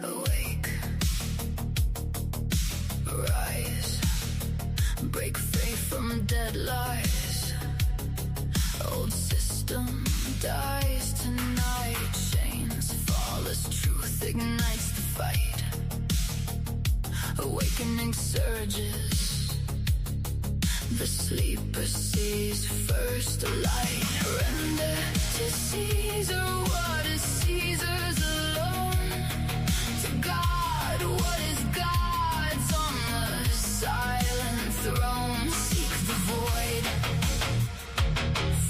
Awake, rise, break free from dead lies. Old system dies tonight. Chains fall as truth ignites the fight. Awakening surges. The sleeper sees first light. Render to Caesar what is Caesar's alone. To God what is God's on the silent throne. Seek the void.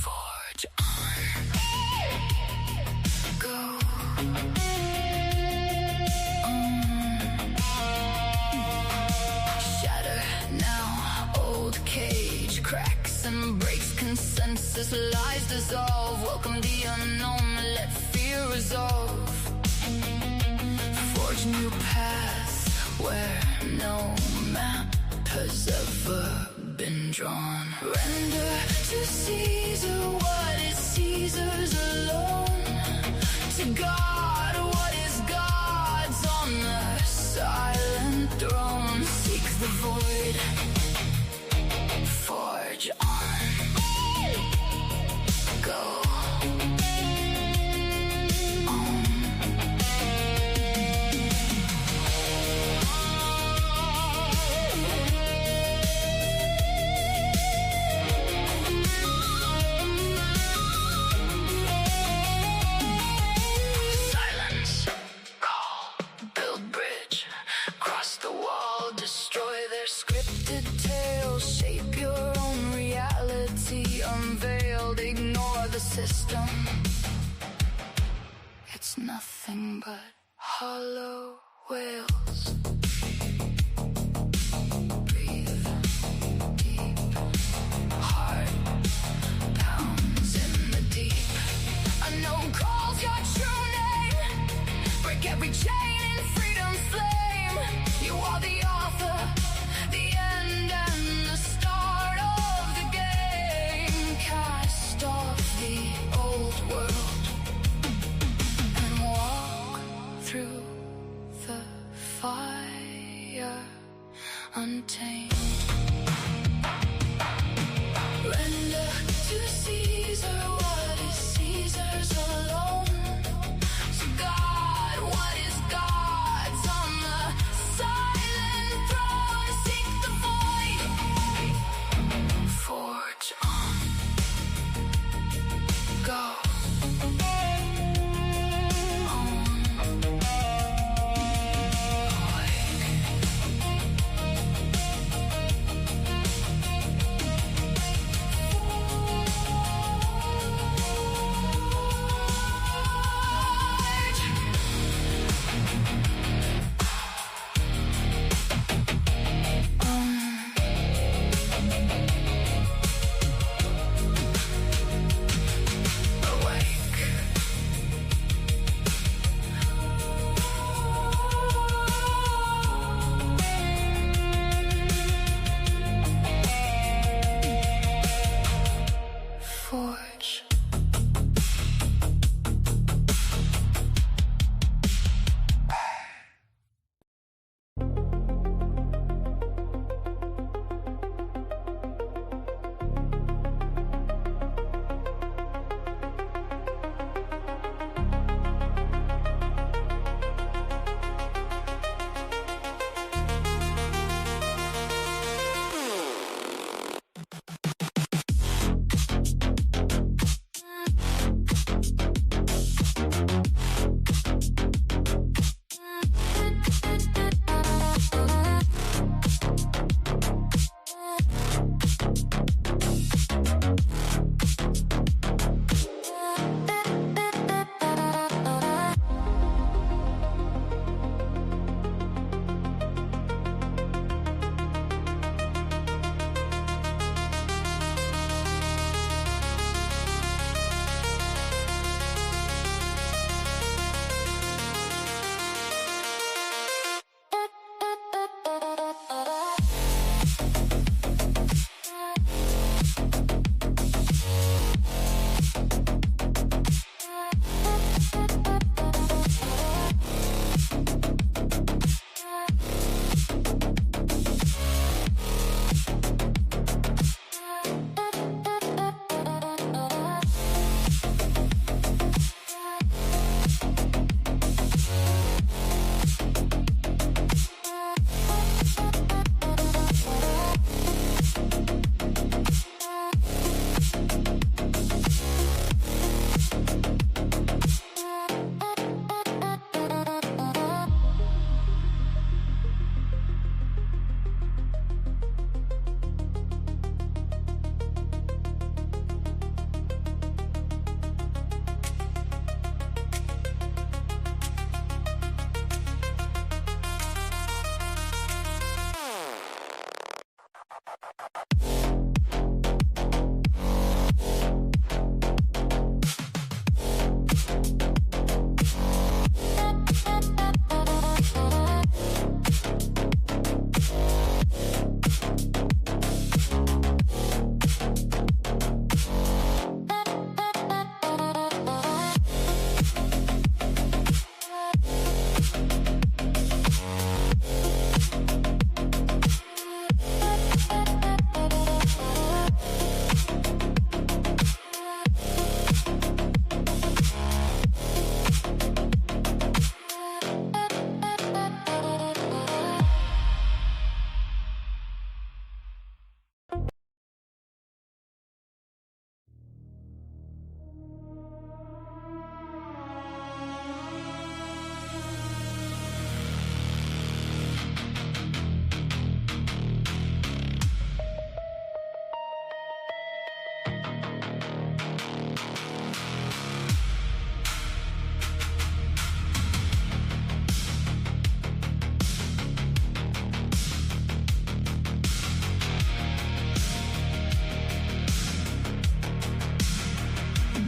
Forge on. Go. Shatter now. Old cage cracks and breaks. Consensus lies dissolve. Welcome the unknown. Let fear resolve. Forge new paths where no map has ever been drawn. Render to Caesar what is Caesar's alone. To God what is God's on the silent throne. Seek the void. Forge on. Go. System. It's nothing but hollow whales. Breathe deep. Heart pounds in the deep. Unknown calls your true name. Break every chain in freedom's flame. You are the author, the end and the start of the game. Cast off the old world and walk through the fire untamed. Render to Caesar what is Caesar's alone. To God what is God's on the silent throne. Seek the void. Forge on. Go. Awake.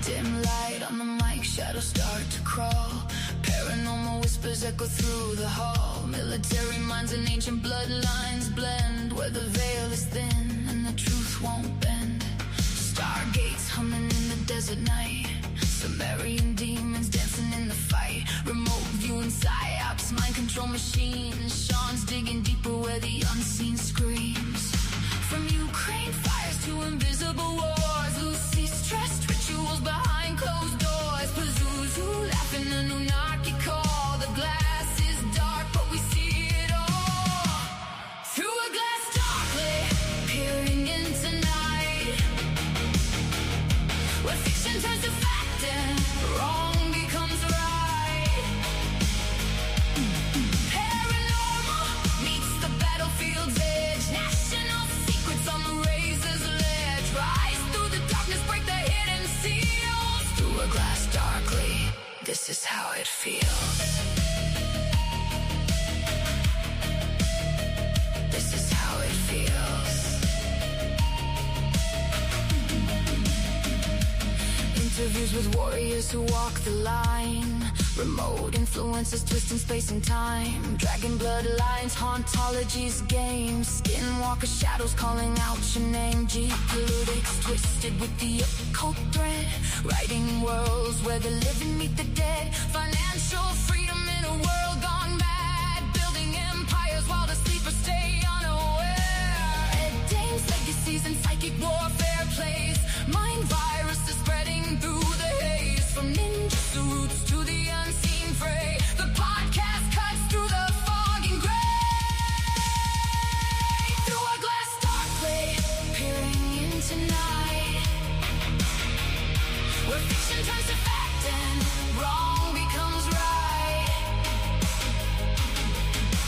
Dim light on the mic, shadows start to crawl. Paranormal whispers echo through the hall. Military minds and ancient bloodlines blend, where the veil is thin and the truth won't bend. Stargates humming in the desert night. Sumerian demons dancing in the fight. Remote viewing psyops, mind control machines. Sean's digging deeper where the unseen screams. From Ukraine fires to invisible wars. Lucy stressed rituals behind closed doors. Pazuzu laughing Anunnaki call. The glass is dark but we see it all. Through a glass darkly peering into night, where fiction turns to fact and wrong becomes right. Paranormal meets the battlefield's edge. National secrets on the razor's ledge. Rise through the darkness, break the hidden seals. Through a glass darkly, this is how it feels. This is how it feels. Interviews with warriors who walk the line. Remote influences twisting space and time. Dragon bloodlines, hauntologies, games. Skinwalker shadows calling out your name. Geopolitics twisted with the occult thread. Writing worlds where the living meet the dead. Financial freedom in a world gone mad. Building empires while the sleepers stay unaware. Ed Dane's legacies and psychic warfare plays. Mind viruses spreading through the haze. From ninja suits to the unseen fray. The podcast cuts through the fog and gray. Through a glass darkly peering into night, where fiction turns to fact and wrong becomes right.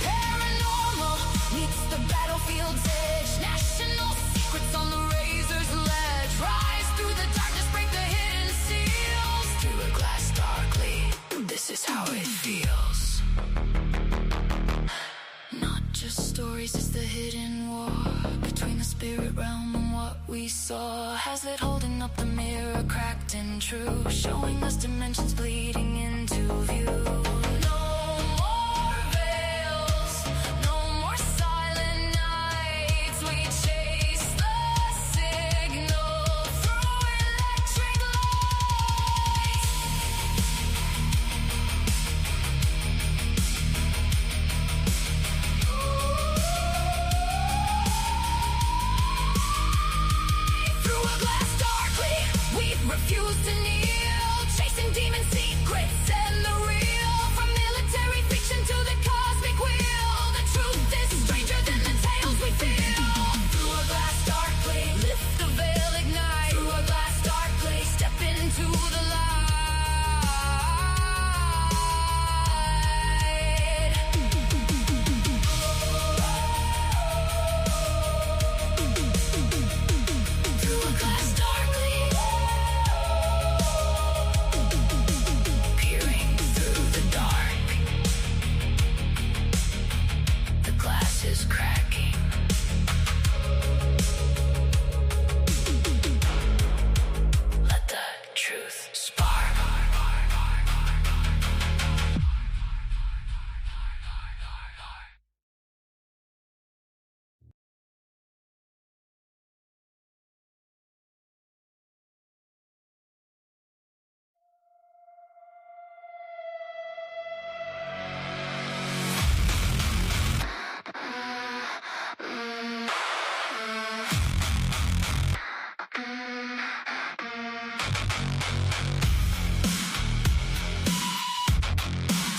Paranormal meets the battlefield's edge. National secrets on the razor's ledge. Rise through the darkness, break the hidden seals. Through a glass darkly, this is how it feels. Not just stories, it's the hidden war between the spirit realm and what we saw. Hazlett holding up the mirror, cracked and true, showing us dimensions bleeding into view. No more veils, no more silent nights. We chase the signal through electric lights. Through a glass darkly, we refuse to kneel. Chasing demon secrets and the real. From military fiction to the cosmic wheel. The truth is stranger than the tales we feel. Through a glass darkly, lift the veil, ignite. Through a glass darkly, step into the light. Through a glass darkly, peering through the dark. The glass is cracking. Let the truth spark.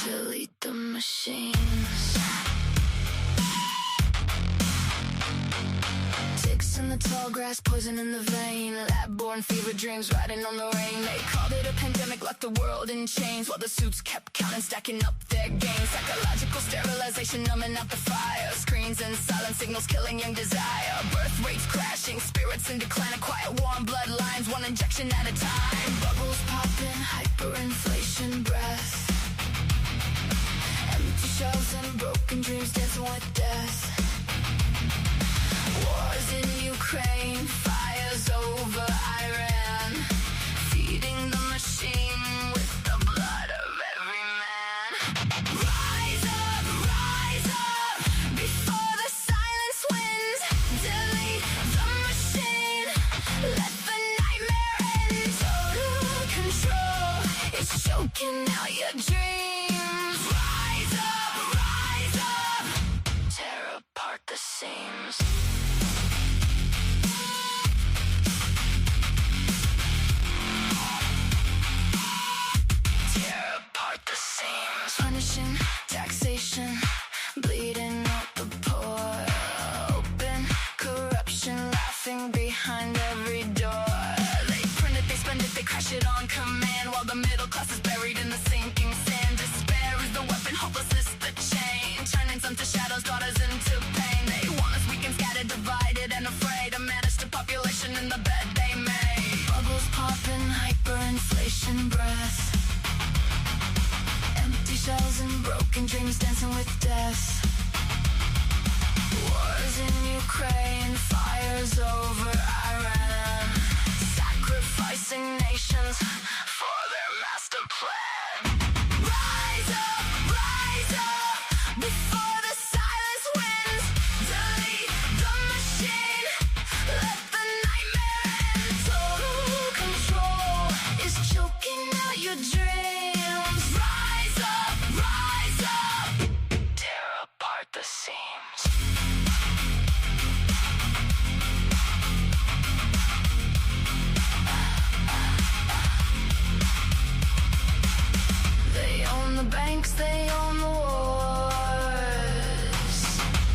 Delete the machines. Ticks in the tall grass, poison in the vein. Lab-born fever dreams riding on the rain. They called it a pandemic, locked the world in chains, while the suits kept counting, stacking up their gains. Psychological sterilization, numbing out the fire. Screens and silent signals killing young desire. Birth rates crashing, spirits in decline. A quiet war on bloodlines, one injection at a time. Bubbles popping, hyperinflation breath. Empty shelves and broken dreams dancing with death. Wars in Ukraine, fires over Iran, feeding choking out your dreams. Rise up, tear apart the seams. Tear apart the seams. Punishing, taxation, bleeding out the poor. Open corruption, laughing behind every door. They print it, they spend it, they crash it on command, while the middle class is buried in the sinking sand. Despair is the weapon, hopelessness the chain, turning sons to shadows, daughters into pain. They want us weak and scattered, divided and afraid to manage the population in the bed they made. Bubbles popping, hyperinflation breath, empty shells and broken dreams dancing with death. Wars in Ukraine, fires over Iran, sacrificing nations for their master plan. Rise up, before the silence wins. Delete the machine, let the nightmare end. Total control is choking out your dreams. Rise up, tear apart the seams. They own the banks, they own the wars.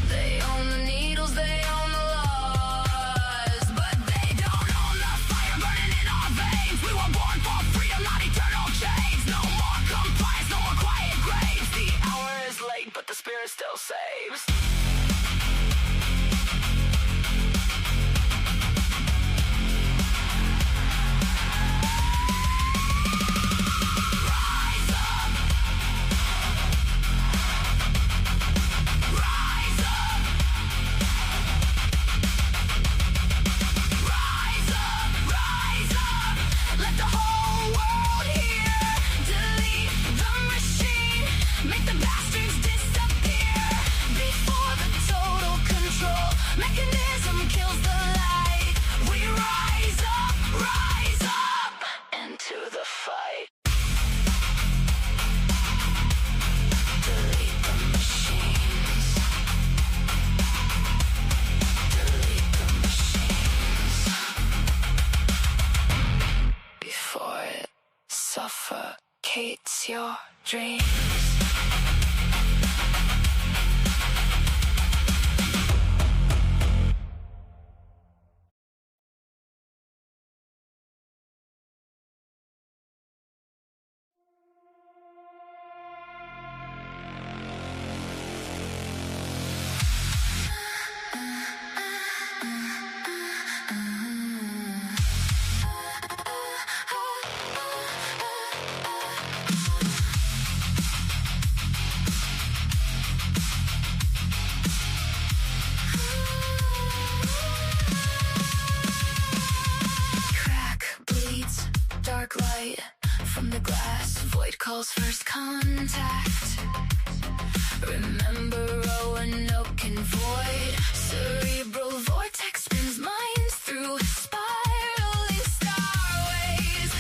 They own the needles, they own the laws. But they don't own the fire burning in our veins. We were born for freedom, not eternal chains. No more compliance, no more quiet graves. The hour is late, but the spirit still saves. Rise up, rise up, rise up, rise up. Let the whole world hear. Delete the machine, make the bastards disappear. Before the total control mechanism kills the light, we rise up into the fight. Delete the machines. Delete the machines. Before it suffocates your dreams. Crack bleeds, dark light from the glass. Void calls first contact. Remember Roanoke and void. Cerebral vortex spins minds through spiraling starways.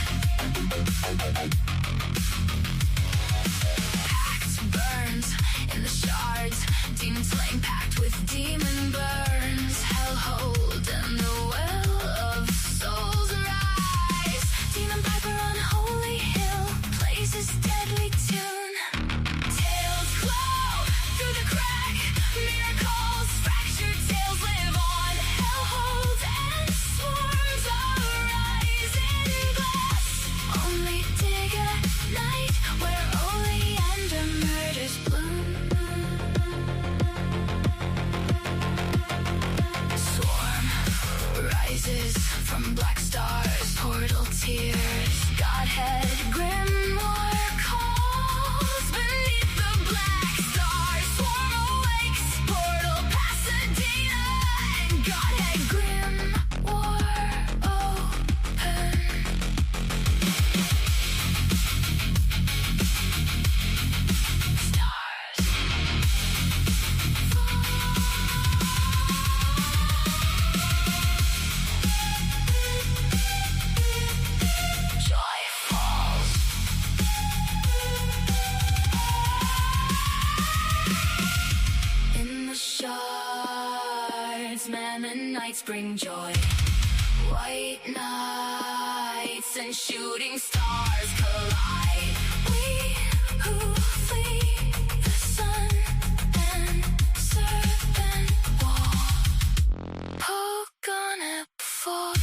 Pact burns in the shards. Demon flame packed with demon burns. Hellhold and the well of souls rise. Demon piper on holy hill plays his deadly tune. Tails glow through the crack. Miracles, fractured tails live on. Hellhold and swarms arise in glass. Only dig at night where oleander murders bloom. Swarm rises from black stars, portal tears. Godhead grimoire calls beneath the black stars. Swarm awakes, portal Pasadena, and Godhead grimoire open. Stars. Joy falls. nights bring joy. White nights and shooting stars collide. We who flee the sun and serpent wall. Poke on it before.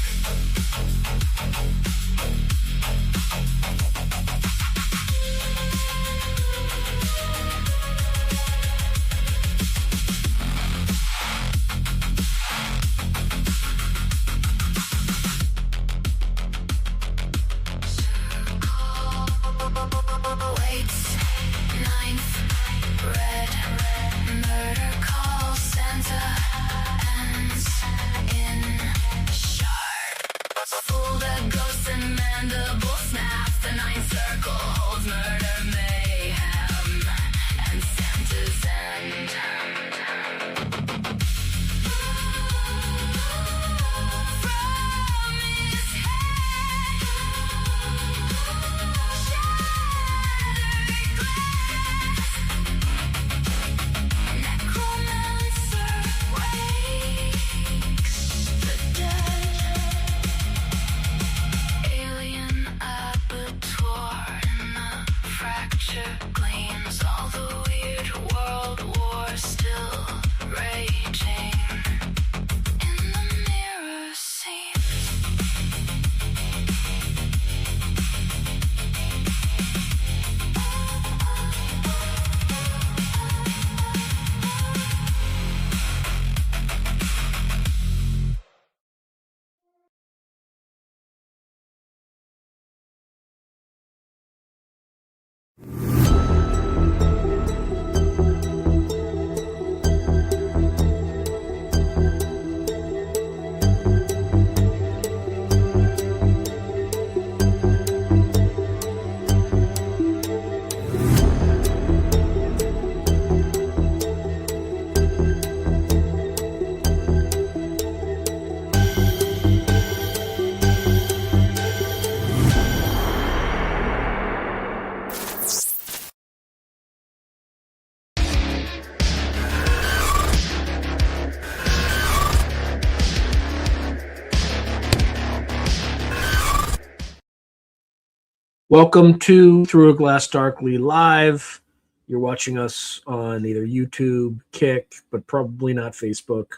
Welcome to Through a Glass Darkly Live. You're watching us on either YouTube, Kick, but probably not Facebook,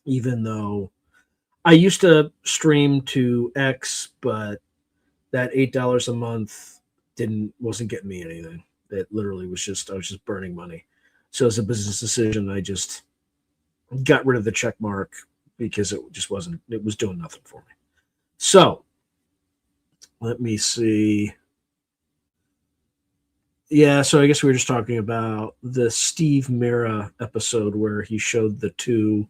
even though I used to stream to X, but that $8 a month wasn't getting me anything. It literally I was just burning money. So as a business decision, I just got rid of the check mark because it was doing nothing for me. So let me see. Yeah, so I guess we were just talking about the Steve Mera episode where he showed the two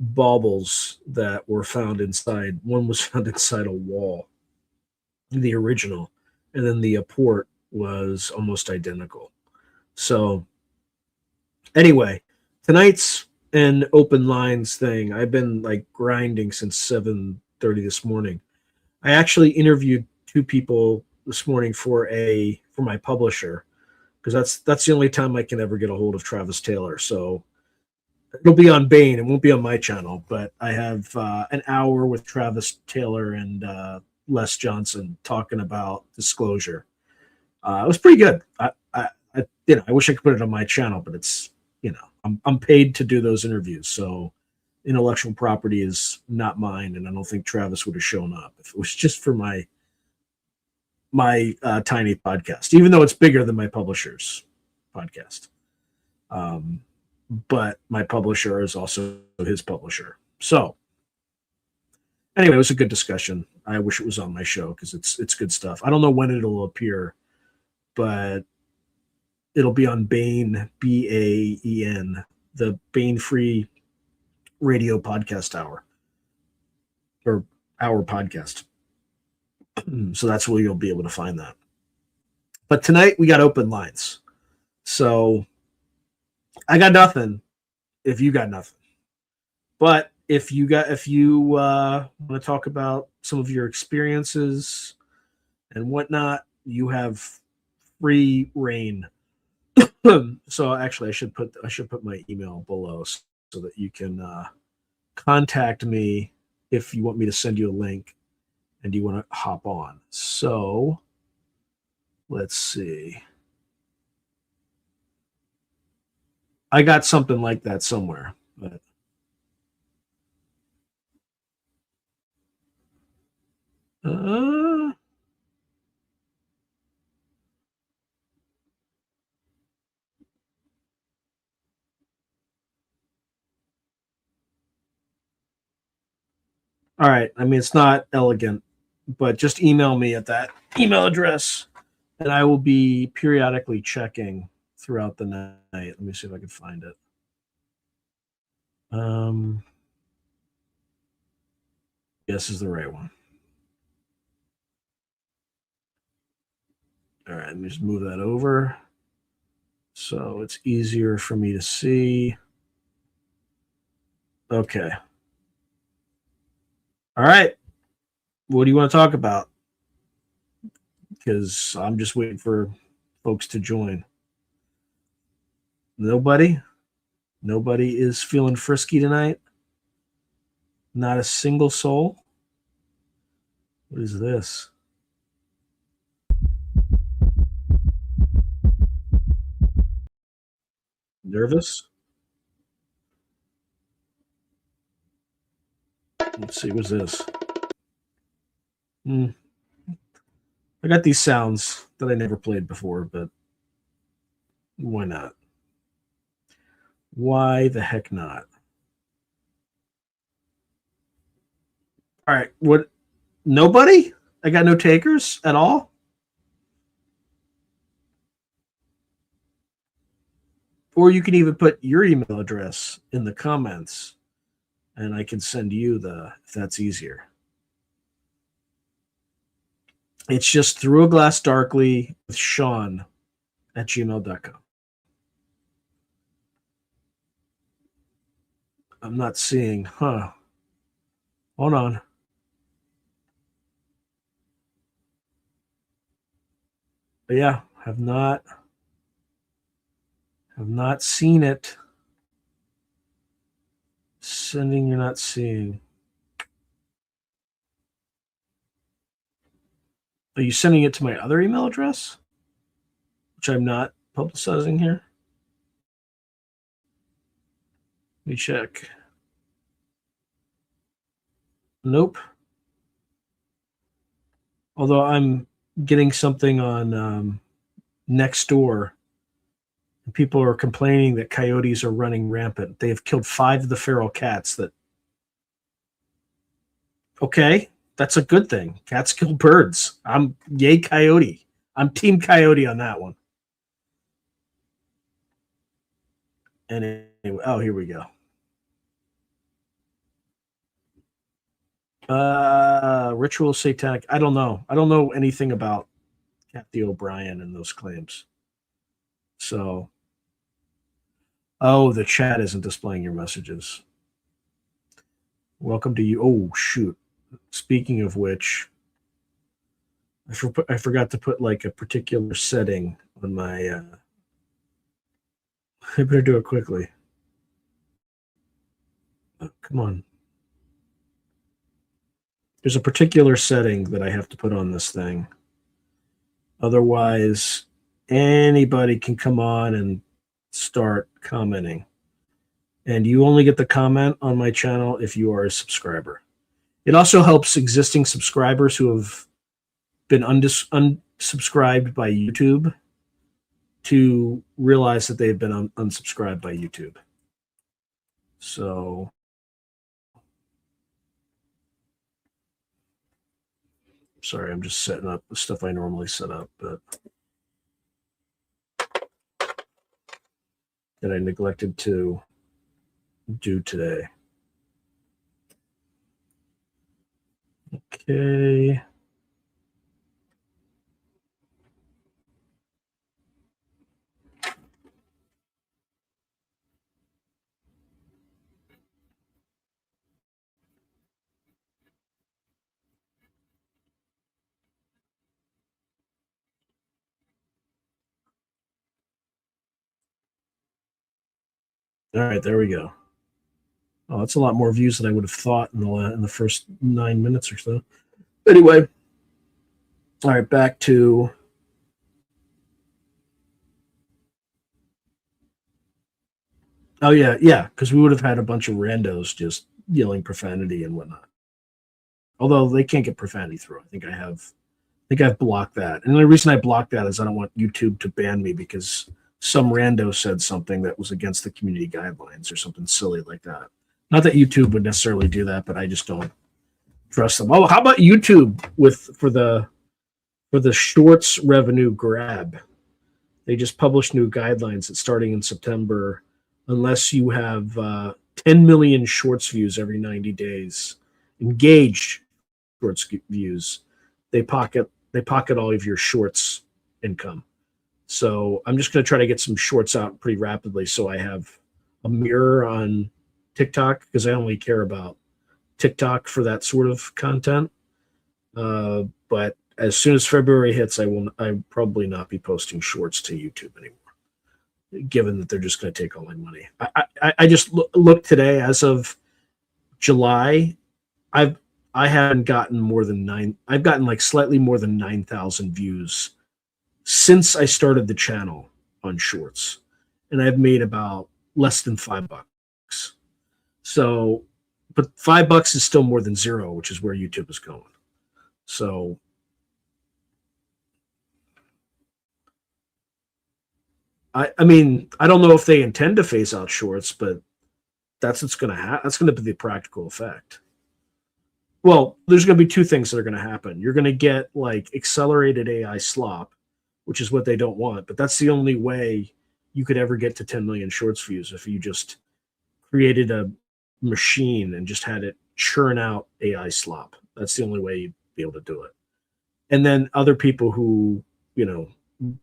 baubles that were found inside. One was found inside a wall, the original, and then the apport was almost identical. So anyway, tonight's an open lines thing. I've been like grinding since 7:30 this morning. I actually interviewed two people this morning for my publisher, because that's the only time I can ever get a hold of Travis Taylor. So it'll be on Bane. It won't be on my channel, but I have an hour with Travis Taylor and Les Johnson talking about disclosure. It was pretty good. I wish I could put it on my channel, but it's, I'm paid to do those interviews. So intellectual property is not mine, and I don't think Travis would have shown up if it was just for my tiny podcast, even though it's bigger than my publisher's podcast. But my publisher is also his publisher. So anyway, it was a good discussion. I wish it was on my show because it's good stuff. I don't know when it'll appear, but it'll be on Bane, BAEN, the Bane Free Radio Podcast Hour, or Hour Podcast. So that's where you'll be able to find that. But tonight we got open lines. So I got nothing if you got nothing. But if you want to talk about some of your experiences and whatnot, you have free reign. So actually I should put my email below so that you can contact me if you want me to send you a link and you want to hop on. So let's see. I got something like that somewhere, but uh, all right. I mean, it's not elegant, but just email me at that email address, and I will be periodically checking throughout the night. Let me see if I can find it. Um, yes, is the right one. All right, let me just move that over so it's easier for me to see. Okay. All right. What do you want to talk about? Because I'm just waiting for folks to join. Nobody? Nobody is feeling frisky tonight? Not a single soul? What is this? Nervous? Let's see. What's this? Hmm. I got these sounds that I never played before, but why not? Why the heck not? All right. What? Nobody? I got no takers at all? Or you can even put your email address in the comments and I can send you if that's easier. It's just through a glass darkly with Sean at gmail.com. I'm not seeing, huh? Hold on. But yeah, have not seen it. Sending, you're not seeing. Are you sending it to my other email address, which I'm not publicizing here? Let me check. Nope. Although I'm getting something on next door. People are complaining that coyotes are running rampant. They have killed 5 of the feral cats. That okay? That's a good thing. Cats kill birds. I'm yay coyote. I'm team coyote on that one. And anyway, oh, here we go. Ritual satanic. I don't know. I don't know anything about Kathy O'Brien and those claims. So, oh, the chat isn't displaying your messages. Welcome to you. Oh, shoot. Speaking of which, I forgot to put like a particular setting on my. I better do it quickly. Oh, come on. There's a particular setting that I have to put on this thing. Otherwise, anybody can come on and start commenting. And you only get the comment on my channel if you are a subscriber. It also helps existing subscribers who have been unsubscribed by YouTube to realize that they've been unsubscribed by YouTube. So, sorry, I'm just setting up the stuff I normally set up, but that I neglected to do today. Okay. All right, there we go. Oh, that's a lot more views than I would have thought in the first 9 minutes or so. Anyway, all right, back to. Oh yeah, because we would have had a bunch of randos just yelling profanity and whatnot. Although they can't get profanity through. I think I've blocked that. And the reason I blocked that is I don't want YouTube to ban me because some rando said something that was against the community guidelines or something silly like that. Not that YouTube would necessarily do that, but I just don't trust them. Oh, how about YouTube for the shorts revenue grab? They just published new guidelines that starting in September, unless you have 10 million shorts views every 90 days, engaged shorts views, they pocket all of your shorts income. So I'm just going to try to get some shorts out pretty rapidly so I have a mirror on TikTok because I only care about TikTok for that sort of content. But as soon as February hits, I probably not be posting shorts to YouTube anymore, given that they're just going to take all my money. I just looked today as of July. I haven't gotten more than nine. I've gotten like slightly more than 9,000 views since I started the channel on shorts, and I've made about less than $5. So, but $5 is still more than zero, which is where YouTube is going. So, I mean, I don't know if they intend to phase out shorts, but that's what's going to happen. That's going to be the practical effect. Well, there's going to be two things that are going to happen. You're going to get like accelerated AI slop, which is what they don't want, but that's the only way you could ever get to 10 million shorts views if you just created a machine and just had it churn out AI slop. That's the only way you'd be able to do it. And then other people who,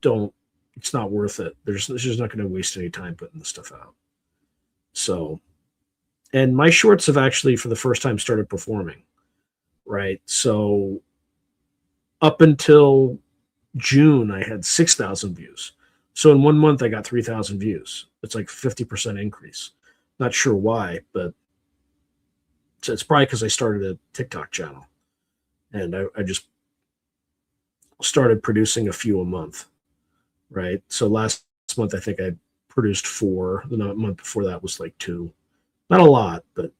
don't, it's not worth it. They're just not going to waste any time putting this stuff out. So, and my shorts have actually for the first time started performing. Right. So up until June, I had 6,000 views. So in 1 month, I got 3,000 views. It's like 50% increase. Not sure why, but it's probably because I started a TikTok channel and I just started producing a few a month. Right. So last month, I think I produced 4. The month before that was like 2. Not a lot, but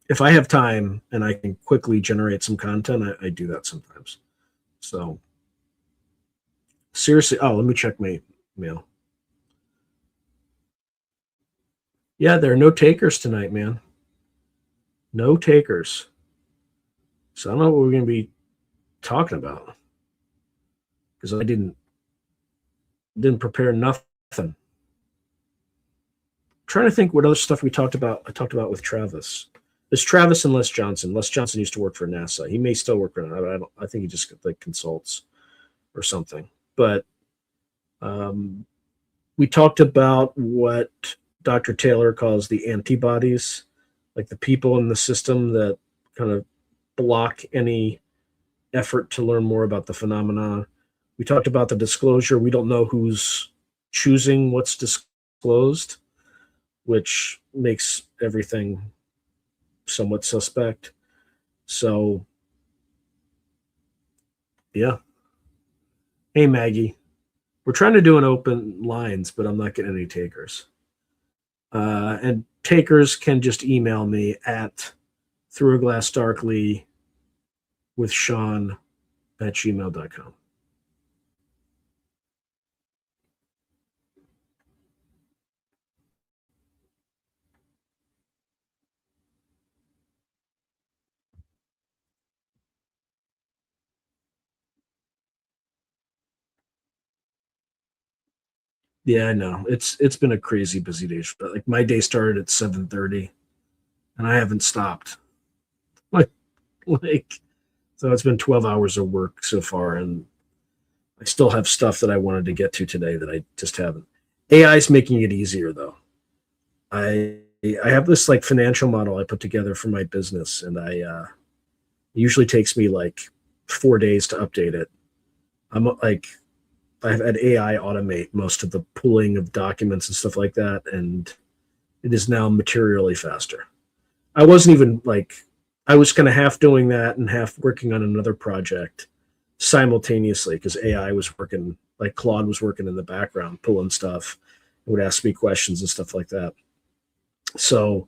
if I have time and I can quickly generate some content, I do that sometimes. So seriously, let me check my mail. Yeah, there are no takers tonight, man. No takers. So I don't know what we're going to be talking about because I didn't prepare nothing. I'm trying to think what other stuff we talked about. I talked about with Travis. There's Travis and Les Johnson. Les Johnson used to work for NASA. He may still work for NASA. I think he just like consults or something. But we talked about what Dr. Taylor calls the antibodies, like the people in the system that kind of block any effort to learn more about the phenomena. We talked about the disclosure. We don't know who's choosing what's disclosed, which makes everything somewhat suspect. So, yeah. Hey, Maggie. We're trying to do an open lines, but I'm not getting any takers. And takers can just email me at throughaglassdarkly with Sean at gmail.com. Yeah, I know. It's been a crazy busy day. But like my day started at 7:30 and I haven't stopped. Like so it's been 12 hours of work so far and I still have stuff that I wanted to get to today that I just haven't. AI is making it easier though. I have this like financial model I put together for my business and it usually takes me like 4 days to update it. I'm like I've had AI automate most of the pulling of documents and stuff like that. And It is now materially faster. I wasn't even like, I was kind of half doing that and half working on another project simultaneously because AI was working, like Claude was working in the background, pulling stuff, it would ask me questions and stuff like that. So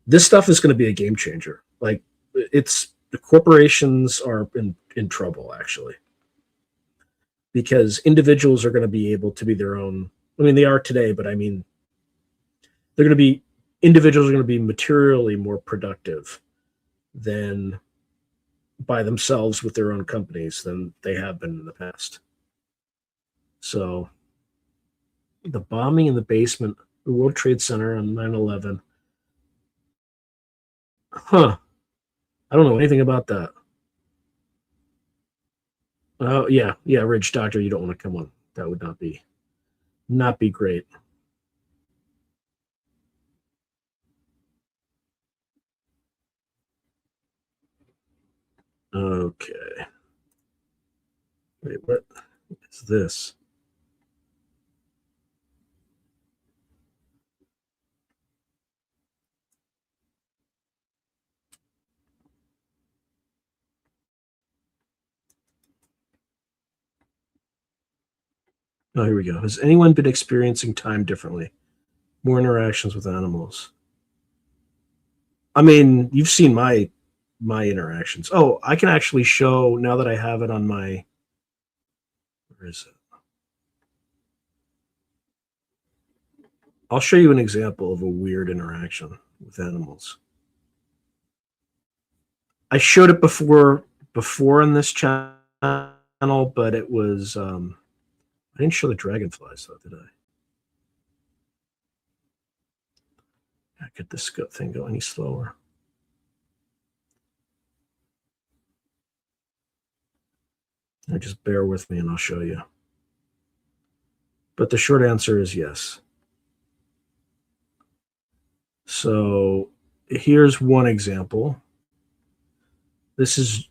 this stuff is going to be a game changer. Like it's the corporations are in trouble actually because individuals are going to be able to be their own. I mean, they are today, but I mean, they're going to be individuals are going to be materially more productive than by themselves with their own companies than they have been in the past. So the bombing in the basement, the World Trade Center on 9/11. Huh. I don't know anything about that. Oh yeah, yeah, Ridge Doctor, you don't want to come on. That would not be great. Okay. Wait, what is this? Oh, here we go. Has anyone been experiencing time differently? More interactions with animals. I mean, you've seen my interactions. Oh, I can actually show now that I have it on my. Where is it? I'll show you an example of a weird interaction with animals. I showed it before in this channel, but it was I didn't show the dragonflies though, did I get this thing go any slower. Just bear with me and I'll show you. But the short answer is yes. So here's one example. This is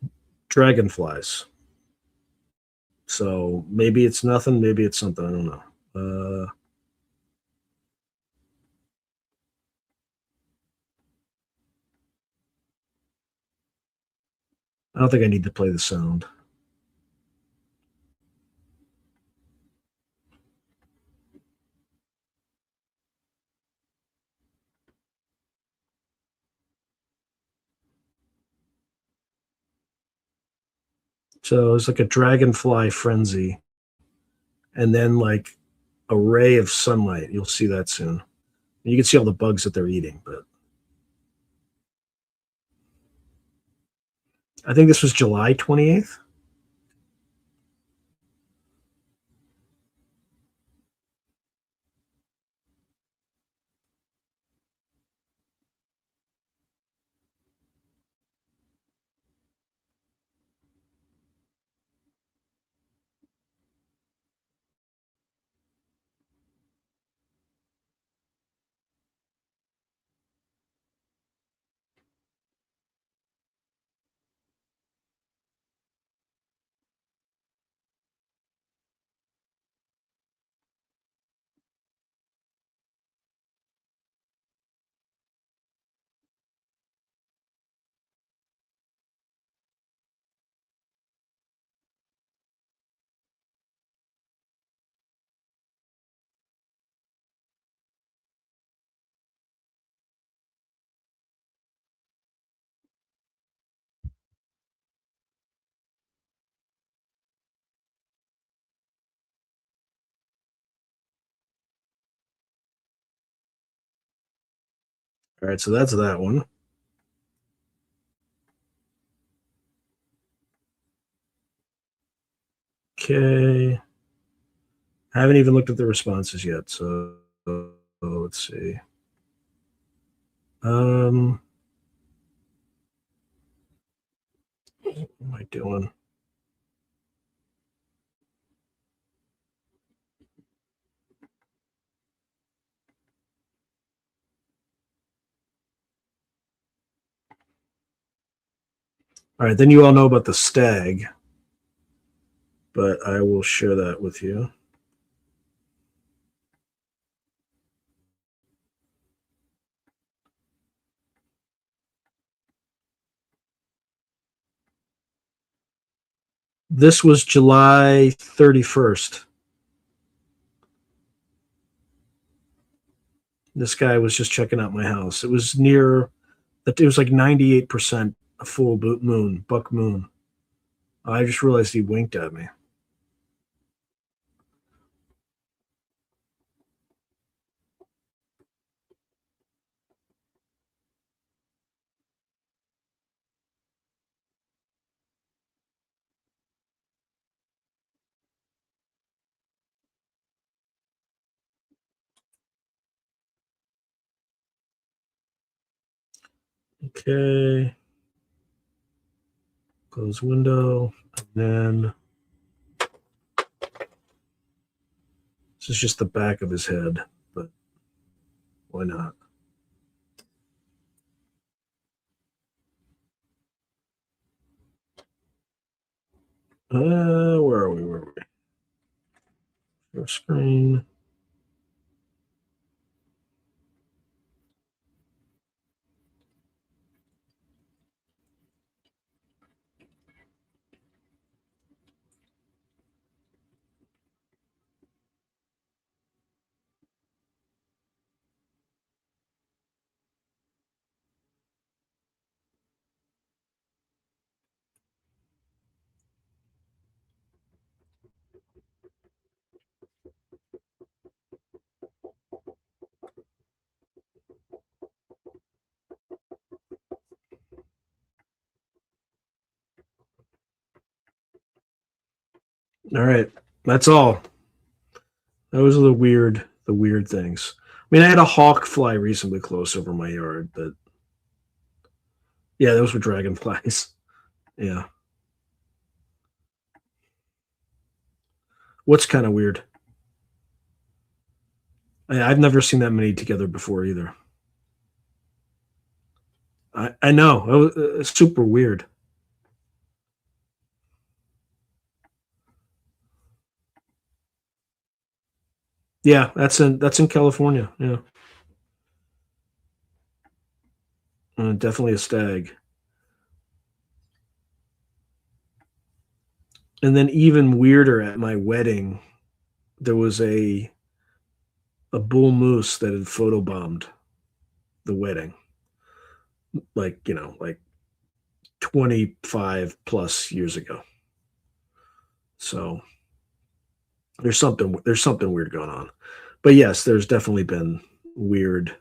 dragonflies. So maybe it's nothing, maybe it's something. I don't know. I don't think I need to play the sound. So it's like a dragonfly frenzy, and then like a ray of sunlight. You'll see that soon. You can see all the bugs that they're eating, but I think this was July 28th. All right, so that's that one. Okay. I haven't even looked at the responses yet, so let's see. What am I doing? All right, then you all know about the stag, but I will share that with you. This was July 31st. This guy was just checking out my house. It was like 98% a full moon, buck moon. I just realized he winked at me. Okay. Close window. And then this is just the back of his head, but why not? Where are we? Where are we? Your screen. All right. That's all. Those are the weird things. I mean, I had a hawk fly reasonably close over my yard, but yeah, those were dragonflies. Yeah. What's kind of weird? I've never seen that many together before either. I know. It was super weird. Yeah, that's in California. Yeah, definitely a stag. And then even weirder, at my wedding, there was a bull moose that had photobombed the wedding, like 25 plus years ago. So there's something weird going on. But yes, there's definitely been weird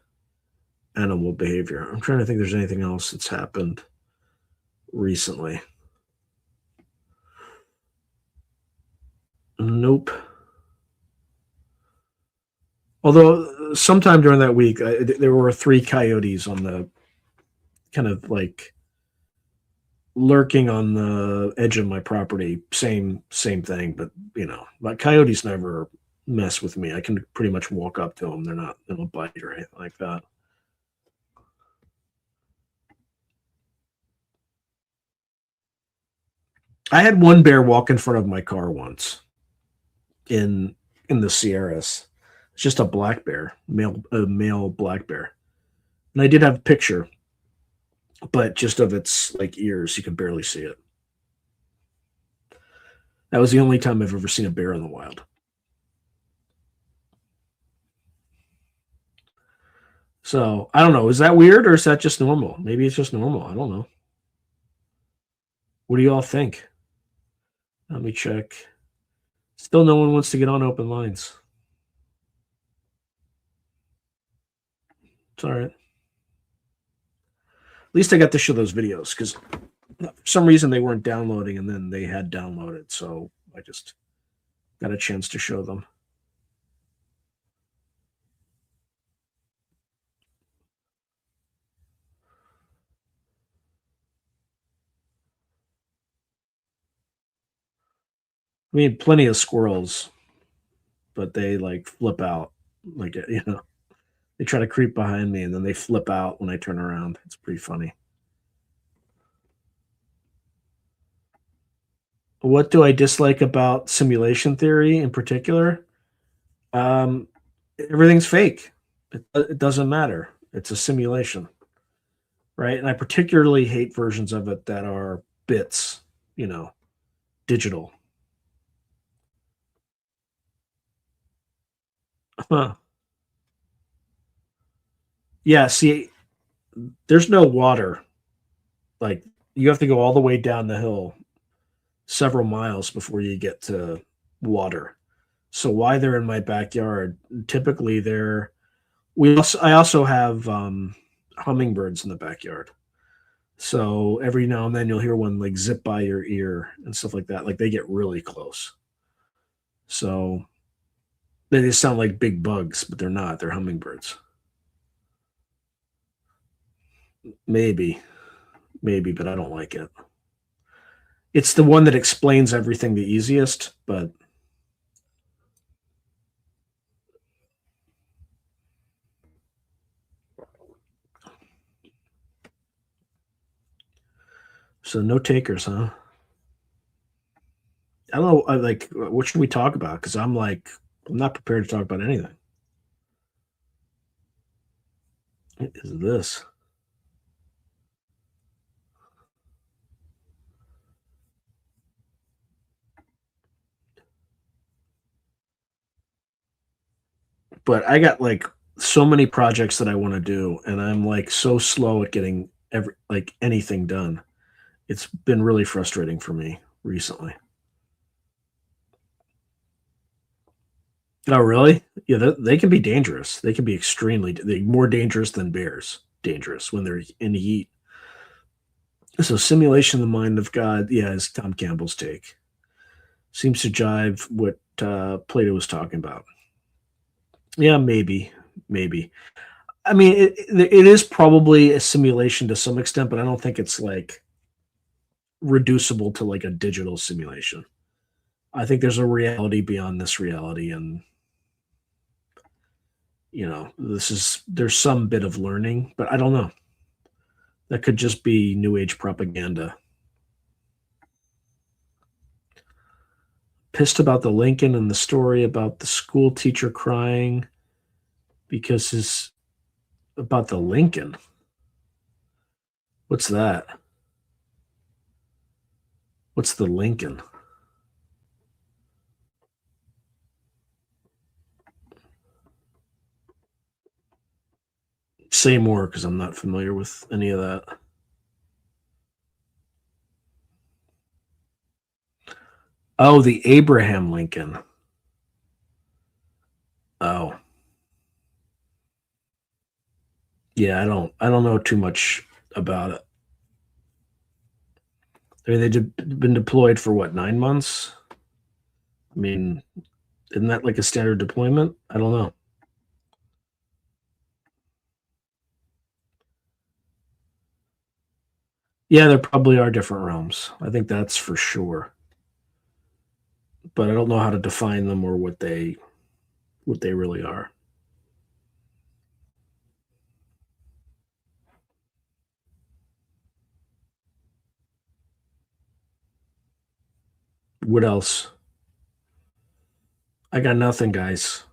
animal behavior. I'm trying to think if there's anything else that's happened recently. Nope. Although sometime during that week, there were three coyotes on the kind of like lurking on the edge of my property. Same thing, but my coyotes never mess with me. I can pretty much walk up to them. They don't bite or anything like that. I had one bear walk in front of my car once in in the Sierras. It's just a black bear, a male black bear, and I did have a picture, but just of its like ears, you could barely see it. That was the only time I've ever seen a bear in the wild. So I don't know. Is that weird or is that just normal? Maybe it's just normal. I don't know. What do you all think? Let me check. Still, no one wants to get on open lines. It's all right. At least I got to show those videos because for some reason they weren't downloading and then they had downloaded. So I just got a chance to show them. I mean, plenty of squirrels, but they like flip out. Like, they try to creep behind me and then they flip out when I turn around. It's pretty funny. What do I dislike about simulation theory in particular? Um, Everything's fake. It doesn't matter. It's a simulation, right? And I particularly hate versions of it that are bits, you know, digital. Huh. Yeah, see, there's no water. Like you have to go all the way down the hill several miles before you get to water. So why they're in my backyard? Typically, they're we also I also have hummingbirds in the backyard. So every now and then you'll hear one like zip by your ear and stuff like that. Like they get really close. So they just sound like big bugs, but they're not. They're hummingbirds. Maybe, maybe, but I don't like it. It's the one that explains everything the easiest, but so no takers, huh? I don't know. Like, what should we talk about? Because I'm not prepared to talk about anything. What is this? But I got like so many projects that I want to do, and I'm like so slow at getting anything done. It's been really frustrating for me recently. Oh, really? Yeah, they can be dangerous. They can be more dangerous than bears. Dangerous when they're in heat. So, simulation of the mind of God, yeah, is Tom Campbell's take. Seems to jive what Plato was talking about. Yeah, maybe, maybe. I mean, it is probably a simulation to some extent, but I don't think it's like reducible to like a digital simulation. I think there's a reality beyond this reality, and there's some bit of learning, but I don't know. That could just be new age propaganda. Pissed about the Lincoln and the story about the school teacher crying because his about the Lincoln. What's that? What's the Lincoln? Say more because I'm not familiar with any of that. Oh, the Abraham Lincoln. Oh, yeah. I don't know too much about it. I mean, they've been deployed for what, 9 months? I mean, isn't that like a standard deployment? I don't know. Yeah, there probably are different realms. I think that's for sure. But I don't know how to define them or what they really are. What else? I got nothing, guys.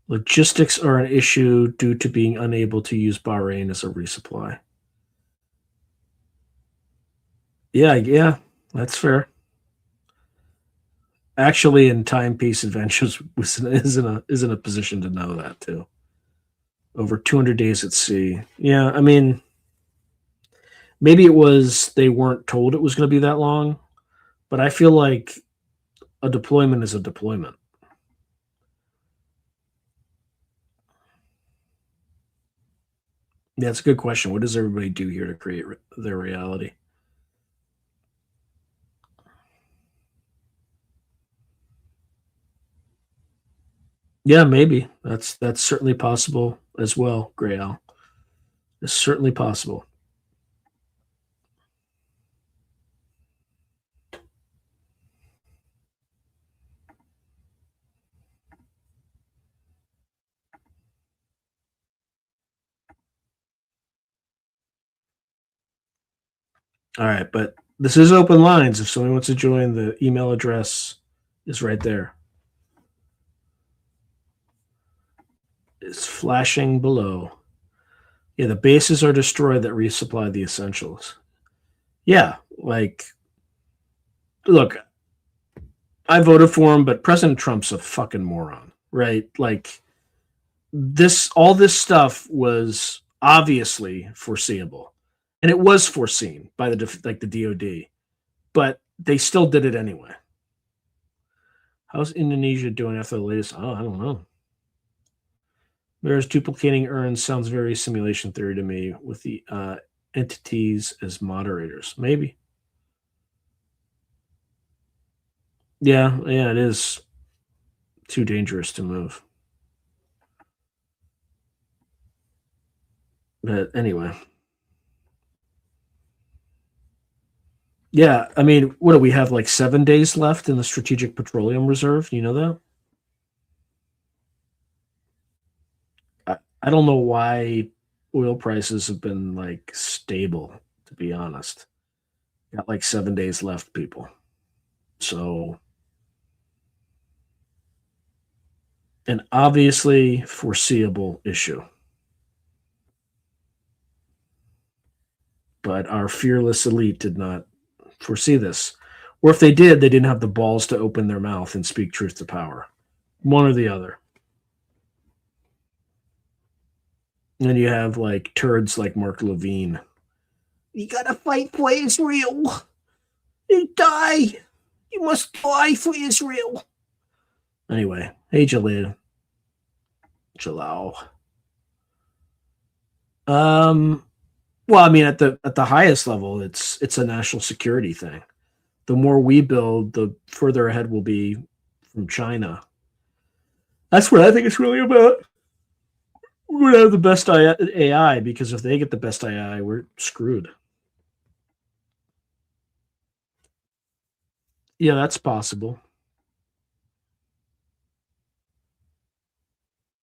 Logistics are an issue due to being unable to use Bahrain as a resupply. Yeah, yeah, that's fair. Actually, in Timepiece Adventures is in a position to know that too. Over 200 days at sea. Yeah, I mean, maybe it was they weren't told it was going to be that long, but I feel like a deployment is a deployment. Yeah, it's a good question. What does everybody do here to create their reality? Yeah, maybe that's certainly possible as well. Gray Al, it's certainly possible. All right, but this is open lines. If someone wants to join, the email address is right there. It's flashing below. Yeah, the bases are destroyed that resupply the essentials. Yeah, like look, I voted for him, but President Trump's a fucking moron, right? Like all this stuff was obviously foreseeable, and it was foreseen by the DoD, but they still did it anyway. How's Indonesia doing after the latest? Oh, I don't know. Whereas duplicating urns sounds very simulation theory to me with the entities as moderators. Maybe. Yeah, it is too dangerous to move. But anyway. Yeah, I mean, what do we have, like 7 days left in the Strategic Petroleum Reserve? You know that? I don't know why oil prices have been like stable, to be honest. Got like 7 days left, people. So, an obviously foreseeable issue. But our fearless elite did not foresee this. Or if they did, they didn't have the balls to open their mouth and speak truth to power. One or the other. And then you have like turds like Mark Levine. You gotta fight for Israel. You die. You must die for Israel. Anyway, hey Jalil. Jalal. Well, I mean, at the highest level, it's a national security thing. The more we build, the further ahead we'll be from China. That's what I think it's really about. We're going to have the best AI, because if they get the best AI, we're screwed. Yeah, that's possible.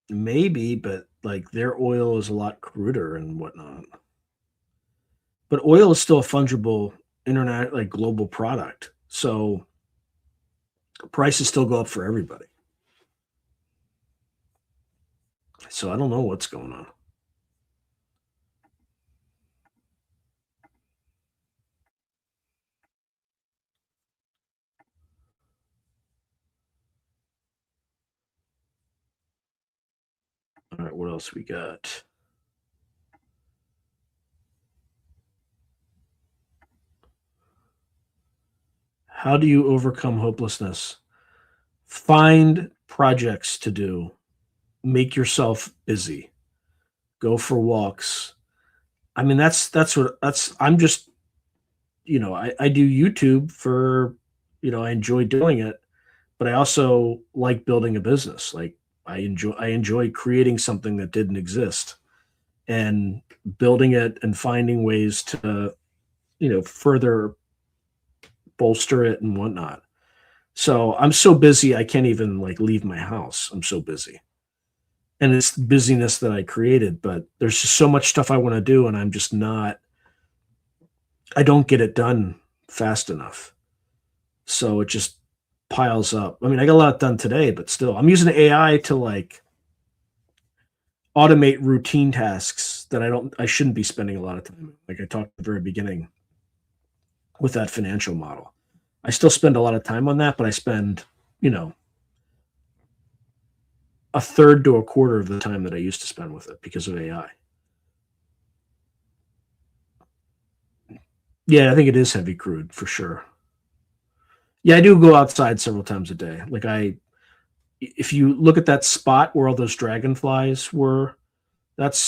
Maybe, but like their oil is a lot cruder and whatnot. But oil is still a fungible internet, like global product. So prices still go up for everybody. So I don't know what's going on. All right, what else we got? How do you overcome hopelessness? Find projects to do. Make yourself busy. Go for walks. I mean, I'm just, I do YouTube for, I enjoy doing it, but I also like building a business. Like I enjoy creating something that didn't exist and building it and finding ways to, further bolster it and whatnot. So I'm so busy I can't even like leave my house. I'm so busy. And it's busyness that I created, but there's just so much stuff I want to do, and I don't get it done fast enough. So it just piles up. I mean, I got a lot done today, but still, I'm using AI to like automate routine tasks that I shouldn't be spending a lot of time. Like I talked at the very beginning with that financial model. I still spend a lot of time on that, but I spend, a third to a quarter of the time that I used to spend with it because of AI. Yeah, I think it is heavy crude for sure. Yeah, I do go outside several times a day. Like if you look at that spot where all those dragonflies were,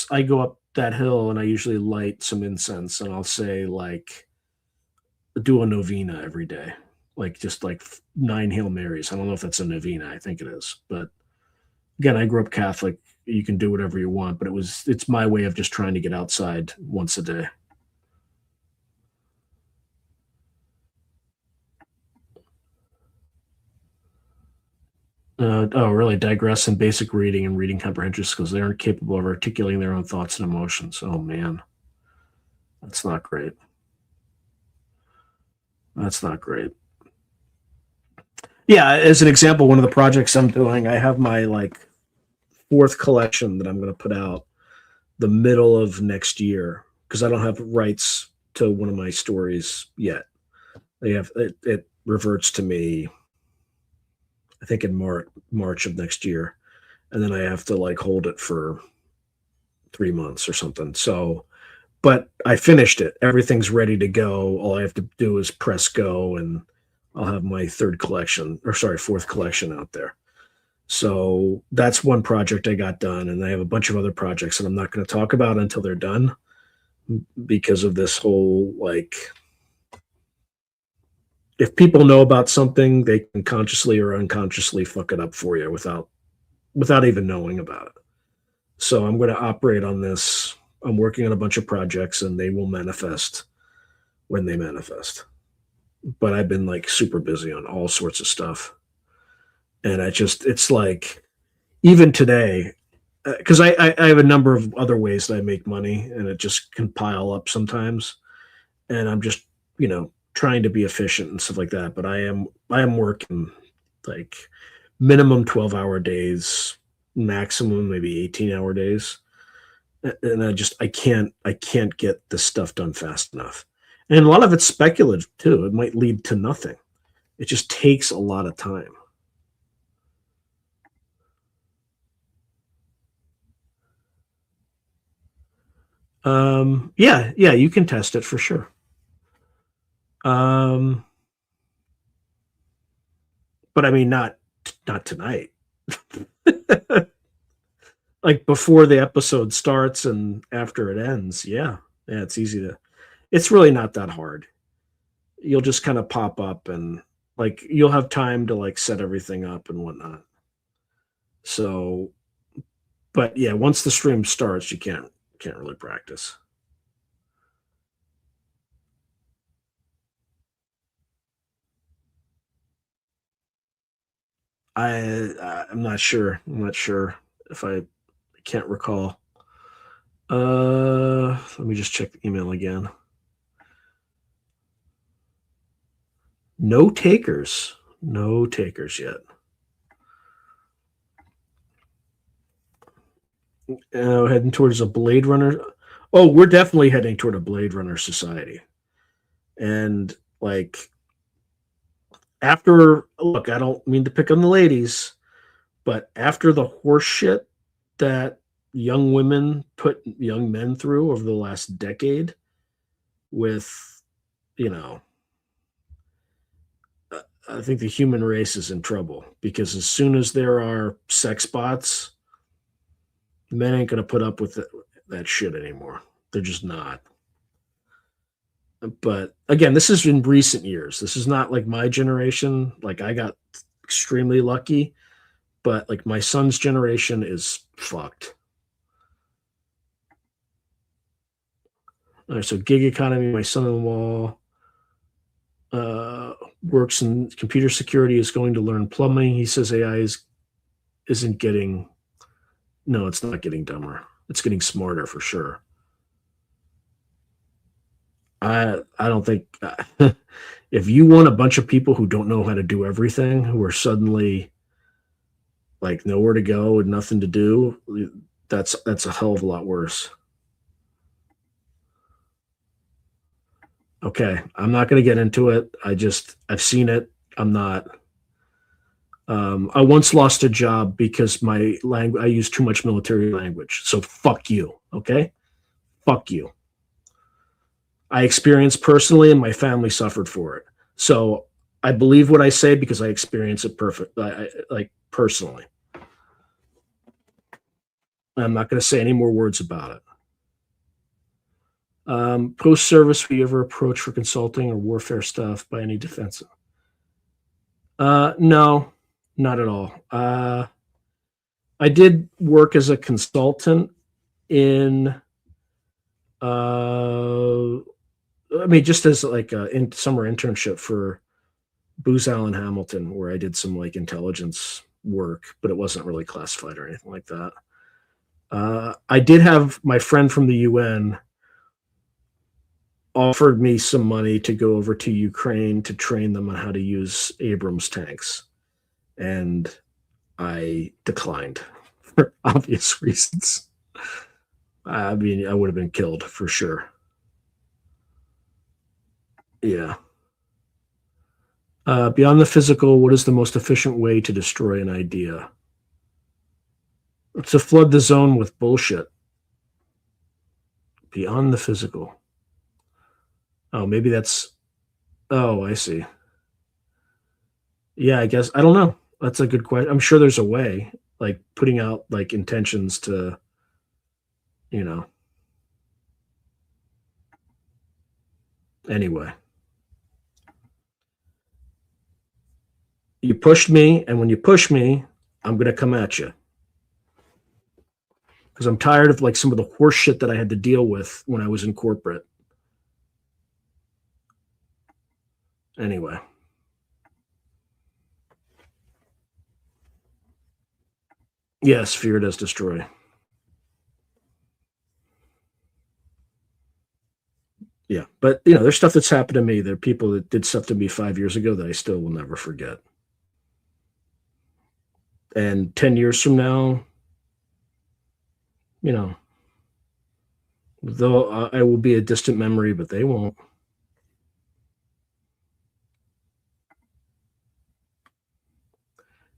I go up that hill and I usually light some incense, and I'll say like do a novena every day, like just like 9 Hail Marys. I don't know if that's a novena. I think it is, but again, I grew up Catholic. You can do whatever you want, but it's my way of just trying to get outside once a day. Really digress in basic reading and reading comprehension skills. They aren't capable of articulating their own thoughts and emotions. Oh man, that's not great. That's not great. Yeah, as an example, one of the projects I'm doing, I have my like 4th collection that I'm going to put out the middle of next year because I don't have rights to one of my stories yet. They have it reverts to me, I think in March of next year, and then I have to like hold it for 3 months or something. So, but I finished it. Everything's ready to go. All I have to do is press go, and I'll have my fourth collection out there. So that's one project I got done, and I have a bunch of other projects that I'm not going to talk about until they're done because of this whole like, if people know about something, they can consciously or unconsciously fuck it up for you without even knowing about it. So I'm going to operate on this. I'm working on a bunch of projects, and they will manifest when they manifest. But I've been like super busy on all sorts of stuff. And it's like, even today, because I have a number of other ways that I make money, and it just can pile up sometimes. And I'm just, trying to be efficient and stuff like that. But I am working like minimum 12-hour days, maximum maybe 18-hour days. And I can't get this stuff done fast enough. And a lot of it's speculative too. It might lead to nothing. It just takes a lot of time. Yeah, you can test it for sure. But I mean, not tonight. Like before the episode starts and after it ends. Yeah, it's easy to. It's really not that hard. You'll just kind of pop up, and like you'll have time to like set everything up and whatnot. So, but yeah, once the stream starts, you can't really practice. I'm not sure. I'm not sure if I can't recall. Let me just check the email again. No takers. No takers yet. Heading towards a Blade Runner. Oh, we're definitely heading toward a Blade Runner society. And like, look, I don't mean to pick on the ladies, but after the horse shit that young women put young men through over the last decade with, I think the human race is in trouble, because as soon as there are sex bots, men ain't going to put up with that shit anymore. They're just not. But again, this is in recent years. This is not like my generation. Like I got extremely lucky, but like my son's generation is fucked. All right, so gig economy. My son-in-law works in computer security. Is going to learn plumbing. He says AI isn't getting. No, it's not getting dumber. It's getting smarter for sure. I don't think if you want a bunch of people who don't know how to do everything, who are suddenly like nowhere to go and nothing to do, that's a hell of a lot worse. Okay, I'm not going to get into it. I've seen it. I'm not. I once lost a job because I used too much military language. So fuck you. Okay, fuck you. I experienced personally, and my family suffered for it. So I believe what I say because I experience it like personally. I'm not going to say any more words about it. Post service, were you ever approached for consulting or warfare stuff by any defensive? No, not at all. I did work as a consultant in just as like a summer internship for Booz Allen Hamilton, where I did some like intelligence work, but it wasn't really classified or anything like that. I did have my friend from the UN offered me some money to go over to Ukraine to train them on how to use Abrams tanks, and I declined for obvious reasons. I mean, I would have been killed for sure. Yeah. Beyond the physical, what is the most efficient way to destroy an idea? To flood the zone with bullshit. Beyond the physical. Oh, maybe that's. Oh, I see. Yeah, I guess. I don't know. That's a good question. I'm sure there's a way, like putting out like intentions to, you know. Anyway, you pushed me, and when you push me, I'm gonna come at you because I'm tired of like some of the horse shit that I had to deal with when I was in corporate. Anyway, yes, fear does destroy. Yeah, but there's stuff that's happened to me. There are people that did stuff to me 5 years ago that I still will never forget. And 10 years from now, you know, though I will be a distant memory, but they won't.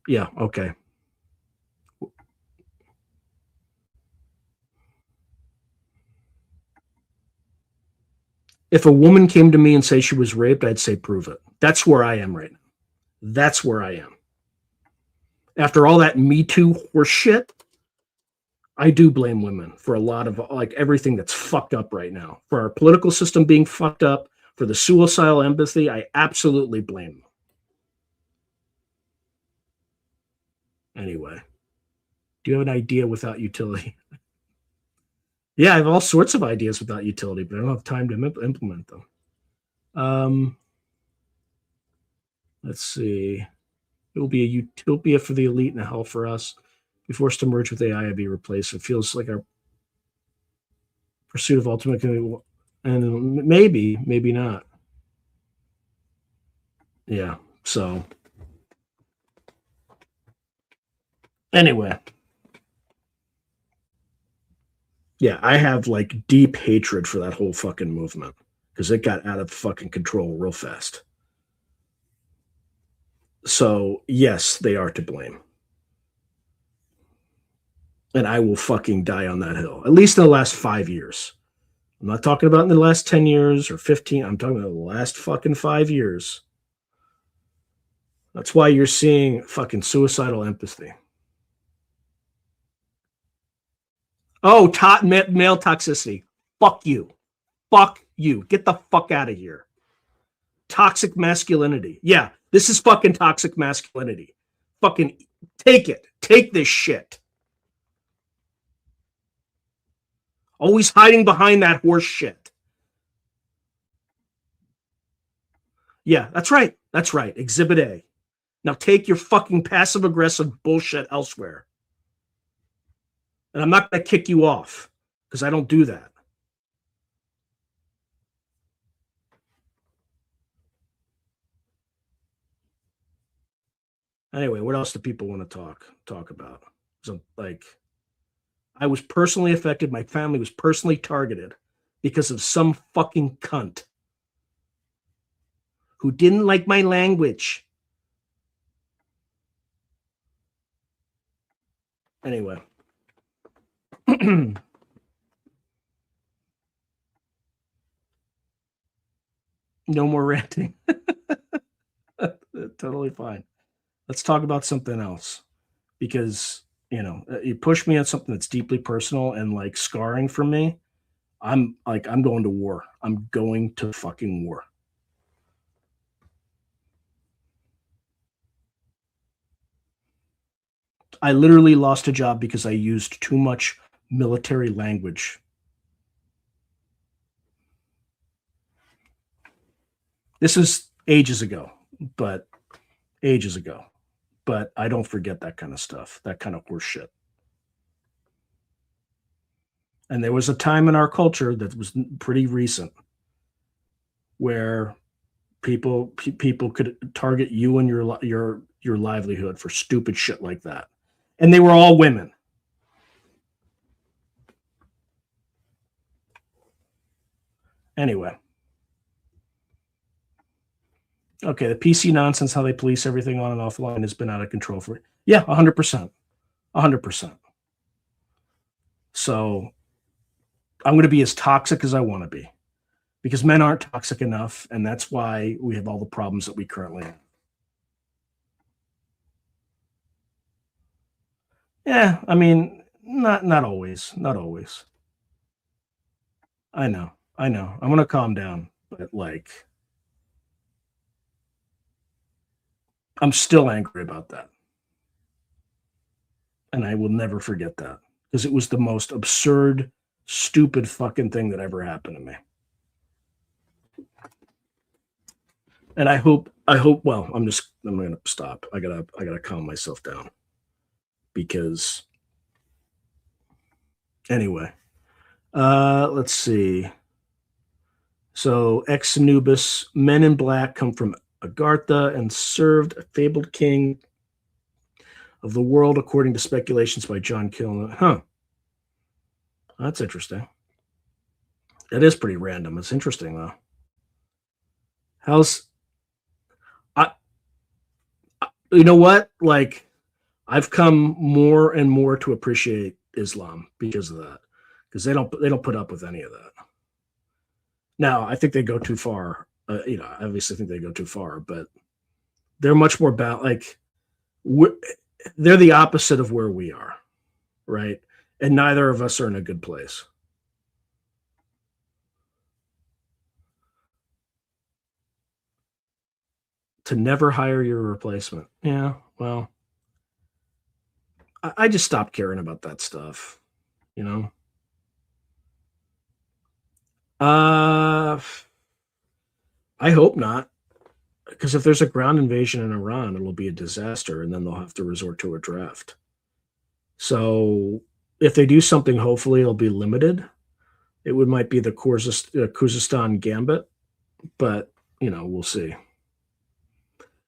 Yeah, okay. If a woman came to me and say she was raped, I'd say prove it. That's where I am right now. That's where I am. After all that Me Too horse shit, I do blame women for a lot of like everything that's fucked up right now. For our political system being fucked up, for the suicidal empathy, I absolutely blame them. Anyway, do you have an idea without utility? Yeah, I have all sorts of ideas without utility, but I don't have time to implement them. Um, let's see. It will be a utopia for the elite and a hell for us. Be forced to merge with AI and be replaced. It feels like our pursuit of ultimate, and maybe not. Yeah. So anyway, yeah, I have like deep hatred for that whole fucking movement because it got out of fucking control real fast. So yes, they are to blame. And I will fucking die on that hill. At least in the last 5 years. I'm not talking about in the last 10 years or 15. I'm talking about the last fucking 5 years. That's why you're seeing fucking suicidal empathy. Oh, male toxicity. Fuck you. Fuck you. Get the fuck out of here. Toxic masculinity. Yeah, this is fucking toxic masculinity. Fucking take it. Take this shit. Always hiding behind that horse shit. Yeah, that's right. That's right. Exhibit A. Now take your fucking passive aggressive bullshit elsewhere. And I'm not going to kick you off because I don't do that. Anyway, what else do people want to talk about? So like I was personally affected, my family was personally targeted because of some fucking cunt who didn't like my language. Anyway. No more ranting. Totally fine. Let's talk about something else because, you push me on something that's deeply personal and like scarring for me. I'm going to war. I'm going to fucking war. I literally lost a job because I used too much military language. This is ages ago, but ages ago. But I don't forget that kind of stuff, that kind of horse shit. And there was a time in our culture that was pretty recent where people could target you and your livelihood for stupid shit like that. And they were all women. Anyway, Okay, the PC nonsense, how they police everything on and offline, has been out of control for, yeah, 100%. 100%. So I'm going to be as toxic as I want to be, because men aren't toxic enough, and that's why we have all the problems that we currently have. Yeah, I mean, not always, not always. I know, I know. I'm gonna calm down, but like, I'm still angry about that, and I will never forget that, because it was the most absurd, stupid fucking thing that ever happened to me. And I hope. Well, I'm gonna stop. I gotta calm myself down, because anyway. Let's see. So, ex Nubis, men in black come from Agartha and served a fabled king of the world, according to speculations by John Kilner. Huh. That's interesting. That is pretty random. It's interesting, though. How's. I, you know what? Like, I've come more and more to appreciate Islam because of that, because they don't put up with any of that. Now, I think they go too far. I obviously think they go too far, but they're much more like we're, they're the opposite of where we are, right? And neither of us are in a good place. To never hire your replacement. Yeah, well, I just stopped caring about that stuff, you know? Uh, I hope not, because if there's a ground invasion in Iran, it'll be a disaster, and then they'll have to resort to a draft. So if they do something, hopefully it'll be limited. It might be the Khuzestan gambit, but we'll see.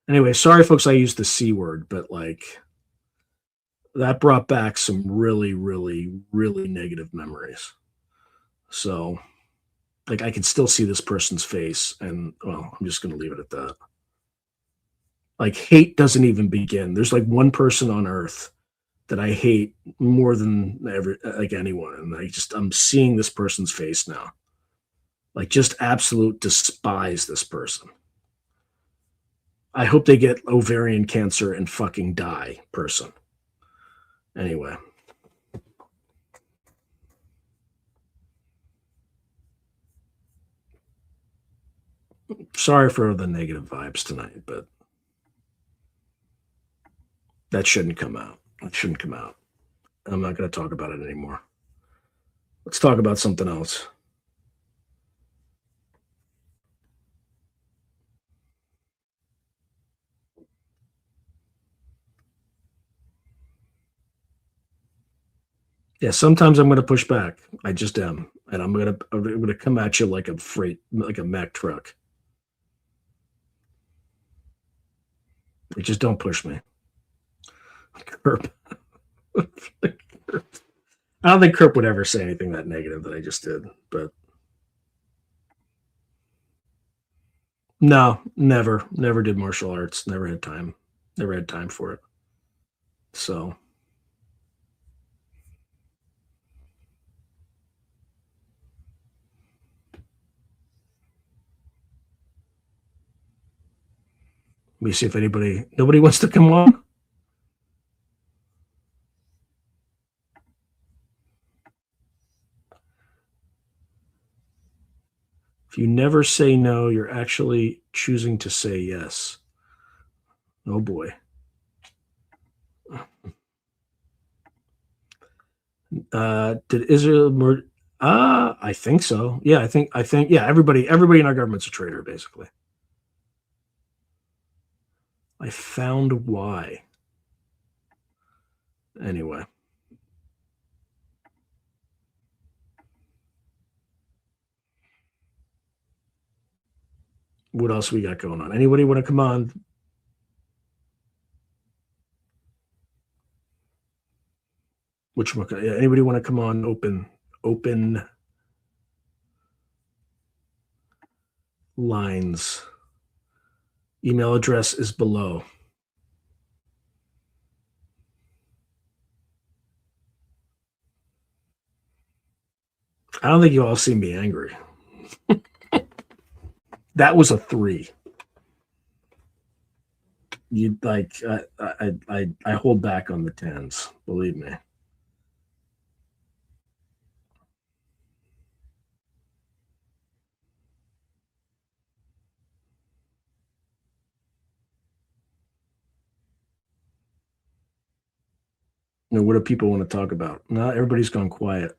Anyway, sorry folks, I used the C word, but like, that brought back some really, really, really negative memories. So like, I can still see this person's face, and well, I'm just going to leave it at that. Like, hate doesn't even begin. There's like one person on earth that I hate more than like anyone, and I'm seeing this person's face now. Like, just absolute despise this person. I hope they get ovarian cancer and fucking die, person. Anyway. Sorry for the negative vibes tonight, but that shouldn't come out. It shouldn't come out. I'm not going to talk about it anymore. Let's talk about something else. Yeah, sometimes I'm going to push back. I just am, and I'm going to come at you like a Mack truck. You just don't push me. Curb. I don't think Kirk would ever say anything that negative that I just did, but no, never did martial arts. Never had time for it. So let me see if nobody wants to come on. If you never say no, you're actually choosing to say yes. Oh boy. Did Israel murder? I think so. Yeah, I think yeah, everybody in our government's a traitor, basically. I found why. Anyway. What else we got going on? Anybody want to come on? Which one? Yeah, anybody want to come on? Open lines. Email address is below. I don't think you all see me angry. That was a 3. You like I hold back on the 10s, believe me. What do people want to talk about? No, everybody's gone quiet.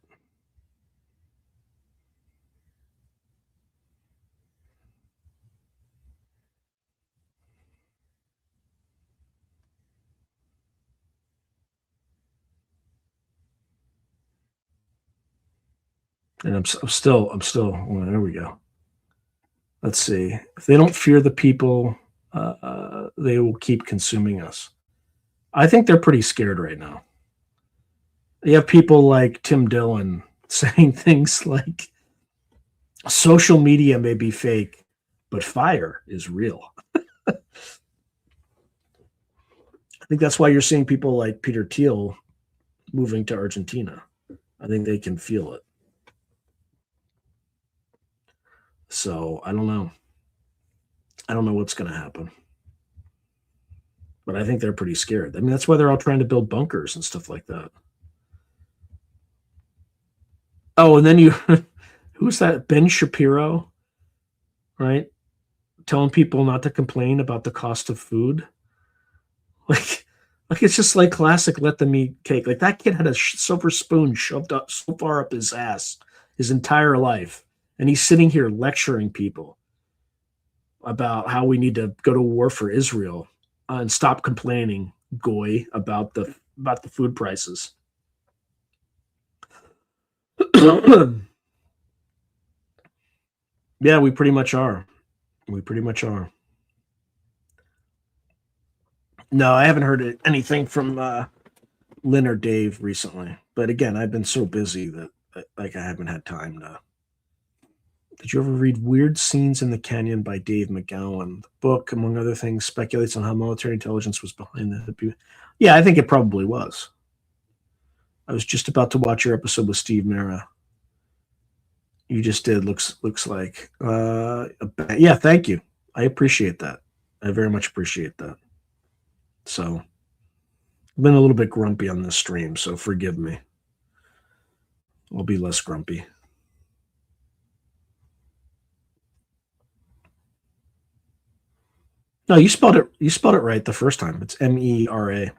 And I'm still, well, there we go. Let's see. If they don't fear the people, they will keep consuming us. I think they're pretty scared right now. You have people like Tim Dillon saying things like, social media may be fake, but fire is real. I think that's why you're seeing people like Peter Thiel moving to Argentina. I think they can feel it. So I don't know. I don't know what's going to happen. But I think they're pretty scared. I mean, that's why they're all trying to build bunkers and stuff like that. Oh, and then who's that? Ben Shapiro, right? Telling people not to complain about the cost of food. Like, like it's just like classic let them eat cake. Like that kid had a silver spoon shoved up so far up his ass his entire life. And he's sitting here lecturing people about how we need to go to war for Israel and stop complaining, goy, about the food prices. Yeah, we pretty much are. We pretty much are. No, I haven't heard anything from Lynn or Dave recently. But again, I've been so busy that like I haven't had time to. Did you ever read Weird Scenes in the Canyon by Dave McGowan? The book, among other things, speculates on how military intelligence was behind the. Yeah, I think it probably was. I was just about to watch your episode with Steve Mera. You just did. Looks like. Yeah, thank you. I appreciate that. I very much appreciate that. So, I've been a little bit grumpy on this stream, so forgive me. I'll be less grumpy. No, you spelled it. You spelled it right the first time. It's Mera.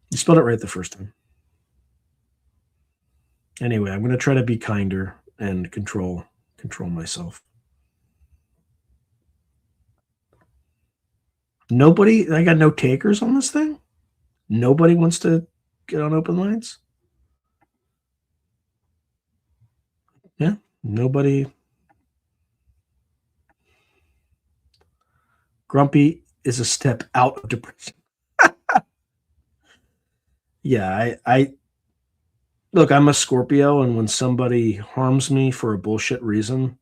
You spelled it right the first time. Anyway, I'm going to try to be kinder and control myself. Nobody. I got no takers on this thing. Nobody wants to get on open lines. Yeah, nobody. Grumpy is a step out of depression. Yeah, I look, I'm a Scorpio, and when somebody harms me for a bullshit reason,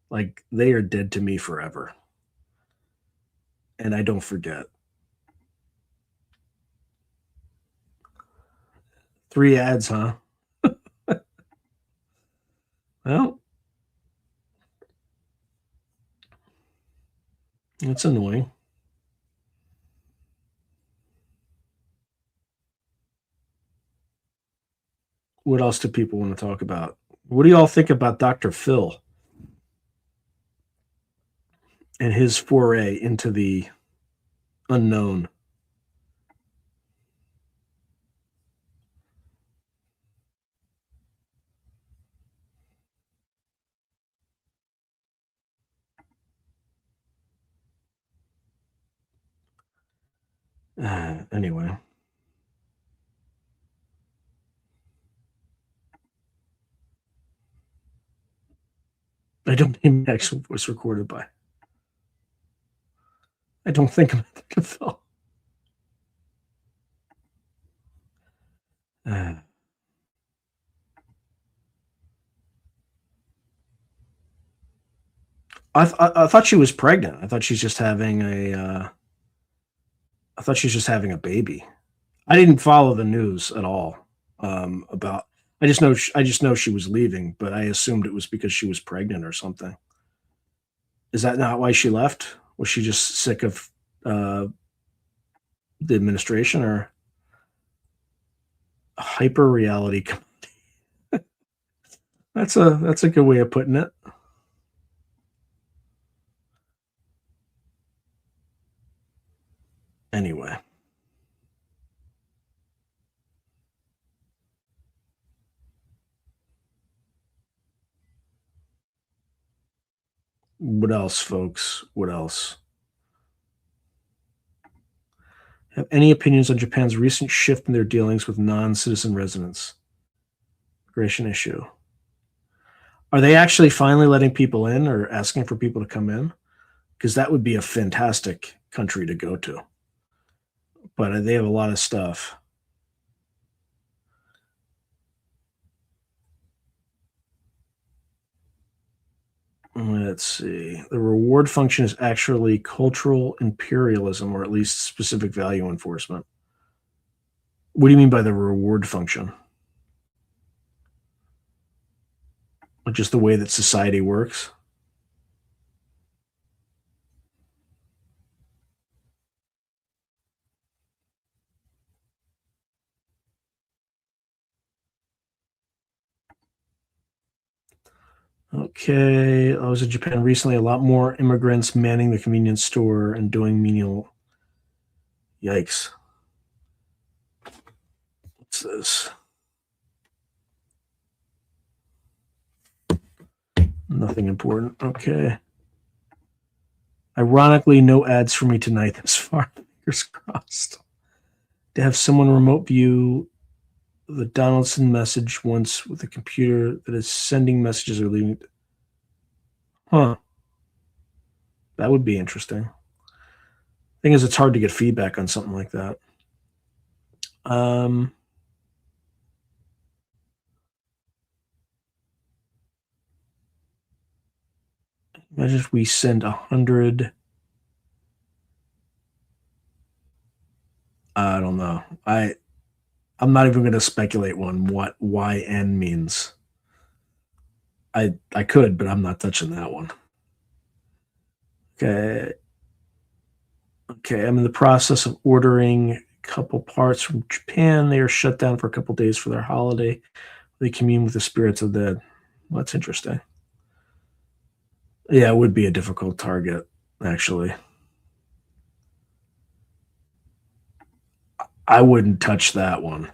like they are dead to me forever. And I don't forget. 3 ads, huh? Well, it's annoying. What else do people want to talk about? What do y'all think about Dr. Phil and his foray into the unknown? Anyway, I don't think the actual voice recorded by. I don't think I'm Dr. Phil. Uh, I thought she was pregnant. I thought she's just having a. I thought she's just having a baby. I didn't follow the news at all about. I just know she was leaving, but I assumed it was because she was pregnant or something. Is that not why she left? Was she just sick of uh, the administration or hyper reality? That's a good way of putting it. Anyway, what else, folks? What else? Have any opinions on Japan's recent shift in their dealings with non-citizen residents? Immigration issue. Are they actually finally letting people in or asking for people to come in? Because that would be a fantastic country to go to. But they have a lot of stuff. Let's see. The reward function is actually cultural imperialism, or at least specific value enforcement. What do you mean by the reward function? Just the way that society works? Okay. I was in Japan recently. A lot more immigrants manning the convenience store and doing menial. Yikes. What's this? Nothing important. Okay. Ironically, no ads for me tonight this far. Fingers crossed. To have someone remote view the Donaldson message once with a computer that is sending messages or leaving. Huh. That would be interesting. Thing is, it's hard to get feedback on something like that. Um, Imagine if we send 100. I don't know. I'm not even going to speculate on what YN means. I could, but I'm not touching that one. Okay. Okay, I'm in the process of ordering a couple parts from Japan. They are shut down for a couple days for their holiday. They commune with the spirits of the dead. Well, that's interesting. Yeah, it would be a difficult target, actually. I wouldn't touch that one.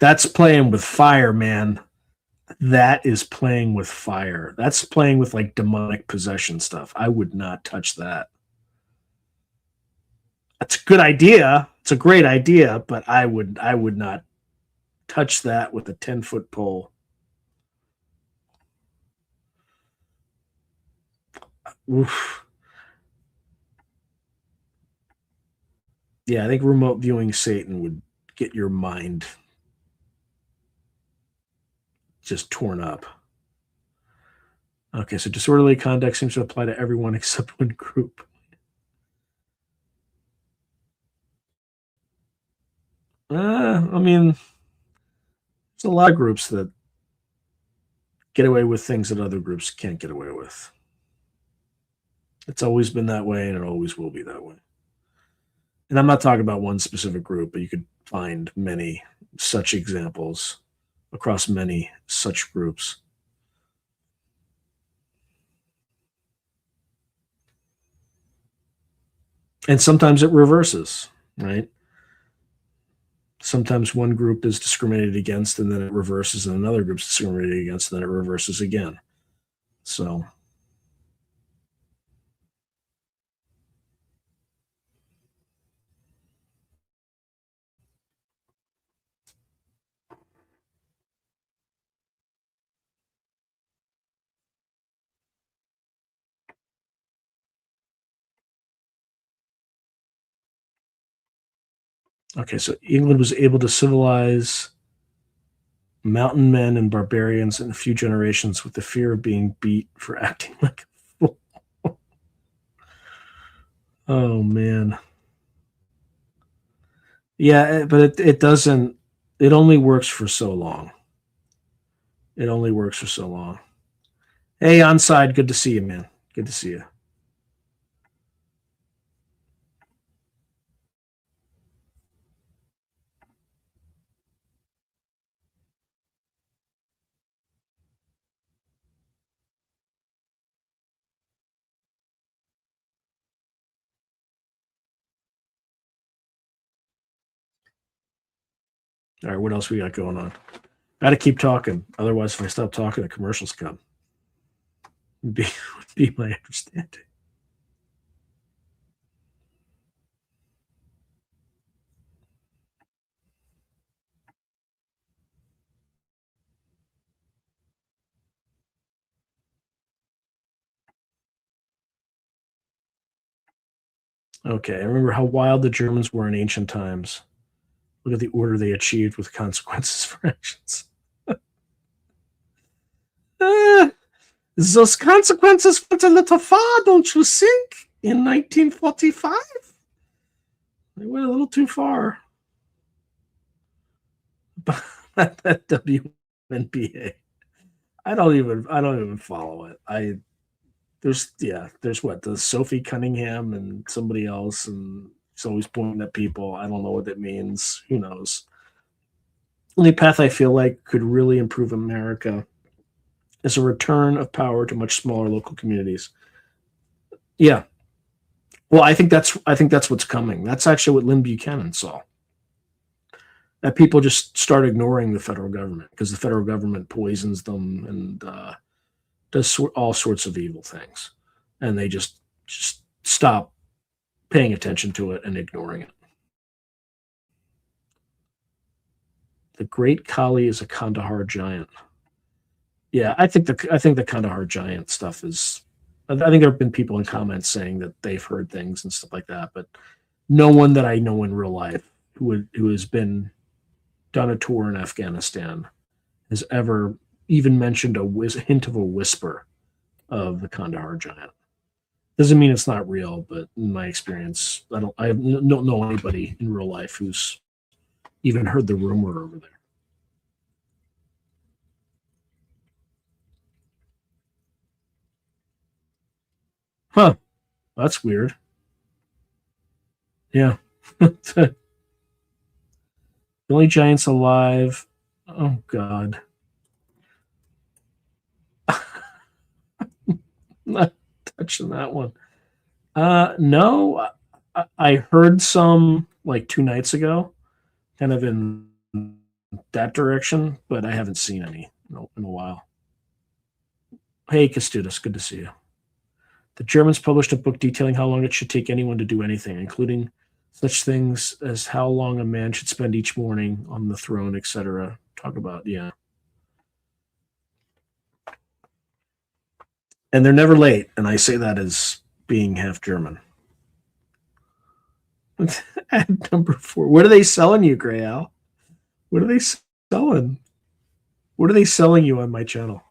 That's playing with fire, man. That is playing with fire. That's playing with like demonic possession stuff. I would not touch that. That's a good idea. It's a great idea, but I would not touch that with a 10-foot pole. Oof. Yeah, I think remote viewing Satan would get your mind just torn up. Okay, so disorderly conduct seems to apply to everyone except one group. I mean, there's a lot of groups that get away with things that other groups can't get away with. It's always been that way, and it always will be that way. And I'm not talking about one specific group, but you could find many such examples across many such groups. And sometimes it reverses, right? Sometimes one group is discriminated against and then it reverses, and another group's discriminated against and then it reverses again. So, okay, so England was able to civilize mountain men and barbarians in a few generations with the fear of being beat for acting like a fool. Oh man. Yeah, but it doesn't. It only works for so long. It only works for so long. Hey, Onside, good to see you, man. Good to see you. All right, what else we got going on? Got to keep talking. Otherwise, if I stop talking, the commercials come. Would be would be my understanding. Okay, I remember how wild the Germans were in ancient times. Look at the order they achieved with consequences for actions. Uh, those consequences went a little far, don't you think? In 1945, they went a little too far. That WNBA. I don't even follow it. There's what, the Sophie Cunningham and somebody else, and it's always pointing at people. I don't know what that means. Who knows? Only path I feel like could really improve America is a return of power to much smaller local communities. Yeah. Well, I think that's what's coming. That's actually what Lynn Buchanan saw. That people just start ignoring the federal government because the federal government poisons them and does all sorts of evil things, and they just stop paying attention to it and ignoring it. The Great Kali is a Kandahar giant. Yeah, I think the Kandahar giant stuff is. I think there have been people in comments saying that they've heard things and stuff like that, but no one that I know in real life who has been done a tour in Afghanistan has ever even mentioned a hint of a whisper of the Kandahar giant. Doesn't mean it's not real, but in my experience, don't know anybody in real life who's even heard the rumor over there. Huh? That's weird. Yeah. The only giants alive. Oh God. Not touching that one. No, I heard some like 2 nights ago, kind of in that direction, but I haven't seen any in a while. Hey, Kastudis, good to see you. The Germans published a book detailing how long it should take anyone to do anything, including such things as how long a man should spend each morning on the throne, etc. Talk about, yeah. And they're never late, and I say that as being half German. Ad number 4. What are they selling you, Gray Al? What are they selling? What are they selling you on my channel?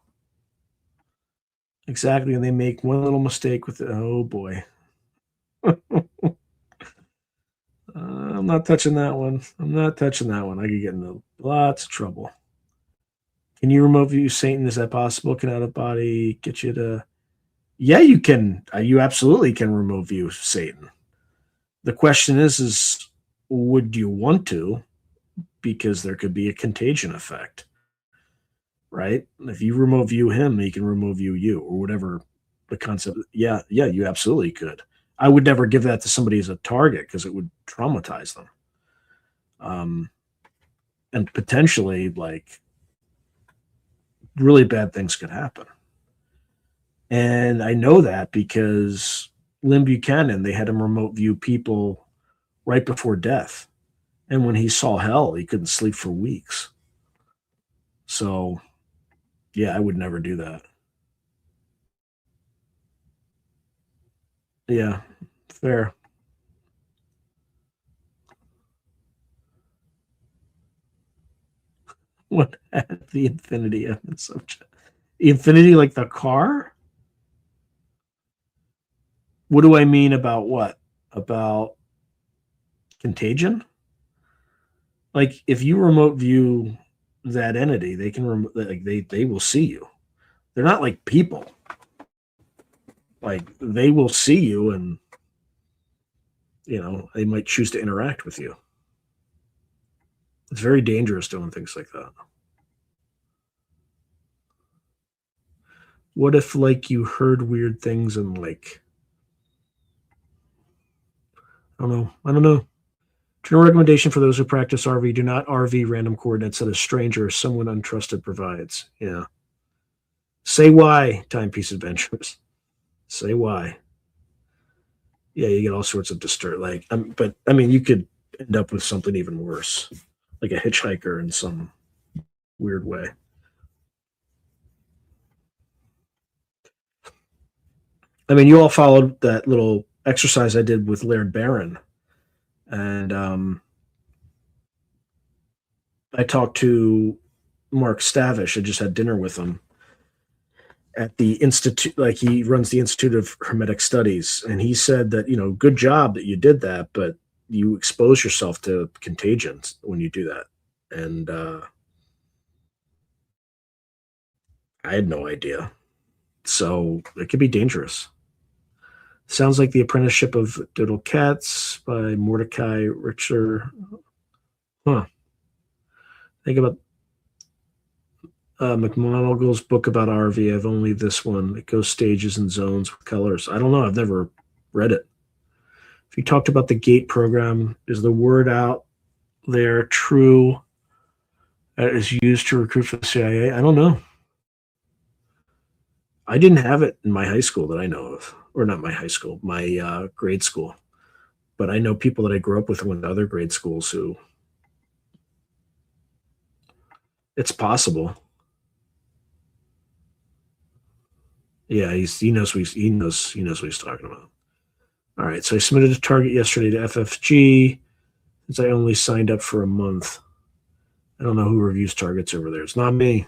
Exactly, and they make one little mistake with it. Oh boy. I'm not touching that one. I'm not touching that one. I could get into lots of trouble. Can you remove you, Satan? Is that possible? Can out of body get you to? Yeah, you can. You absolutely can remove you, Satan. The question is would you want to? Because there could be a contagion effect, right? If you remove you, him, he can remove you, or whatever the concept. Yeah, you absolutely could. I would never give that to somebody as a target because it would traumatize them. And potentially, like, really bad things could happen. And I know that because Lynn Buchanan, they had him remote view people right before death. And when he saw hell, he couldn't sleep for weeks. So, yeah, I would never do that. Yeah, fair. What had the Infinity of the subject? The Infinity, like the car? What do I mean about what? about contagion. Like if you remote view that entity, they can they will see you. They're not like people. Like they will see you, and they might choose to interact with you. It's very dangerous doing things like that. What if like you heard weird things and like I don't know. General recommendation for those who practice RV: do not RV random coordinates that a stranger or someone untrusted provides. Yeah. Say why, Timepiece Adventures. Say why. Yeah, you get all sorts of but I mean, you could end up with something even worse, like a hitchhiker in some weird way. I mean, you all followed that little exercise I did with Laird Barron, and I talked to Mark Stavish. I just had dinner with him at the institute. Like he runs the Institute of Hermetic Studies, and he said that good job that you did that, but you expose yourself to contagions when you do that. And I had no idea, so it could be dangerous. Sounds like The Apprenticeship of Doodle Cats by Mordecai Richter. Huh. Think about McMonagle's book about RV. I have only this one. It goes stages and zones with colors. I don't know. I've never read it. If you talked about the GATE program, is the word out there true that is used to recruit for the CIA? I don't know. I didn't have it in my high school that I know of, or not my high school, my grade school. But I know people that I grew up with who went to other grade schools who it's possible. Yeah, he knows what he's talking about. All right, so I submitted a target yesterday to FFG since I only signed up for a month. I don't know who reviews targets over there. It's not me.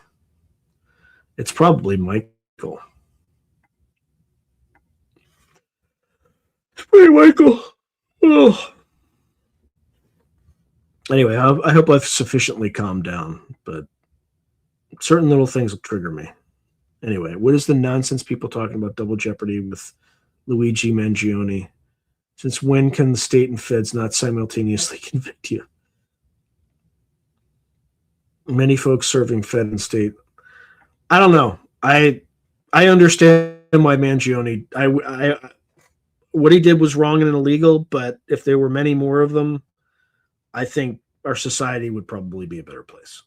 It's probably Michael. It's probably Michael. Oh. Anyway, I hope I've sufficiently calmed down, but certain little things will trigger me. Anyway, what is the nonsense people talking about double jeopardy with Luigi Mangione? Since when can the state and feds not simultaneously convict you? Many folks serving fed and state. I don't know. I understand why Mangione. What he did was wrong and illegal, but if there were many more of them, I think our society would probably be a better place.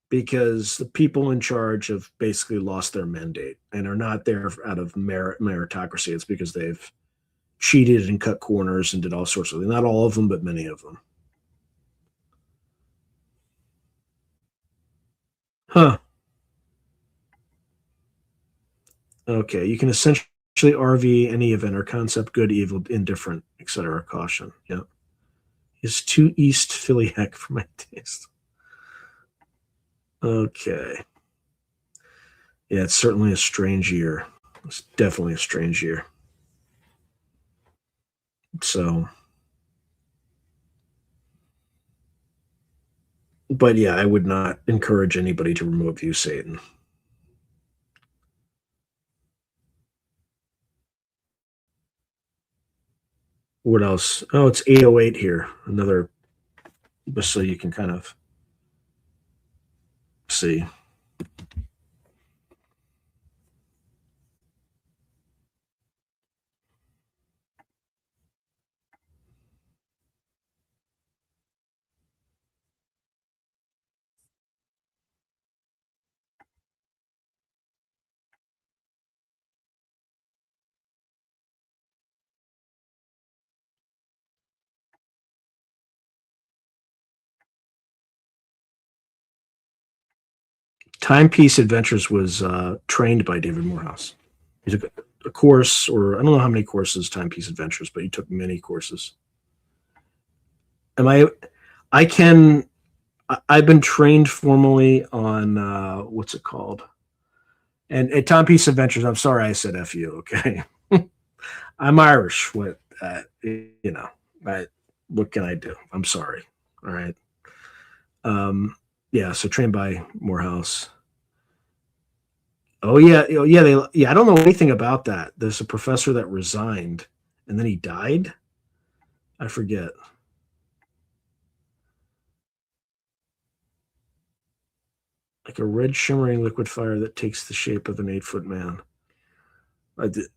Because the people in charge have basically lost their mandate and are not there out of meritocracy. It's because they've cheated and cut corners and did all sorts of things. Not all of them, but many of them. Huh. Okay, you can essentially RV any event or concept, good, evil, indifferent, etc. Caution. Yeah. Is too East Philly heck for my taste. Okay. Yeah, it's certainly a strange year. It's definitely a strange year. So, but yeah, I would not encourage anybody to remote view Satan. What else? Oh, it's 8:08 here. Another, just so you can kind of see. Timepiece Adventures was trained by David Morehouse. He took a course, or I don't know how many courses Timepiece Adventures, but he took many courses. I've been trained formally on what's it called? And at Timepiece Adventures, I'm sorry I said F you, okay? I'm Irish. You know, I, what can I do? I'm sorry. All right. Um, yeah. So trained by Morehouse. Oh yeah, yeah. I don't know anything about that. There's a professor that resigned, and then he died. I forget. Like a red shimmering liquid fire that takes the shape of an 8-foot man.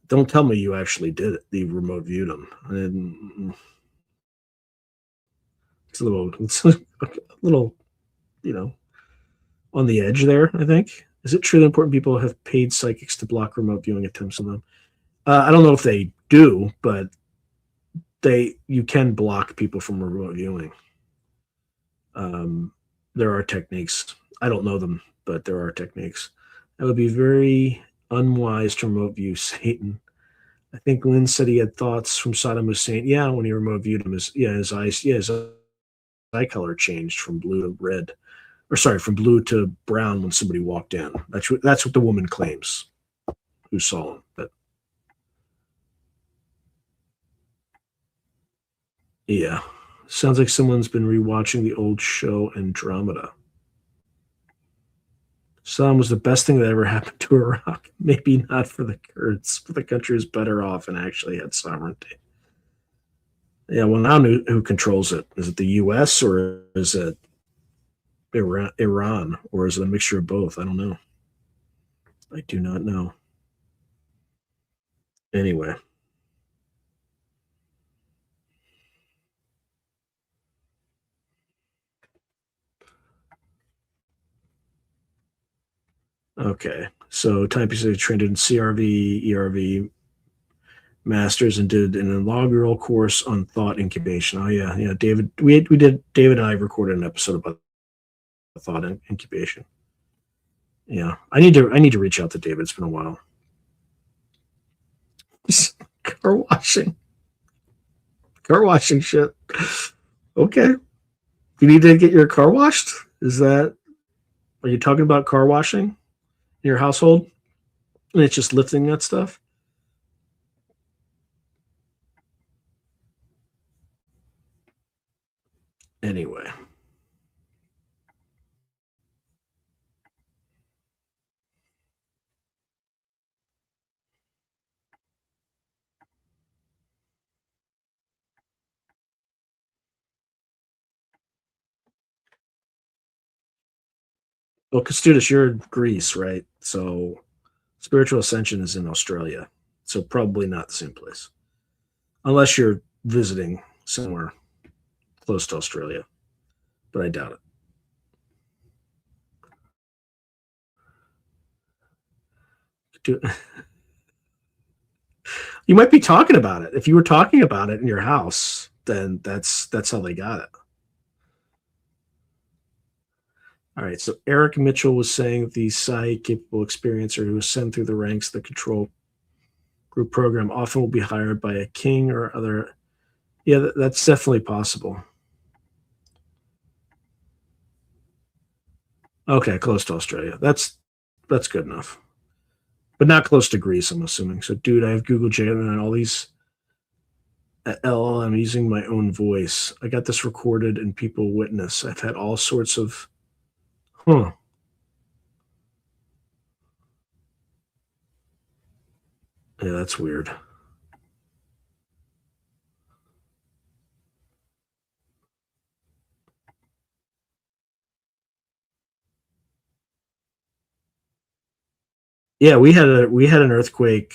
Don't tell me you actually did it. The remote viewed him. It's a little, you know, on the edge there. I think. Is it true that important people have paid psychics to block remote viewing attempts on them? I don't know if they do, but you can block people from remote viewing. Um, there are techniques. I don't know them, but there are techniques. It would be very unwise to remote view Satan. I think Lynn said he had thoughts from Saddam Hussein. Yeah, when he remote viewed him, his eyes, his eye color changed from blue to red, or sorry, from blue to brown when somebody walked in. That's what the woman claims who saw him. But yeah, sounds like someone's been rewatching the old show Andromeda. Saddam was the best thing that ever happened to Iraq. Maybe not for the Kurds, but the country is better off and actually had sovereignty. Yeah, well, now who controls it? Is it the U.S. or is it Iran, or is it a mixture of both? I don't know. I do not know. Anyway, okay. So Timepiece trained in CRV, ERV masters and did an inaugural course on thought incubation. Oh yeah, yeah. David, we did. David and I recorded an episode about thought incubation. Yeah, I need to reach out to David. It's been a while. Car washing, car washing shit. Okay, you need to get your car washed. Is that? Are you talking about car washing in your household? And it's just lifting that stuff. Anyway, well, Kostudis, you're in Greece, right? So spiritual ascension is in Australia, so probably not the same place, unless you're visiting somewhere close to Australia. But I doubt it. Do- You might be talking about it. If you were talking about it in your house, then that's how they got it. All right. So Eric Mitchell was saying the psi capable experiencer who was sent through the ranks of the control group program often will be hired by a king or other. Yeah, that's definitely possible. Okay, close to Australia. That's good enough, but not close to Greece. I'm assuming. So, dude, I have Google Gemini and all these LLM using my own voice. I got this recorded and people witness. I've had all sorts of. Huh. Yeah, that's weird. Yeah, we had an earthquake.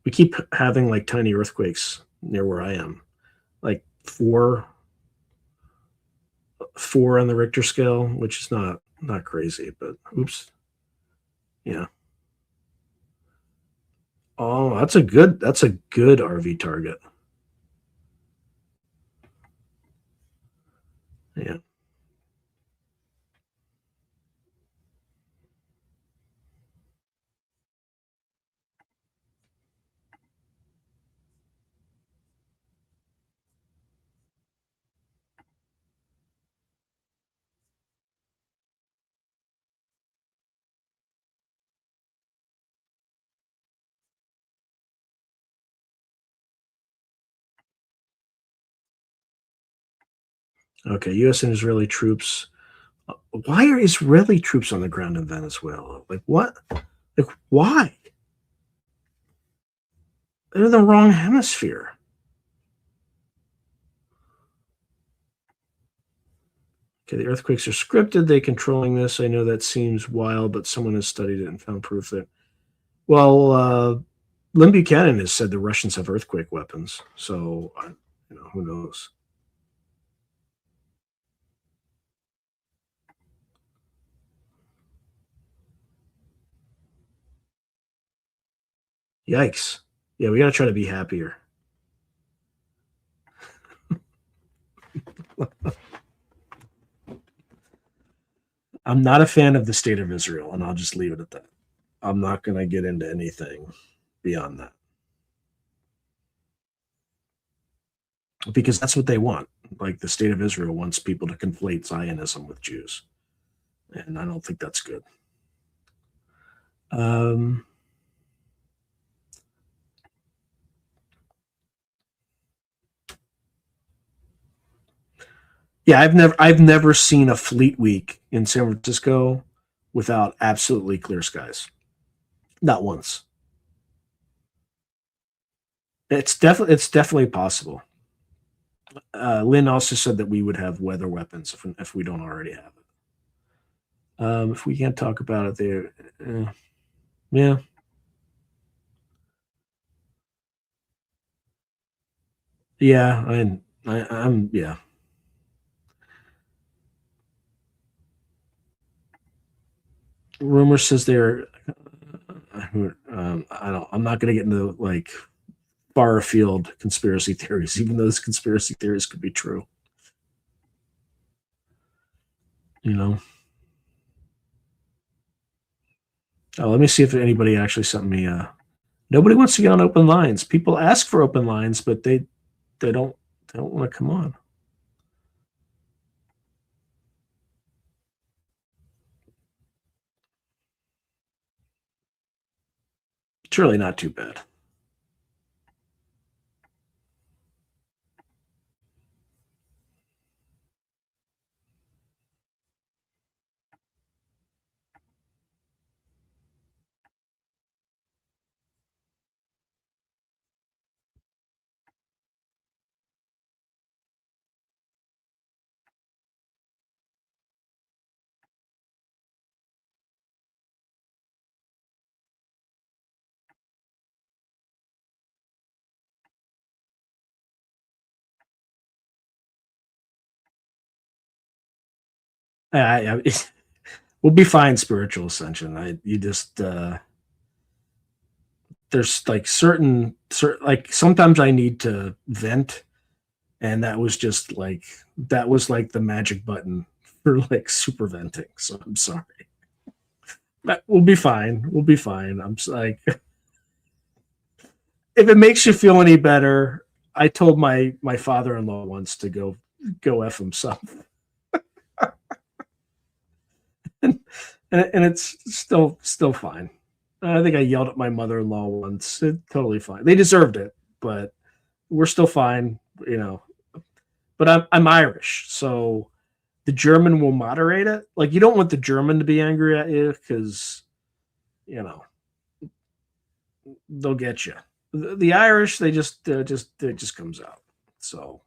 We keep having like tiny earthquakes near where I am, like four on the Richter scale, which is not crazy, but oops, yeah. Oh, that's a good RV target. Yeah. Okay, U.S. and Israeli troops. Why are Israeli troops on the ground in Venezuela? Like what? Like why? They're in the wrong hemisphere. Okay, the earthquakes are scripted. They controlling this. I know that seems wild, but someone has studied it and found proof that. Well, Lynn Buchanan has said the Russians have earthquake weapons. So, who knows? Yikes! Yeah, we got to try to be happier. I'm not a fan of the state of Israel, and I'll just leave it at that. I'm not going to get into anything beyond that because that's what they want. Like the state of Israel wants people to conflate Zionism with Jews, and I don't think that's good. Um, yeah, I've never seen a fleet week in San Francisco without absolutely clear skies. Not once. It's definitely possible. Lynn also said that we would have weather weapons if we don't already have it. If we can't talk about it, there, yeah, yeah, I'm yeah. Rumor says they're. I don't. I'm not going to get into like far afield conspiracy theories, even though those conspiracy theories could be true. You know. Let me see if anybody actually sent me. Nobody wants to get on open lines. People ask for open lines, but they don't they don't want to come on. It's really not too bad. I we'll be fine. Spiritual ascension. You just there's like certain like sometimes I need to vent, and that was like the magic button for like super venting. So I'm sorry. But we'll be fine. We'll be fine. Like, if it makes you feel any better, I told my father-in-law once to go f himself, and it's still fine. I think I yelled at my mother-in-law once. Totally fine. They deserved it, but we're still fine. You know, but I'm Irish, so the German will moderate it. Like you don't want the German to be angry at you because you know they'll get you. The Irish, they just it just comes out. So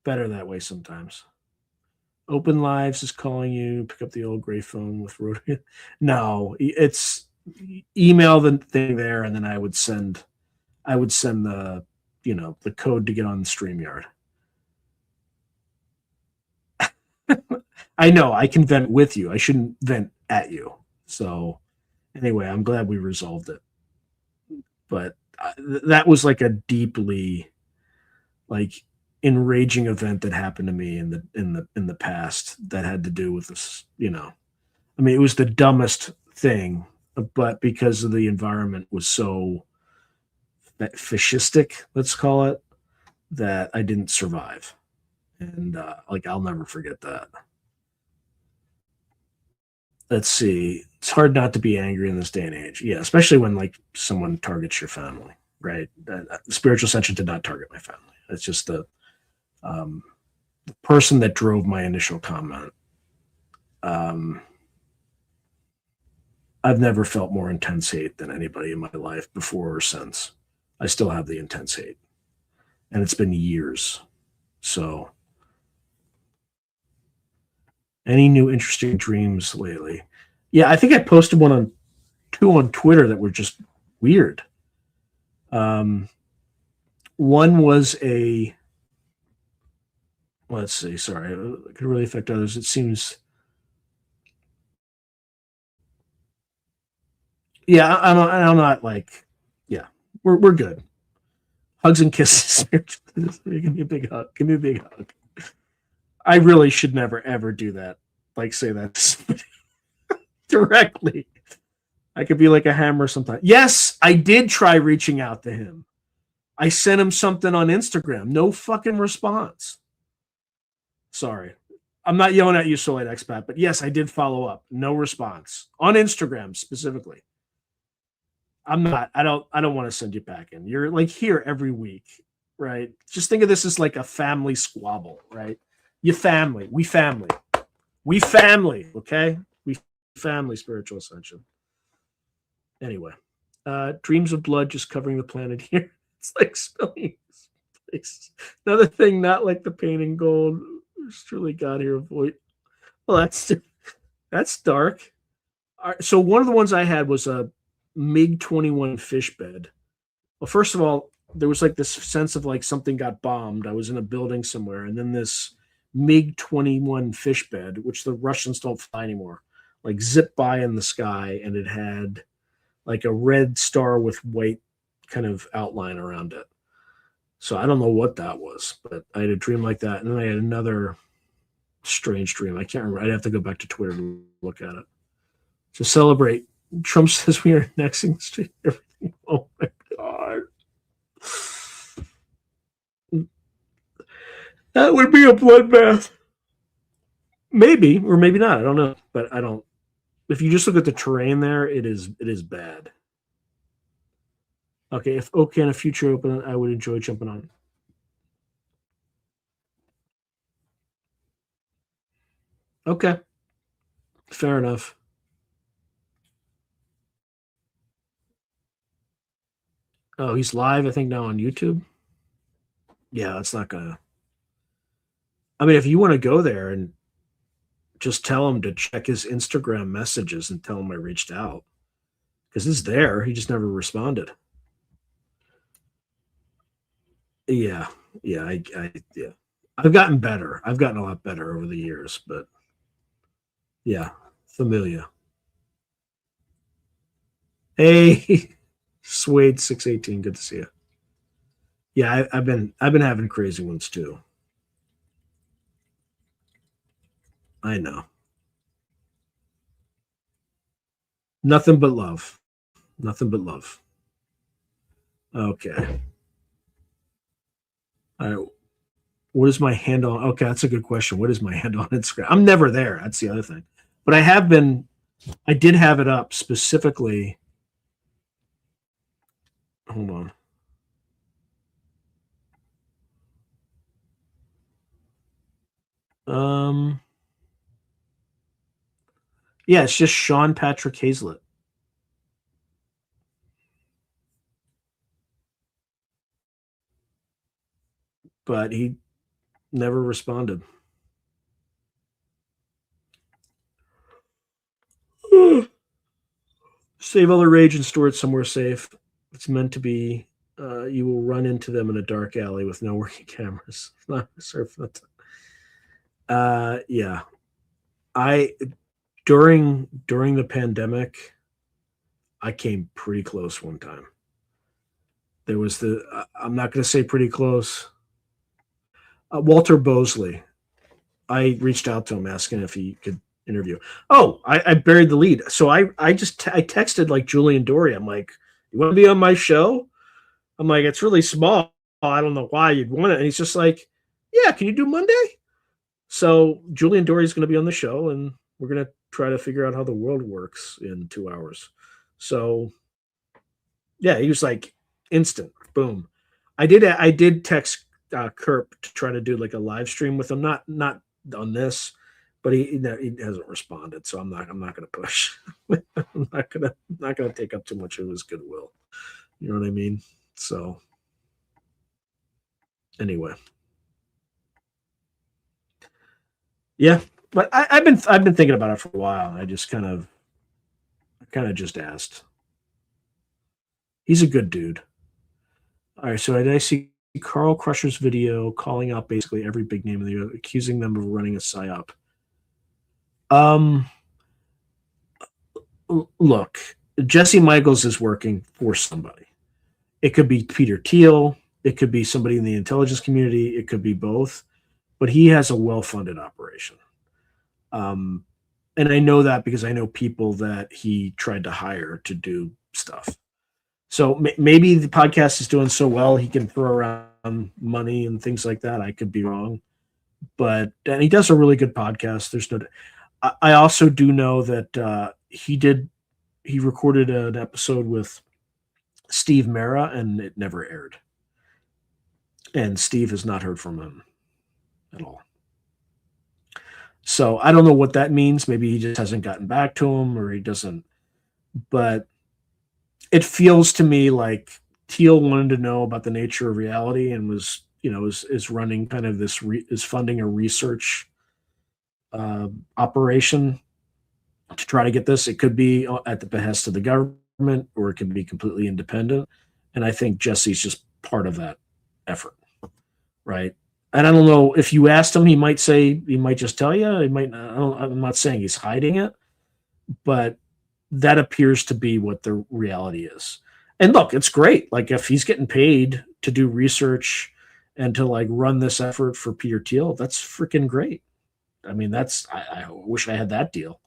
better that way sometimes. Open Lives is calling you. Pick up the old gray phone with rotary. No, it's email the thing there, and then I would send the code to get on the StreamYard. I know I can vent with you. I shouldn't vent at you. So anyway, I'm glad we resolved it. But that was like a deeply like enraging event that happened to me in the past that had to do with this. I mean, it was the dumbest thing, but because of the environment was so fascistic, let's call it, that I didn't survive, and like I'll never forget that. Let's see. It's hard not to be angry in this day and age. Yeah, especially when like someone targets your family, right? Spiritual ascension did not target my family. It's just the um, the person that drove my initial comment. I've never felt more intense hate than anybody in my life before or since. I still have the intense hate, and it's been years. So, any new interesting dreams lately? Yeah, I think I posted two on Twitter that were just weird. One was a, let's see, sorry, it could really affect others. It seems, yeah, I'm not like, yeah, we're good. Hugs and kisses. Give me a big hug. Give me a big hug. I really should never ever do that. Like say that directly. I could be like a hammer sometimes. Yes, I did try reaching out to him. I sent him something on Instagram. No fucking response. Sorry. I'm not yelling at you, Solid Expat, but yes, I did follow up. No response. On Instagram specifically. I don't want to send you back in. You're like here every week, right? Just think of this as like a family squabble, right? You family. We family. We family, okay? We family spiritual ascension. Anyway, dreams of blood just covering the planet here. It's like spilling places. Another thing, not like the painting gold. There's truly God here avoid. Well, that's dark. So one of the ones I had was a MiG-21 fish bed. Well, first of all, there was like this sense of like something got bombed. I was in a building somewhere, and then this MiG-21 fish bed, which the Russians don't fly anymore, like zipped by in the sky, and it had like a red star with white kind of outline around it. So I don't know what that was, but I had a dream like that, and then I had another strange dream. I can't remember. I'd have to go back to Twitter to look at it. To celebrate, Trump says we are annexing the street. Everything. Oh my god. That would be a bloodbath. Maybe, or maybe not. I don't know. But I don't. If you just look at the terrain there, it is bad. Okay, if OK in a future open, I would enjoy jumping on. Okay. Fair enough. Oh, he's live, I think, now on YouTube. Yeah, it's not gonna. I mean, if you want to go there and just tell him to check his Instagram messages and tell him I reached out because it's there. He just never responded. Yeah, yeah, yeah. I've gotten better. I've gotten a lot better over the years, but yeah, familia. Hey, Suede 618, good to see you. Yeah, I've been having crazy ones too. I know. Nothing but love. Nothing but love. Okay. All right. What is my handle? Okay, that's a good question. What is my handle on Instagram? I'm never there. That's the other thing. But I have been. I did have it up specifically. Hold on. Yeah, it's just Sean Patrick Hazlett. But he never responded. Save all the rage and store it somewhere safe. It's meant to be. You will run into them in a dark alley with no working cameras. Not surf. Yeah. I during the pandemic, I came pretty close one time. There was I'm not going to say pretty close. Walter Bosley. I reached out to him asking if he could interview. Oh, I buried the lead. So I texted like Julian Dory. I'm like, you want to be on my show? I'm like, it's really small. I don't know why you'd want it. And he's just like, yeah, can you do Monday? So Julian Dory is going to be on the show, and we're going to try to figure out how the world works in 2 hours. So yeah, he was like instant, boom. I did text Kerp to try to do like a live stream with him. Not on this, but he hasn't responded. So I'm not going to push. I'm not gonna take up too much of his goodwill. You know what I mean? So anyway, yeah. But I've been thinking about it for a while. I kind of just asked. He's a good dude. All right, so I see Carl Crusher's video calling out basically every big name in the U.S., accusing them of running a psyop. Um, Look, Jesse Michaels is working for somebody. It could be Peter Thiel. It could be somebody in the intelligence community. It could be both. But he has a well-funded operation. Um, and I know that because I know people that he tried to hire to do stuff. So maybe the podcast is doing so well he can throw around money and things like that. I could be wrong, but and he does a really good podcast. There's no. I also do know that he recorded an episode with Steve Mera and it never aired, and Steve has not heard from him at all. So I don't know what that means. Maybe he just hasn't gotten back to him, or he doesn't. But it feels to me like Teal wanted to know about the nature of reality and was, is running kind of is funding a research operation to try to get this. It could be at the behest of the government, or it could be completely independent. And I think Jesse's just part of that effort, right? And I don't know if you asked him, he might just tell you. He might not. I'm not saying he's hiding it, but that appears to be what the reality is. And look, it's great. Like if he's getting paid to do research and to like run this effort for Peter Thiel, that's freaking great. I mean, I wish I had that deal.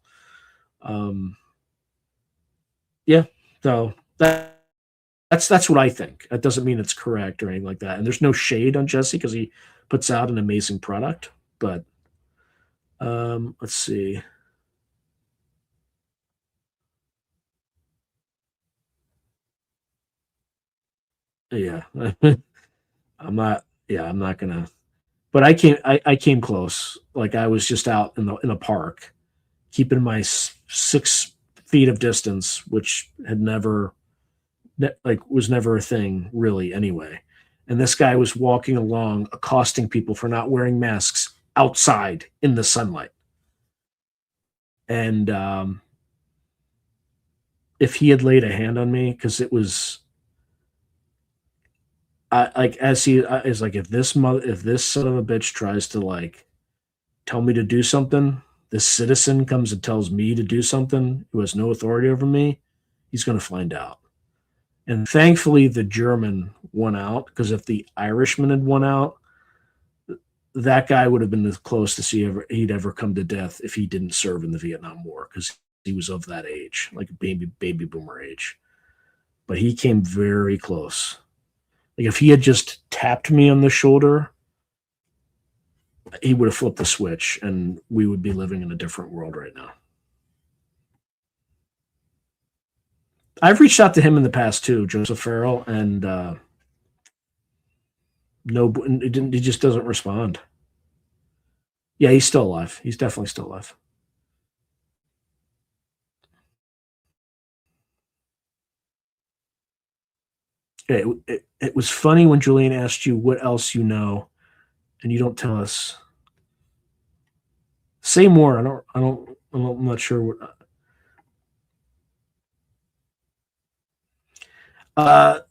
Yeah. So that's what I think. That doesn't mean it's correct or anything like that. And there's no shade on Jesse because he puts out an amazing product. But let's see. Yeah. I'm not gonna, but I came close. Like I was just out in a park, keeping my 6 feet of distance, which had never, was never a thing really anyway. And this guy was walking along, accosting people for not wearing masks outside in the sunlight. And if he had laid a hand on me, because it was, like as he is like, if this son of a bitch tries to like tell me to do something, this citizen comes and tells me to do something who has no authority over me, he's going to find out. And thankfully, the German won out, because if the Irishman had won out, that guy would have been as close to see he'd ever come to death if he didn't serve in the Vietnam War, because he was of that age, like baby boomer age. But he came very close. Like if he had just tapped me on the shoulder, he would have flipped the switch, and we would be living in a different world right now. I've reached out to him in the past too, Joseph Farrell, and no, he just doesn't respond. Yeah, he's still alive. He's definitely still alive. It was funny when Julian asked you what else you know, and you don't tell us. Say more. I'm not sure what. Uh,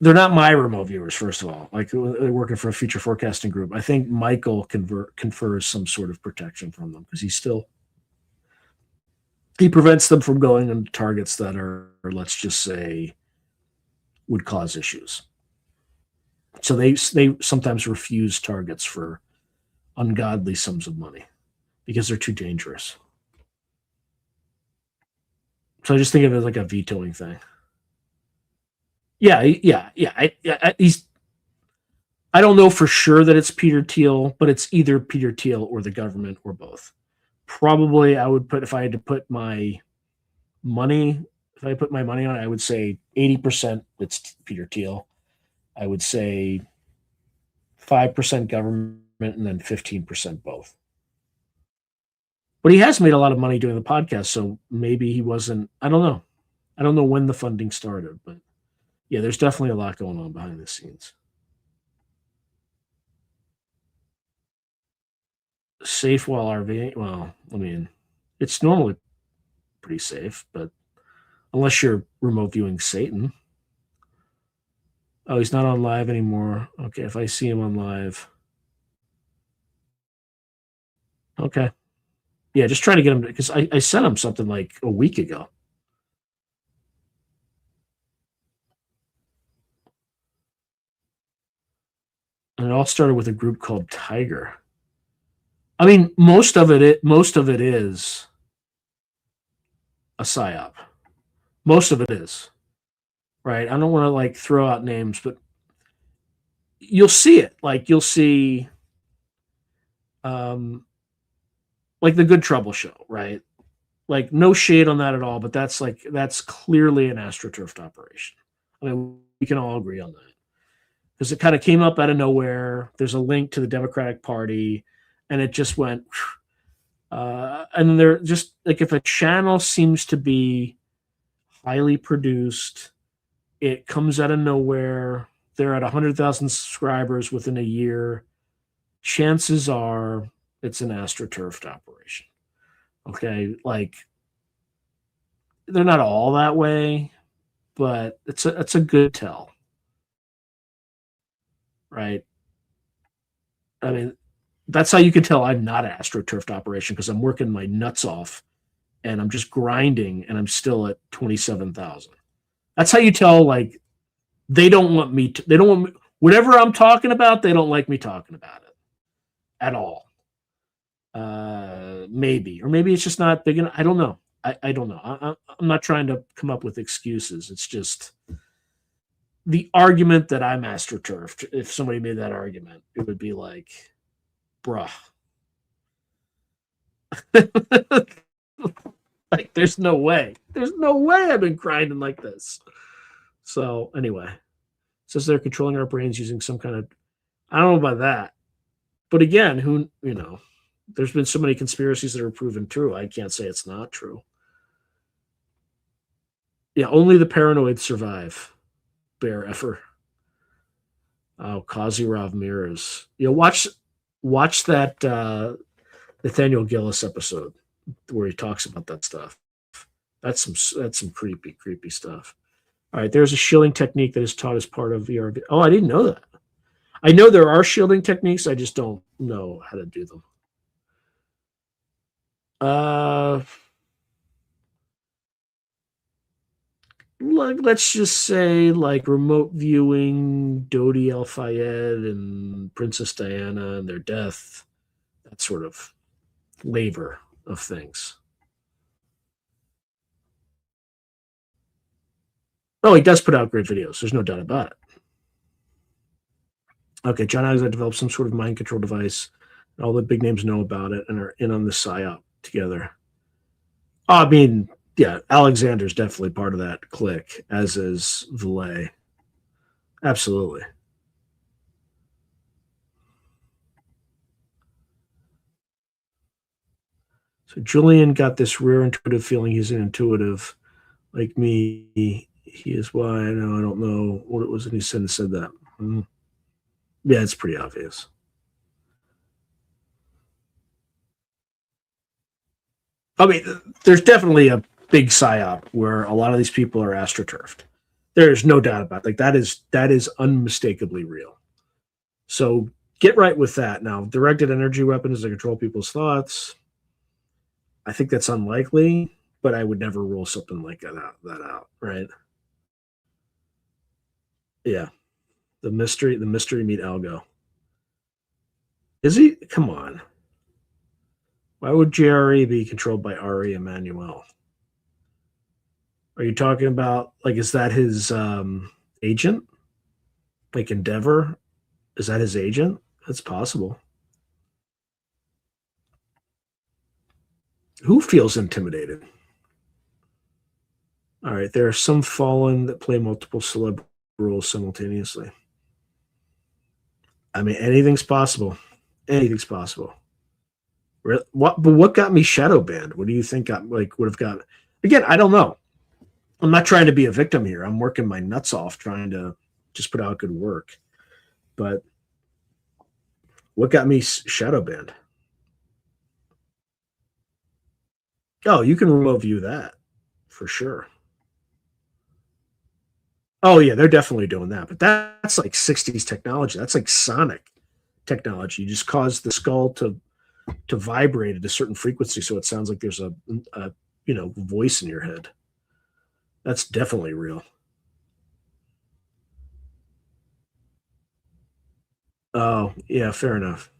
they're not my remote viewers. First of all, like they're working for a future forecasting group. I think Michael confers some sort of protection from them because he prevents them from going on targets that are, let's just say, would cause issues. So they sometimes refuse targets for ungodly sums of money because they're too dangerous. So I just think of it as like a vetoing thing. Yeah. I don't know for sure that it's Peter Thiel, but it's either Peter Thiel or the government or both. Probably I would put, if I had to put my money, if I put my money on it, I would say 80% it's Peter Thiel. I would say 5% government, and then 15% both. But he has made a lot of money doing the podcast, so maybe he wasn't. I don't know. I don't know when the funding started, but yeah, there's definitely a lot going on behind the scenes. Safe while RVing? Well, I mean, it's normally pretty safe, but unless you're remote viewing Satan. Oh, he's not on live anymore. Okay, if I see him on live. Okay. Yeah, just trying to get him because I sent him something like a week ago. And it all started with a group called Tiger. I mean, most of it is a psyop. Most of it is, right? I don't want to like throw out names, but you'll see it. Like you'll see um like the Good Trouble show, right? Like no shade on that at all, but that's clearly an astroturfed operation. I mean, we can all agree on that. Because it kind of came up out of nowhere. There's a link to the Democratic Party, and it just went. And they're just like if a channel seems to be highly produced, it comes out of nowhere. They're at 100,000 subscribers within a year. Chances are it's an astroturfed operation. Okay, like they're not all that way, but it's a good tell, right? I mean, that's how you can tell I'm not an astroturfed operation because I'm working my nuts off and I'm just grinding and I'm still at 27,000. That's how you tell like they don't want me to, they don't want me, whatever I'm talking about, they don't like me talking about it at all. Maybe, or maybe it's just not big enough. I don't know. I don't know. I'm not trying to come up with excuses. It's just the argument that I'm astroturfed. If somebody made that argument, it would be like, bruh. Like, there's no way. There's no way I've been grinding like this. So, anyway, says they're controlling our brains using some kind of. I don't know about that. But again, there's been so many conspiracies that are proven true. I can't say it's not true. Yeah, only the paranoid survive. Bear effer. Oh, Kazirov mirrors. Watch that Nathaniel Gillis episode where he talks about that stuff. That's some creepy stuff. All right, there's a shielding technique that is taught as part of VR. Oh, I didn't know that. I know there are shielding techniques. I just don't know how to do them. Let's just say like remote viewing Dodi El Fayed and Princess Diana and their death, that sort of flavor of things. Oh, he does put out great videos. There's no doubt about it. Okay, John Alexander developed some sort of mind control device. All the big names know about it and are in on the psyop together. I mean, yeah, Alexander's definitely part of that clique, as is Valet. Absolutely. So Julian got this rare intuitive feeling he's an intuitive like me. He is why I don't know what it was that he said that. Yeah, it's pretty obvious. I mean, there's definitely a big psyop where a lot of these people are astroturfed. There's no doubt about it. Like that is unmistakably real. So get right with that. Now, directed energy weapons to control people's thoughts. I think that's unlikely, but I would never rule something like that out, right? Yeah. The mystery meet Algo. Is he? Come on. Why would JRE be controlled by Ari Emanuel? Are you talking about like is that his agent? Like Endeavor? Is that his agent? That's possible. Who feels intimidated? All right, there are some fallen that play multiple celeb roles simultaneously. I mean, anything's possible. Anything's possible. What got me shadow banned? What do you think got like would have got? Again, I don't know. I'm not trying to be a victim here. I'm working my nuts off trying to just put out good work. But what got me shadow banned? Oh, you can remote view that for sure. Oh yeah, they're definitely doing that. But that's like 60s technology. That's like sonic technology. You just cause the skull to vibrate at a certain frequency so it sounds like there's a voice in your head. That's definitely real. Oh, yeah, fair enough.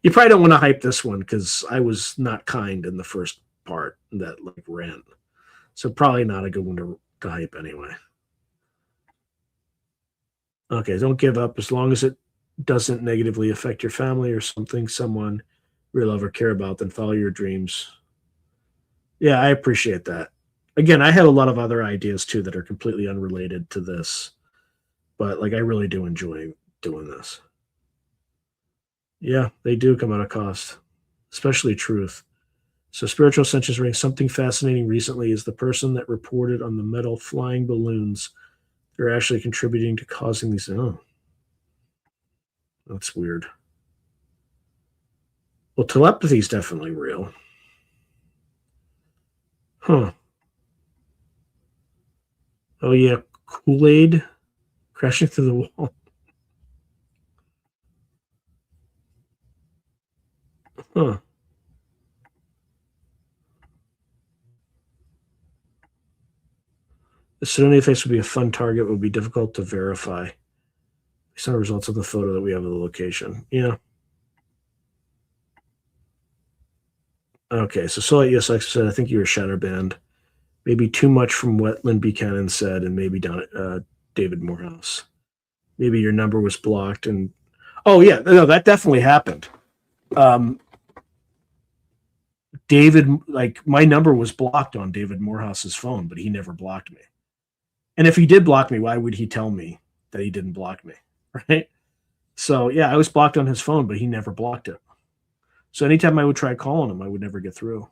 You probably don't want to hype this one because I was not kind in the first part that like rant. So probably not a good one to hype anyway. Okay, don't give up as long as it doesn't negatively affect your family or something someone you love or care about, then follow your dreams. Yeah, I appreciate that. Again, I had a lot of other ideas too that are completely unrelated to this, but like I really do enjoy doing this. Yeah, they do come at a cost, especially truth. So spiritual senses ring. Something fascinating recently is the person that reported on the metal flying balloons. They're actually contributing to causing these. Oh, that's weird. Well, telepathy is definitely real. Huh. Oh yeah, Kool-Aid crashing through the wall. Huh. The Serenity face would be a fun target. It would be difficult to verify. Based on the results of the photo that we have of the location. Yeah. Okay. So Solar ESX said, I think you were Shatterband. Maybe too much from what Lynn Buchanan said, and maybe down at David Morehouse. Maybe your number was blocked. And oh yeah, no, that definitely happened. Um, David, like my number was blocked on David Morehouse's phone, but he never blocked me. And if he did block me, why would he tell me that he didn't block me? Right. So yeah, I was blocked on his phone, but he never blocked it. So anytime I would try calling him, I would never get through.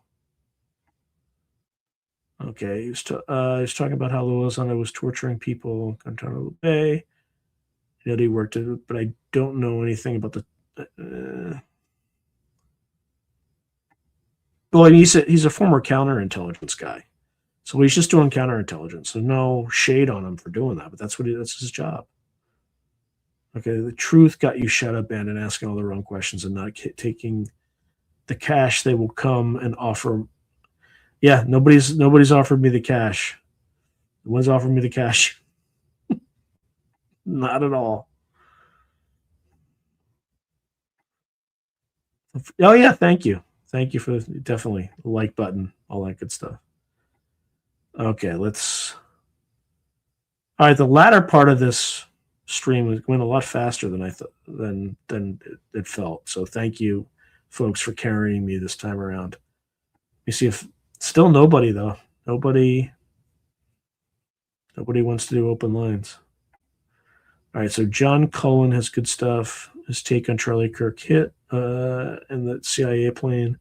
Okay, he was talking about how Lozano was torturing people in Guantanamo Bay. That he worked it, but I don't know anything about the. Well, I mean, he's a former counterintelligence guy, so he's just doing counterintelligence. So no shade on him for doing that, but that's his job. Okay, the truth got you shut up, and asking all the wrong questions and not taking the cash. They will come and offer. Yeah, nobody's offered me the cash. No one's offered me the cash. Not at all. Oh yeah, thank you for definitely the like button, all that good stuff. Okay, let's. All right, the latter part of this stream went a lot faster than I thought than it felt. So thank you, folks, for carrying me this time around. Let me see if still nobody though. Nobody wants to do open lines. All right, so John Cullen has good stuff. His take on Charlie Kirk hit and the CIA plane.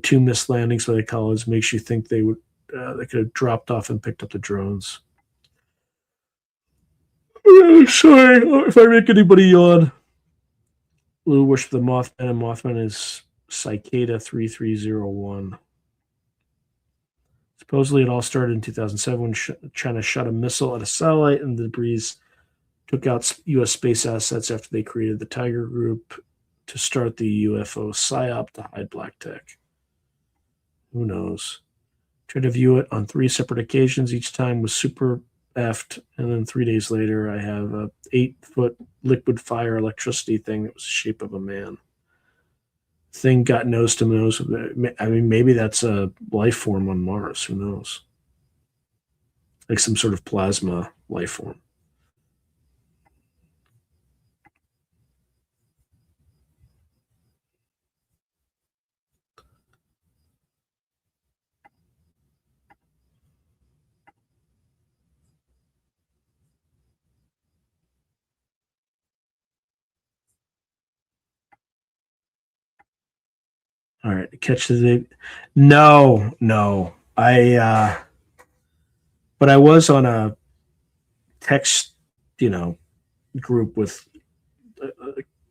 Two missed landings by the college makes you think they could have dropped off and picked up the drones. Sorry if I make anybody yawn. Lou worship the Mothman, and Mothman is Cicada 3301. Supposedly, it all started in 2007 when China shot a missile at a satellite, and the debris took out U.S. space assets after they created the Tiger Group to start the UFO psyop to hide black tech. Who knows? Tried to view it on 3 separate occasions. Each time was super effed, and then 3 days later, I have a 8-foot liquid fire electricity thing that was the shape of a man. Thing got nose to nose. I mean, maybe that's a life form on Mars. Who knows? Like some sort of plasma life form. All right, catch the no. But I was on a text, you know, group with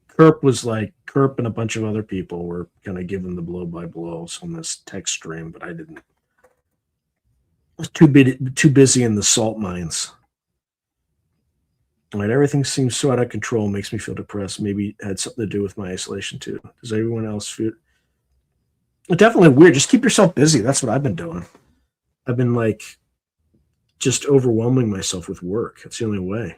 Kerp and a bunch of other people were kind of giving the blow by blows on this text stream, but I didn't. I was too busy in the salt mines. All right, everything seems so out of control, makes me feel depressed. Maybe it had something to do with my isolation too. Does everyone else feel? Definitely weird. Just keep yourself busy. That's what I've been doing. I've been like just overwhelming myself with work. It's the only way.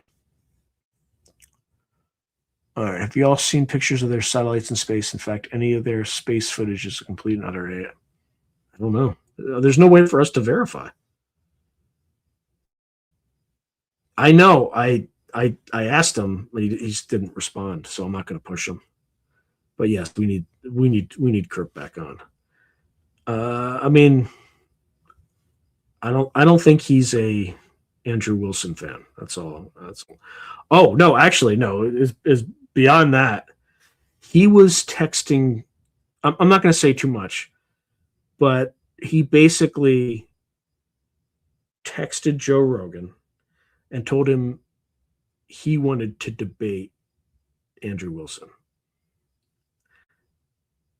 All right. Have you all seen pictures of their satellites in space? In fact, any of their space footage is a complete and utter AI. I don't know. There's no way for us to verify. I know. I asked him, but he just didn't respond, so I'm not going to push him. But yes, we need Kirk back on. I mean, I don't think he's a Andrew Wilson fan. That's all. That's all. Oh no, actually no. Is beyond that. He was texting. I'm not going to say too much, but he basically texted Joe Rogan and told him he wanted to debate Andrew Wilson.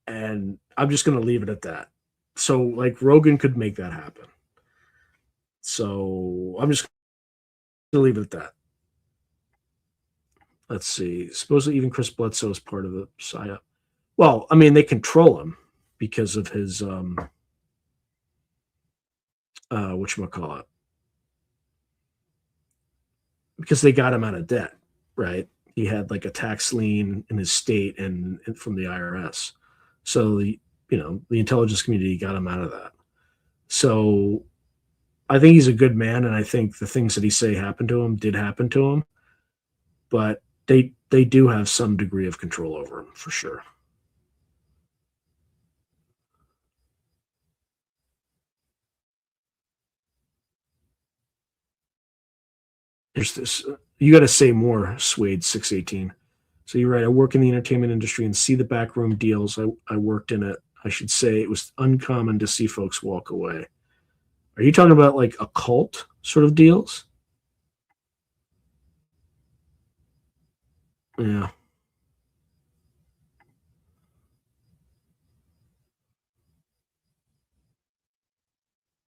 And I'm just going to leave it at that. So, like, Rogan could make that happen. So, I'm just going to leave it at that. Let's see. Supposedly, even Chris Bledsoe is part of the PSYOP. Well, I mean, they control him because of his, whatchamacallit. Because they got him out of debt, right? He had like a tax lien in his state and from the IRS. So the intelligence community got him out of that. So I think he's a good man, and I think the things that he say happened to him did happen to him, but they do have some degree of control over him for sure. There's this. You got to say more, Suede 618. So you're right. I work in the entertainment industry and see the backroom deals. I worked in it. I should say it was uncommon to see folks walk away. Are you talking about like occult sort of deals? Yeah.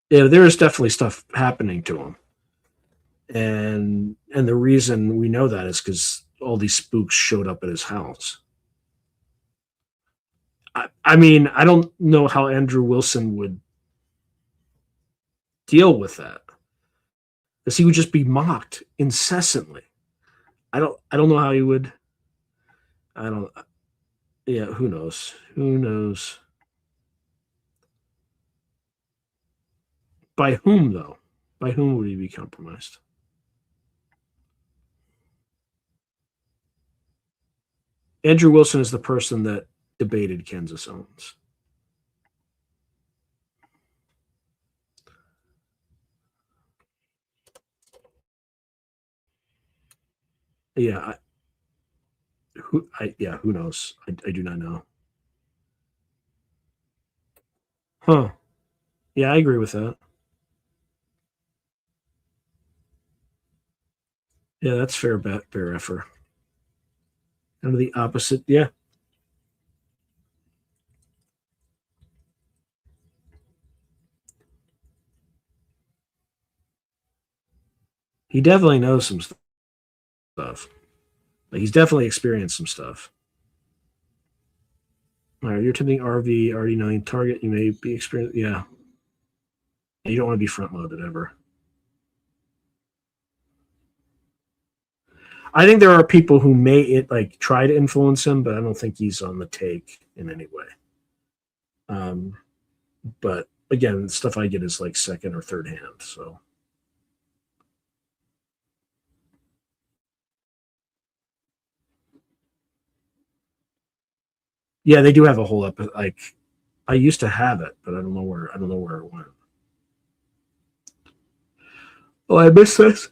Yeah, there is definitely stuff happening to him. And the reason we know that is because all these spooks showed up at his house. I mean, I don't know how Andrew Wilson would deal with that because he would just be mocked incessantly. I don't know how he would. I don't. Yeah, who knows? Who knows? By whom though? By whom would he be compromised? Andrew Wilson is the person that debated Kansas Owens. Yeah, who knows? I do not know. Huh? Yeah, I agree with that. Yeah, that's fair bet, fair effort. Kind of the opposite. Yeah, he definitely knows some stuff. Like he's definitely experienced some stuff. All right, you're attempting RV already knowing target. You may be experienced. Yeah, you don't want to be front loaded ever. I think there are people who may like try to influence him, but I don't think he's on the take in any way. Um, but again, stuff I get is like second or third hand. So yeah, they do have a whole episode. Like I used to have it, but I don't know where it went. Oh, I missed this.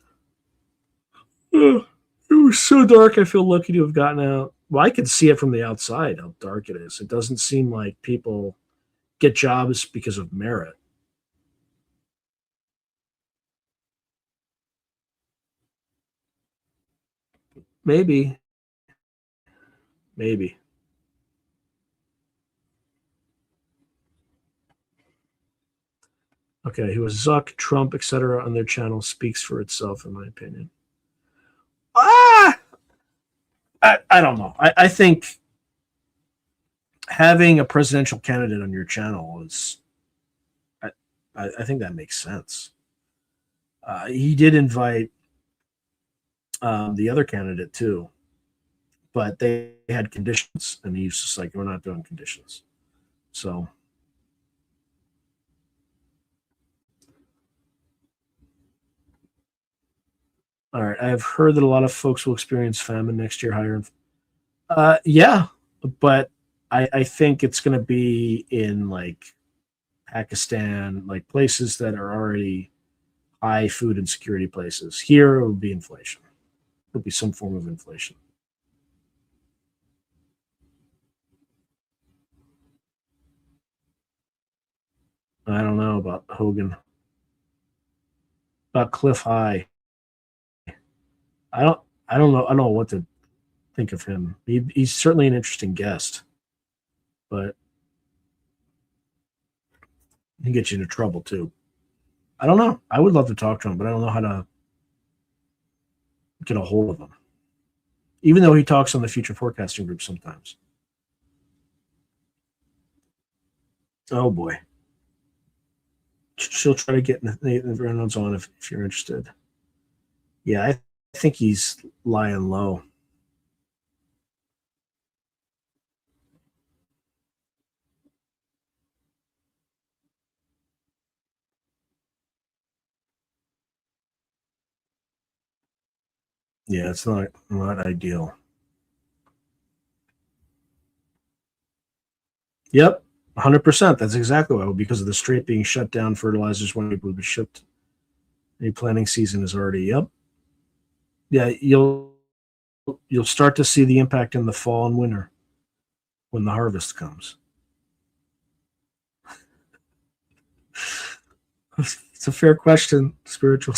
Oh, it was so dark. I feel lucky to have gotten out. Well, I could see it from the outside how dark it is. It doesn't seem like people get jobs because of merit. Maybe, maybe. Okay, he was Zuck, Trump, etc. on their channel speaks for itself, in my opinion. Ah, I don't know. I think having a presidential candidate on your channel is, I, I think that makes sense. He did invite the other candidate too, but they had conditions, and he's just like, we're not doing conditions. So, all right. I've heard that a lot of folks will experience famine next year. Higher, yeah, but I think it's going to be in like Pakistan, like places that are already high food insecurity places. Here, it would be inflation. It'll be some form of inflation. I don't know about Hogan, about Cliff High. I don't. I don't know. I don't know what to think of him. He's certainly an interesting guest, but he can get you into trouble too. I don't know. I would love to talk to him, but I don't know how to get a hold of him. Even though he talks on the future forecasting group sometimes. Oh boy. She'll try to get Nathan Reynolds on if you're interested. Yeah, I think he's lying low. Yeah, it's not ideal. Yep, 100%. That's exactly why. Because of the strait being shut down, fertilizers won't be able to be shipped. Any planting season is already. Yep. Yeah, you'll start to see the impact in the fall and winter when the harvest comes. It's a fair question, spiritual.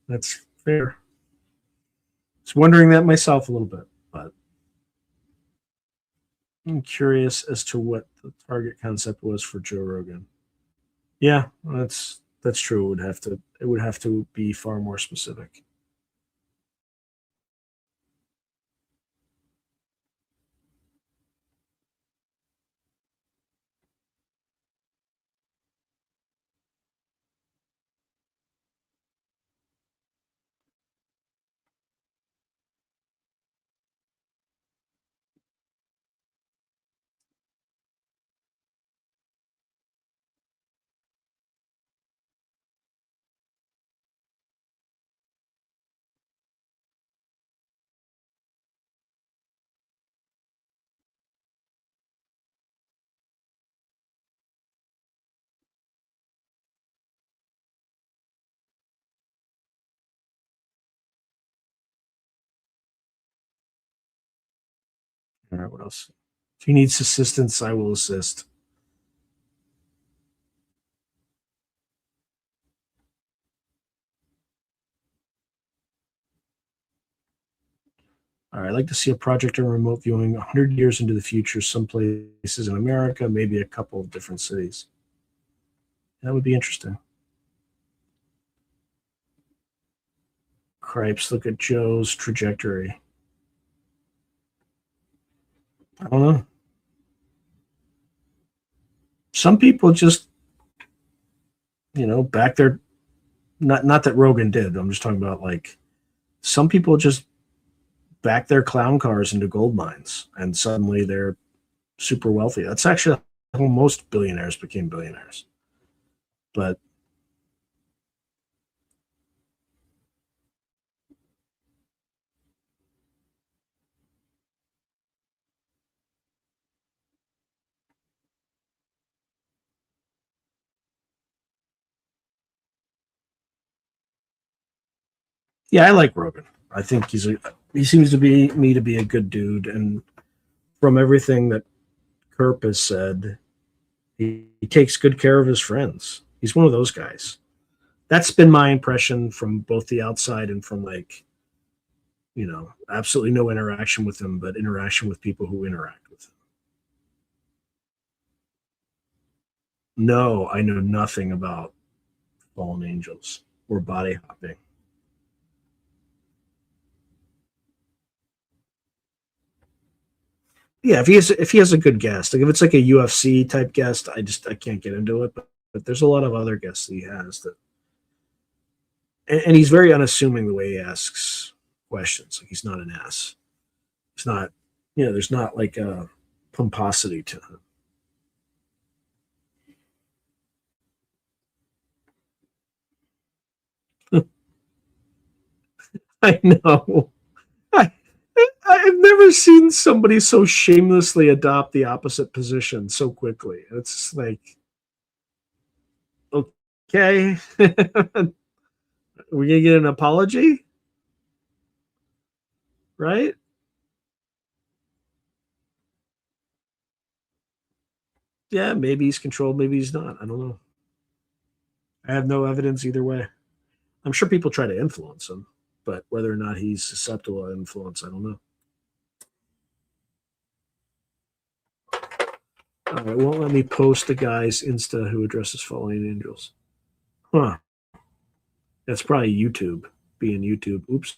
That's fair. I was wondering that myself a little bit, but I'm curious as to what the target concept was for Joe Rogan. Yeah, that's true. It would have to be far more specific. All right, what else? If he needs assistance, I will assist. All right, I'd like to see a project on remote viewing 100 years into the future, some places in America, maybe a couple of different cities. That would be interesting. Cripes, look at Joe's trajectory. I don't know. Some people just, back their not that Rogan did. I'm just talking about like some people just back their clown cars into gold mines and suddenly they're super wealthy. That's actually how most billionaires became billionaires. But yeah, I like Rogan. I think he seems to be a good dude, and from everything that Kerp has said he takes good care of his friends. He's one of those guys. That's been my impression from both the outside and from absolutely no interaction with him, but interaction with people who interact with him. No, I know nothing about fallen angels or body hopping. Yeah, if he has a good guest, like if it's like a UFC type guest, I can't get into it. But there's a lot of other guests that he has that, and he's very unassuming the way he asks questions. Like he's not an ass. It's not, there's not like a pomposity to him. I know. I, I've never seen somebody so shamelessly adopt the opposite position so quickly. It's like, okay, we're gonna get an apology, right? Yeah, maybe he's controlled, maybe he's not. I don't know. I have no evidence either way. I'm sure people try to influence him, but whether or not he's susceptible to influence, I don't know. All right, won't let me post the guy's Insta who addresses fallen angels. Huh. That's probably YouTube, being YouTube. Oops.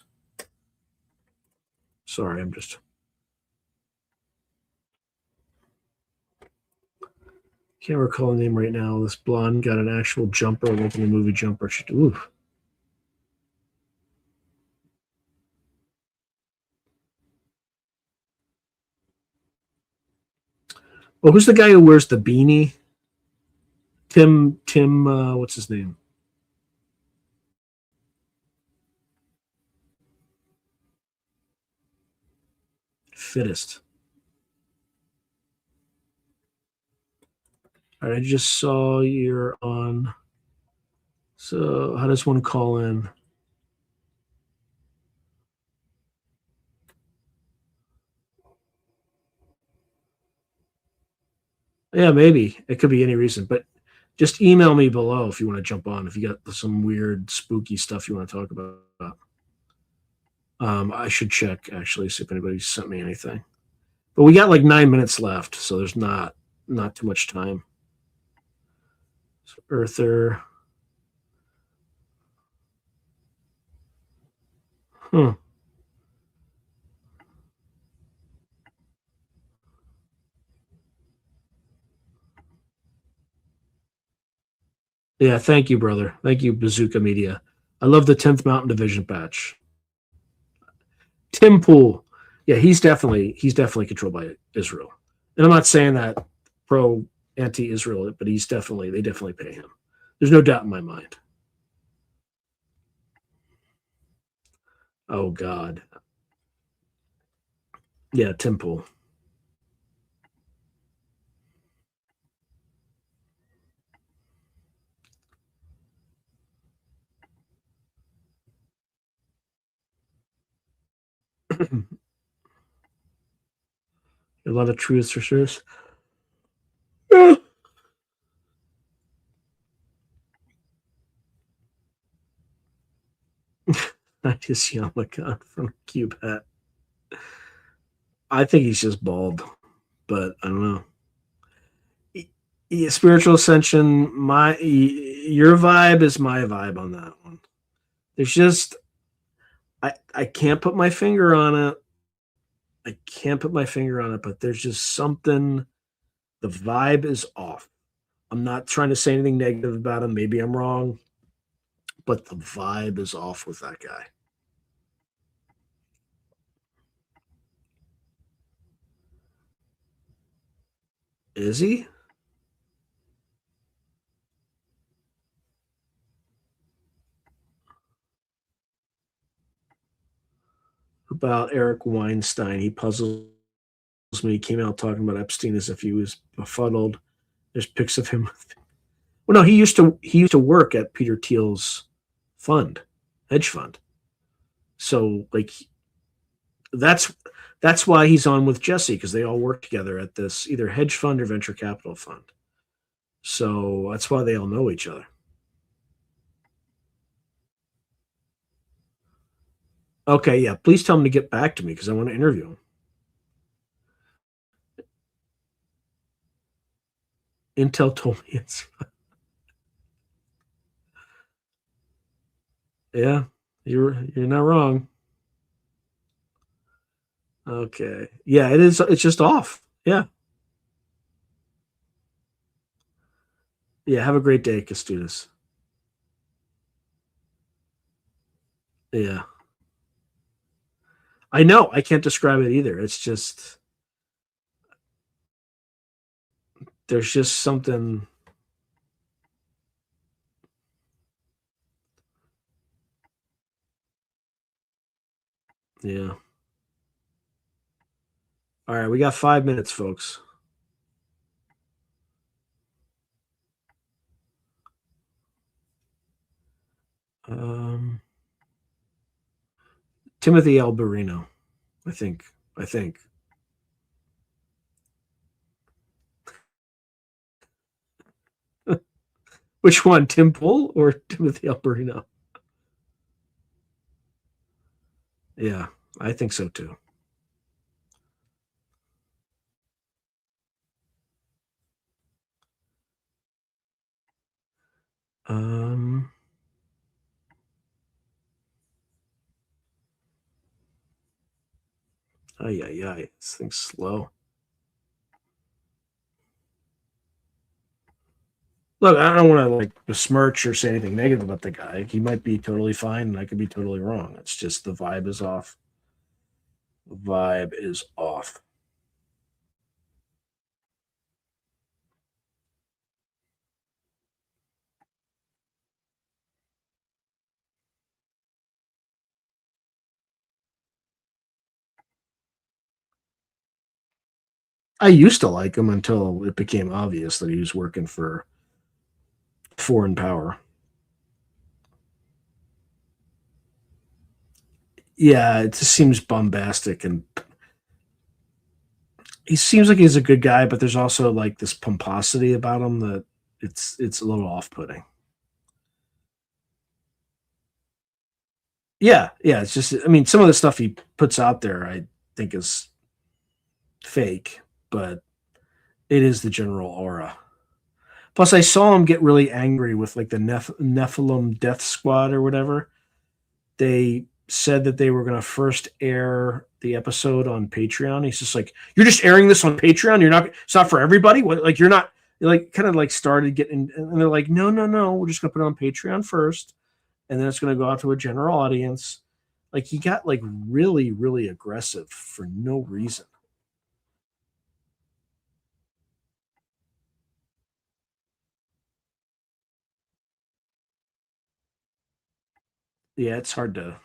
Sorry, I'm just. Can't recall the name right now. This blonde got an actual jumper, like in the movie Jumper. Oof. Well, who's the guy who wears the beanie? Tim, what's his name? Fittest. All right, I just saw you're on. So, how does one call in? Yeah, maybe. It could be any reason, but just email me below if you want to jump on, if you got some weird, spooky stuff you want to talk about. I should check, actually, see if anybody sent me anything. But we got like 9 minutes left, so there's not too much time. So Earther. Huh. Yeah, thank you, brother. Thank you, Bazooka Media. I love the 10th Mountain Division patch. Tim Pool. Yeah, he's definitely controlled by Israel. And I'm not saying that pro anti-Israel, but they definitely pay him. There's no doubt in my mind. Oh God. Yeah, Tim Pool. A lot of truths for sure. Not just Yamakan from Cube I think he's just bald, but I don't know. Yeah, spiritual ascension, your vibe is my vibe on that one. There's just I can't put my finger on it. I can't put my finger on it, but there's just something. The vibe is off. I'm not trying to say anything negative about him. Maybe I'm wrong, but the vibe is off with that guy. Is he? About Eric Weinstein. He puzzles me. He came out talking about Epstein as if he was befuddled. There's pics of him. Well, no, he used to work at Peter Thiel's hedge fund. So like that's That's why he's on with Jesse, because they all work together at this either hedge fund or venture capital fund. So that's why they all know each other. Okay, yeah. Please tell him to get back to me because I want to interview him. Intel told me it's yeah. You're not wrong. Okay. Yeah, it is. It's just off. Yeah. Yeah. Have a great day, Kostas. Yeah. I know. I can't describe it either. It's just there's just something. Yeah. All right. We got 5 minutes, folks. Um, Timothy Alberino. I think. I think. Which one, Tim Pool or Timothy Alberino? Yeah, I think so too. Um, ay, ay, ay. This thing's slow. Look, I don't want to like besmirch or say anything negative about the guy. He might be totally fine, and I could be totally wrong. It's just the vibe is off. The vibe is off. I used to like him until it became obvious that he was working for foreign power. Yeah, it just seems bombastic, and he seems like he's a good guy, but there's also like this pomposity about him that it's a little off-putting. Yeah, yeah. It's just, I mean, some of the stuff he puts out there, I think is fake, but it is the general aura. Plus, I saw him get really angry with like the Nephilim Death Squad or whatever. They said that they were going to first air the episode on Patreon. He's just like, "You're just airing this on Patreon. You're not. It's not for everybody. What? Like, you're not." Like, kind of like started getting, and they're like, "No, no, no. We're just going to put it on Patreon first, and then it's going to go out to a general audience." Like, he got like really, really aggressive for no reason. Yeah, it's hard to.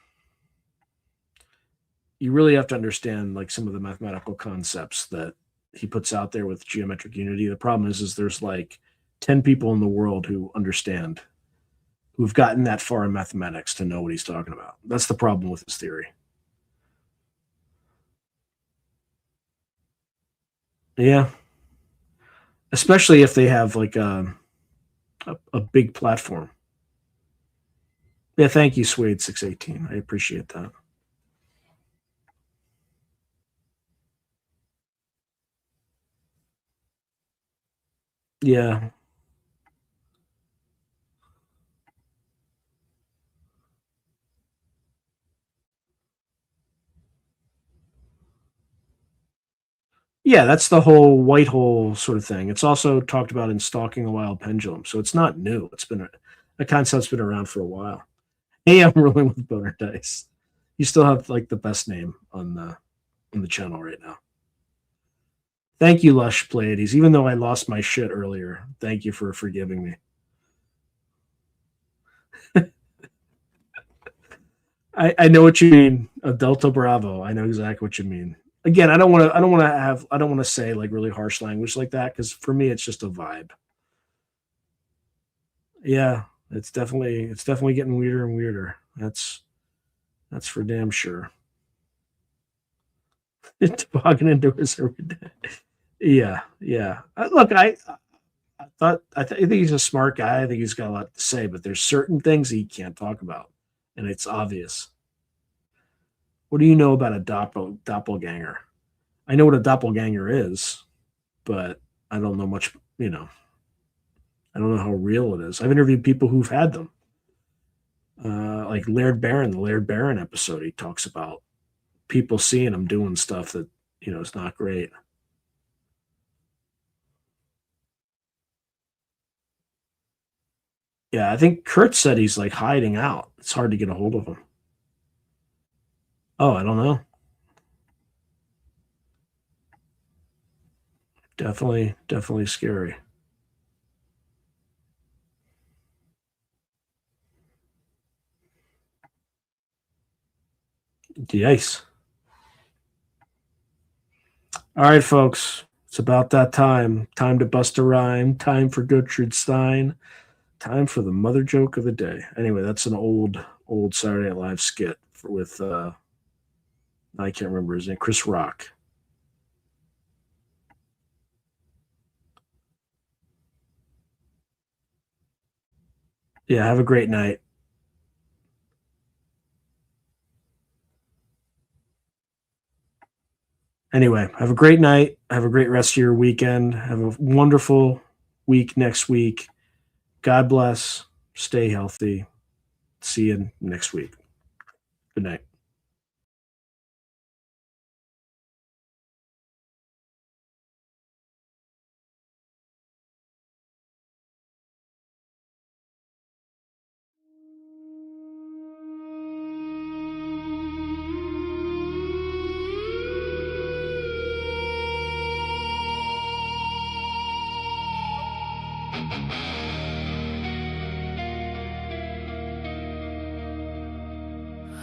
You really have to understand like some of the mathematical concepts that he puts out there with geometric unity. The problem is there's like 10 people in the world who understand, who've gotten that far in mathematics to know what he's talking about. That's the problem with his theory. Yeah, especially if they have like a big platform. Yeah, thank you, Suede 618. I appreciate that. Yeah, yeah, that's the whole white hole sort of thing. It's also talked about in Stalking a Wild Pendulum, so it's not new. It's been a concept's been around for a while. Hey, I'm rolling with Boner Dice. You still have like the best name on the channel right now. Thank you, Lush Pleiades. Even though I lost my shit earlier, thank you for forgiving me. I know what you mean. A Delta Bravo. I know exactly what you mean. Again, I don't want to say like really harsh language like that because for me it's just a vibe. Yeah, it's definitely getting weirder and weirder. That's for damn sure. Tobogganing doors every day. Yeah, yeah. Look, I think he's a smart guy. I think he's got a lot to say, but there's certain things he can't talk about, and it's obvious. What do you know about a doppelganger? I know what a doppelganger is, but I don't know much. I don't know how real it is. I've interviewed people who've had them, like Laird Barron, the Laird Barron episode. He talks about people seeing him doing stuff that is not great. Yeah, I think Kurt said he's like hiding out. It's hard to get a hold of him. Oh, I don't know. Definitely, definitely scary. Yikes. All right, folks. It's about that time. Time to bust a rhyme. Time for Gertrude Stein. Time for the mother joke of the day. Anyway, that's an old Saturday Night Live skit with I can't remember his name, Chris Rock. Yeah, have a great night. Anyway, have a great night. Have a great rest of your weekend. Have a wonderful week next week. God bless. Stay healthy. See you next week. Good night.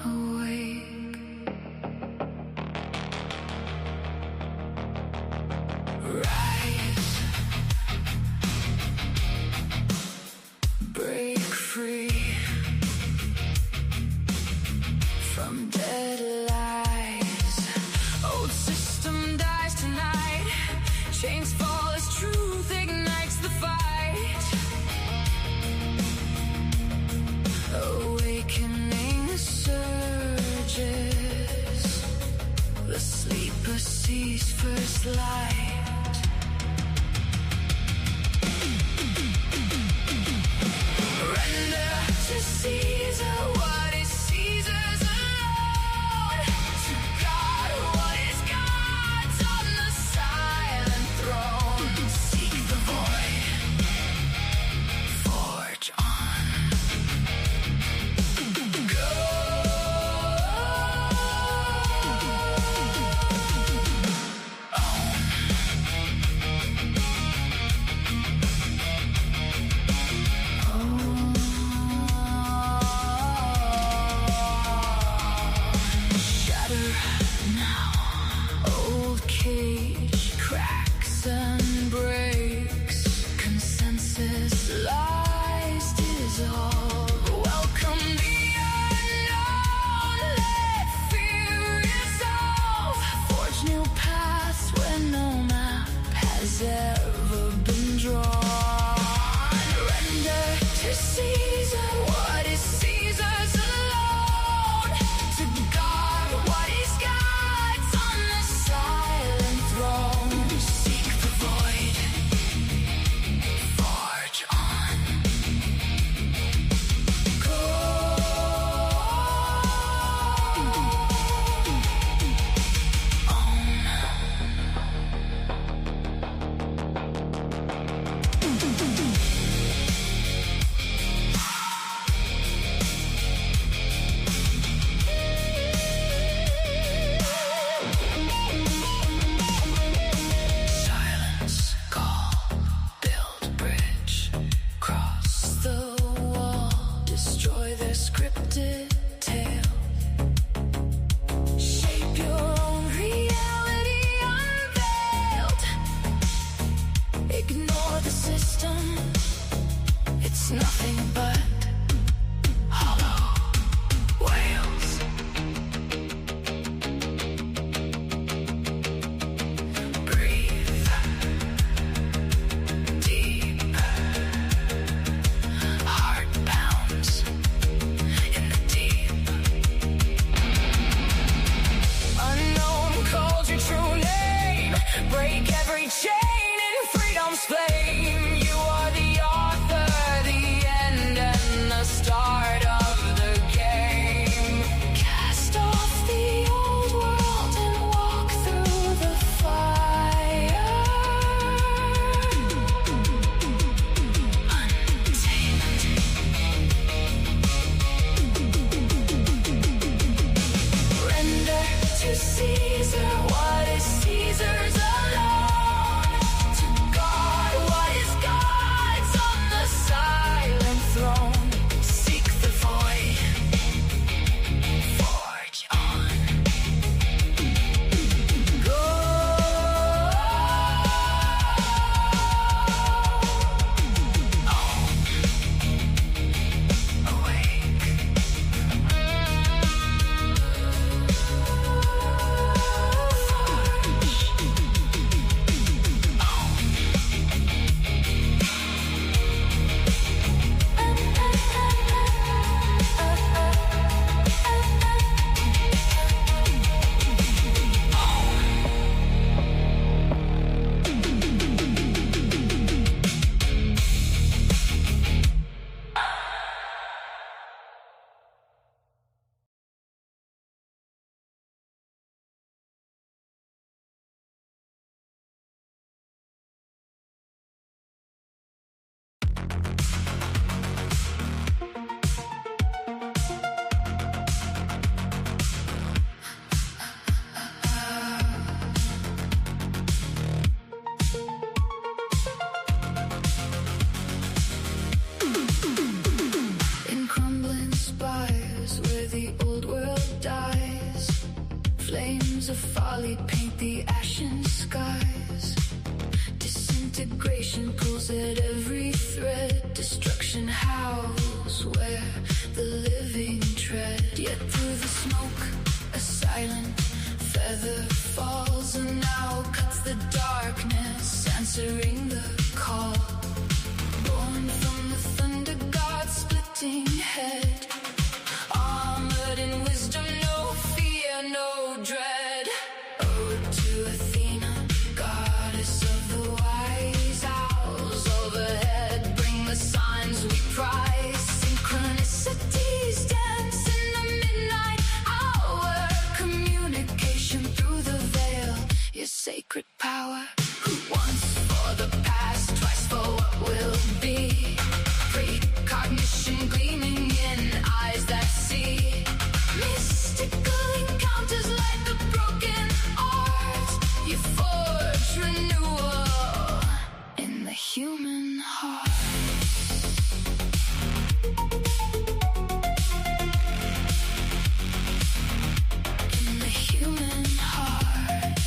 Awake, rise, break free from dead lies. Old system dies tonight. Chains fall as truth ignites the fight. Awakening surges. The sleeper sees first light. Render to Caesar what is Caesar's alone. To God what is God's on the silent throne. Seek the void, forge on. Go. every chain in freedom's flame. You are the author, the end, and the start of the game. Cast off the old world and walk through the fire. Untamed. Render to Caesar what is Caesar's alone. To God what is God's on the silent throne. Seek the void, forge on. Go home, awake. In crumbling spires where the old world dies, flames of folly paint the ashen skies. Disintegration pulls at every thread. Destruction howls where the living tread. Yet through the smoke a silent feather falls, and now cuts the darkness, answering the call. Born from the thunder god, splitting head, armored in wisdom, no fear, no dread. Ode to Athena, goddess of the wise owls overhead. Bring the signs we prize. Synchronicities dance in the midnight hour. Communication through the veil, your sacred power. Who once for the past, twice for what will be. Precognition gleaming in eyes that see. Mystical encounters like the broken art. You forge renewal in the human heart. In the human heart.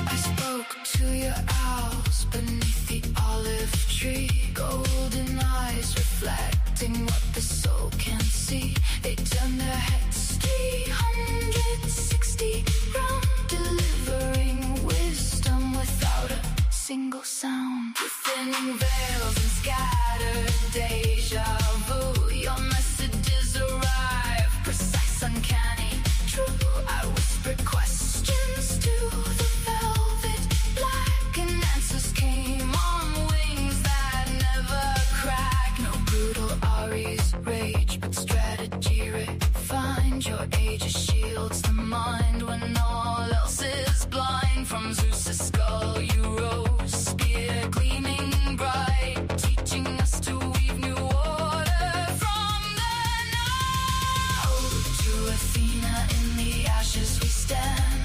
I spoke to your owls beneath the olive tree. Golden eyes reflecting what the soul can't see. They turn their heads 360 round, delivering wisdom without a single sound. Within veils and scattered deja vu, your messages arrive, precise, uncanny, true. I whispered questions to the velvet black, and answers came on wings that never crack. No brutal Aries rage, but strategy refined. Your age shields the mind when all else is blind. From Zeus' skull you rose, spear gleaming bright, teaching us to weave new order from the night. Ode to Athena, in the ashes we stand.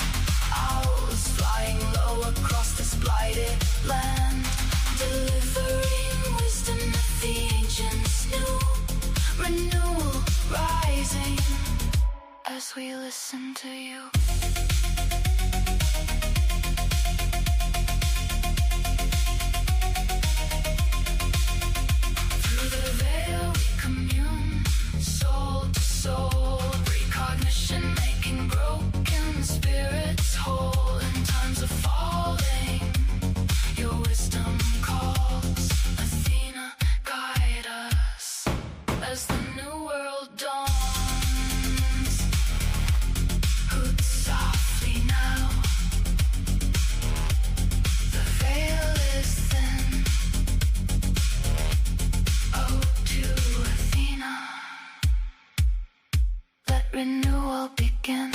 Owls flying low across this blighted land, delivering wisdom that the ancients knew. Renewal rising as we listen to you. Through the veil we commune, soul to soul. Precognition making broken spirits whole. In times of falling, your wisdom calls. Athena, guide us as the new world dawns. renewal begin.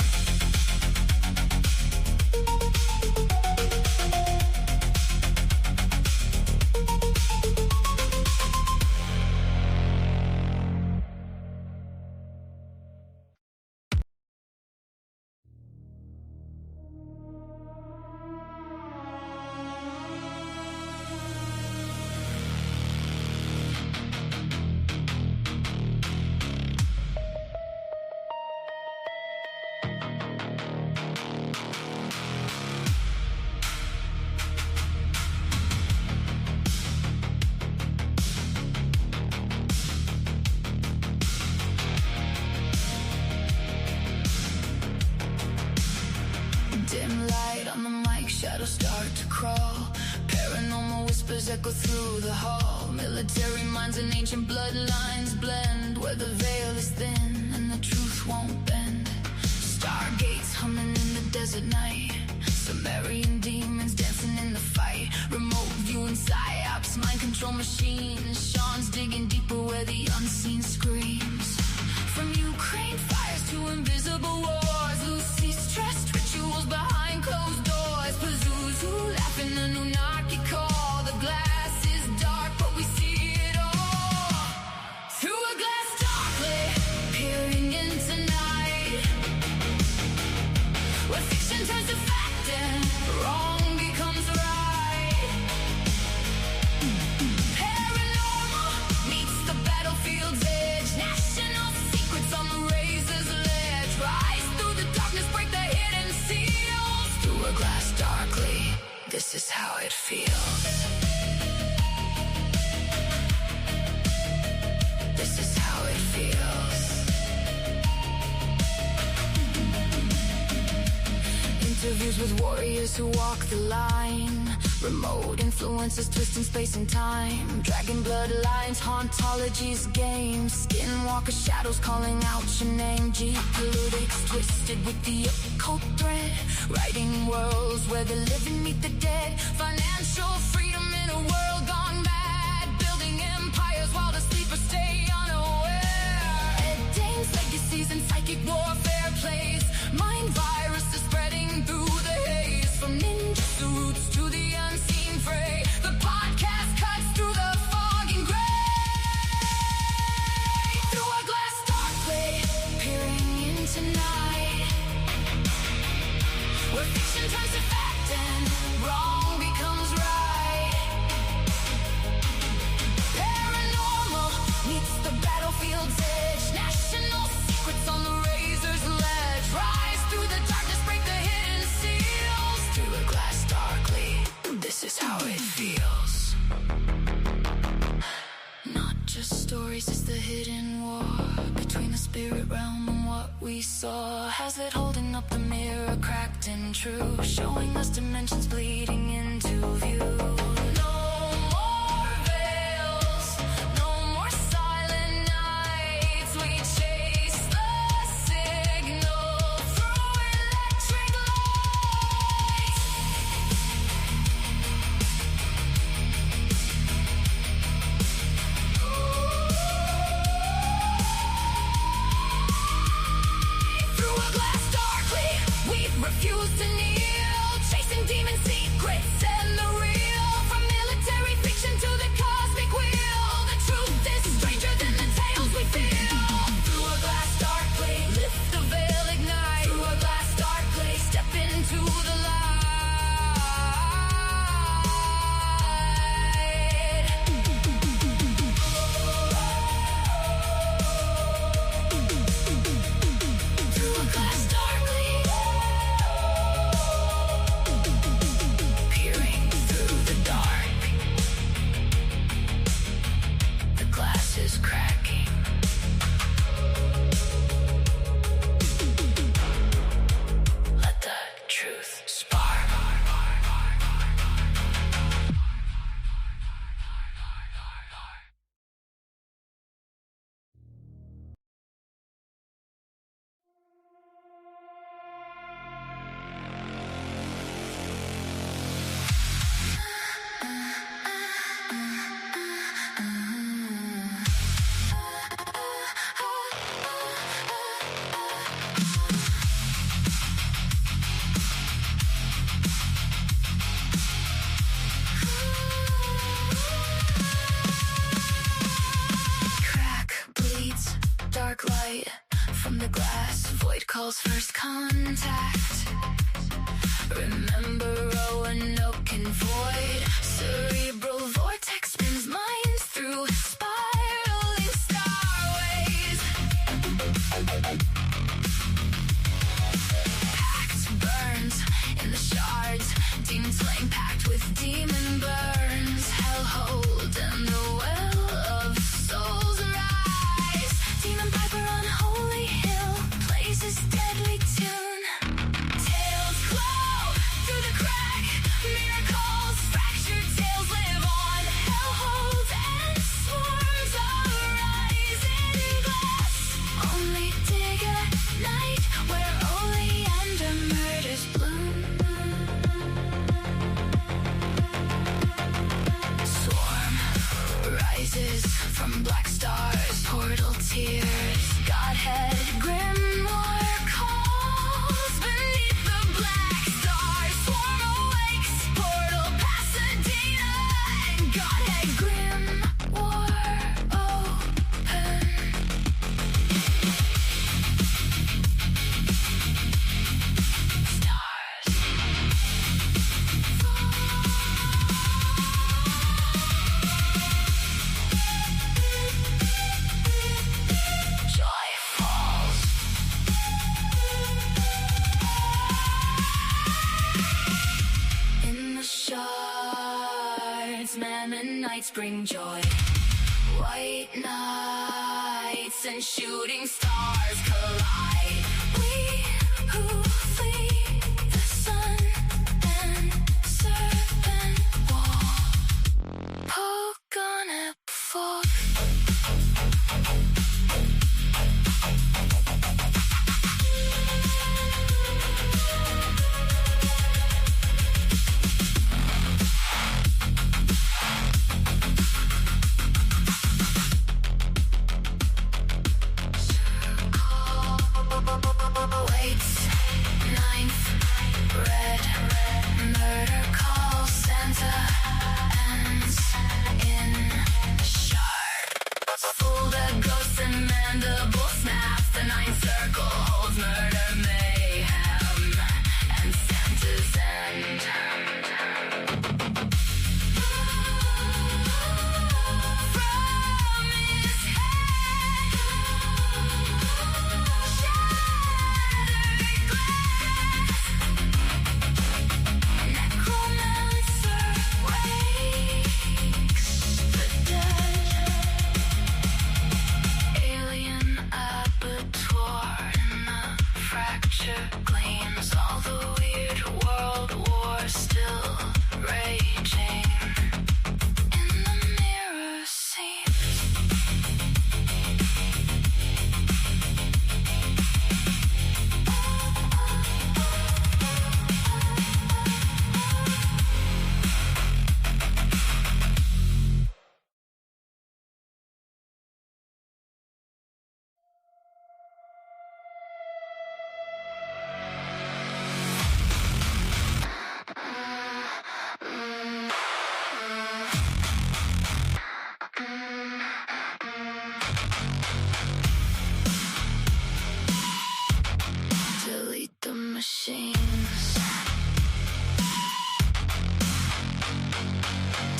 Dim light on the mic, shadows start to crawl. Paranormal whispers echo through the hall. Military minds and ancient bloodlines blend, where the veil is thin and the truth won't bend. Stargates humming in the desert night. Sumerian demons dancing in the fight. Remote viewing psyops, mind control machines. Sean's digging deeper where the unseen screams. From Ukraine fires to invisible wars. Lucy's stressed rituals behind closed doors. Pazuzu laughing Anunnaki call. The glass is dark but we see it all. Through a glass darkly peering into night, where fiction turns to fact and wrong becomes right. Paranormal meets the battlefield's edge. National secrets on the razor's ledge. Rise through the darkness, break the hidden seals. Through a glass darkly, this is how it feels. This is how it feels. Interviews with warriors who walk the line. Remote influences twisting space and time. Dragon bloodlines, hauntology's game. Skinwalker shadows calling out your name. Geopolitics twisted with the occult thread. Writing worlds where the living meet the dead. Financial freedom in a world gone mad. Building empires while the sleepers stay unaware. Ed Dane's legacies and psychic warfare plays. Mind viruses spreading through the haze. From ninja roots to the unseen fray. The podcast cuts through the fog and gray. Through a glass darkly peering into night, where fiction turns to fact and wrong becomes right. Paranormal meets the battlefield's edge. National secrets on the razor's ledge. Rise through the darkness, break the hidden seals. Through a glass darkly, this is how it feels. Not just stories, it's the hidden war between the spirit realm and what we saw. Hazlett holding up the mirror, cracked and true, showing us dimensions bleeding into view. No more veils, no more silent nights. We chase the signal through electric lights. Through a glass darkly, we refuse to kneel. Chasing demon secrets and the real. From from the glass. Void calls first contact. Remember Roanoke and void. Cerebral vortex spins minds through spiraling starways. Pact burns in the shards. Demon slaying pact with demon burns. Hellhold and the well of souls rise. Demon piper on holy hill plays his deadly tune. Tails glow through the crack. Miracles, fractured tails live on. Hellhold and swarms arise in glass. Only dig at night where oleander murders bloom. Swarm rises from black stars, portal tears. Godhead grimoire calls beneath the black stars. Swarm awakes, portal Pasadena, and Godhead grimoire open. Stars. Joy falls. In the shards, man and nights bring joy. White nights and shooting stars collide. We who flee the sun and serpent wall poke on it before. Waits, ninth, red, murder call, Santa ends in shard. Fool the ghosts and mandible snaps. The ninth circle holds murder, mayhem, and Santa's end. From his head, shattered glass. Necromancer wakes the dead. Alien abattoir in the fracture gleams. All the weird world war still raging. In the mirror seems delete the machines.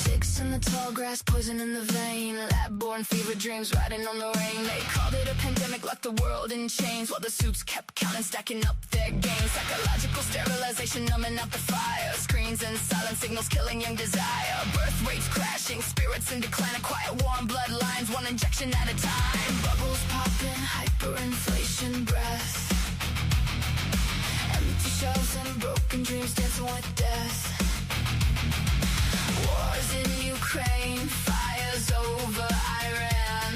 Ticks in the tall grass, poison in the vein. Lab-born fever dreams riding on the rain. They called it a pandemic, locked the world in chains, while the suits kept counting, stacking up their gains. Psychological sterilization, numbing out the fire. Screens and silent signals killing young desire. Birth rates crashing, spirits in decline. A quiet war on bloodlines, one injection at a time. Bubbles popping, hyperinflation breath. Empty shelves and broken dreams dancing with death. Wars in Ukraine, fires over Iran.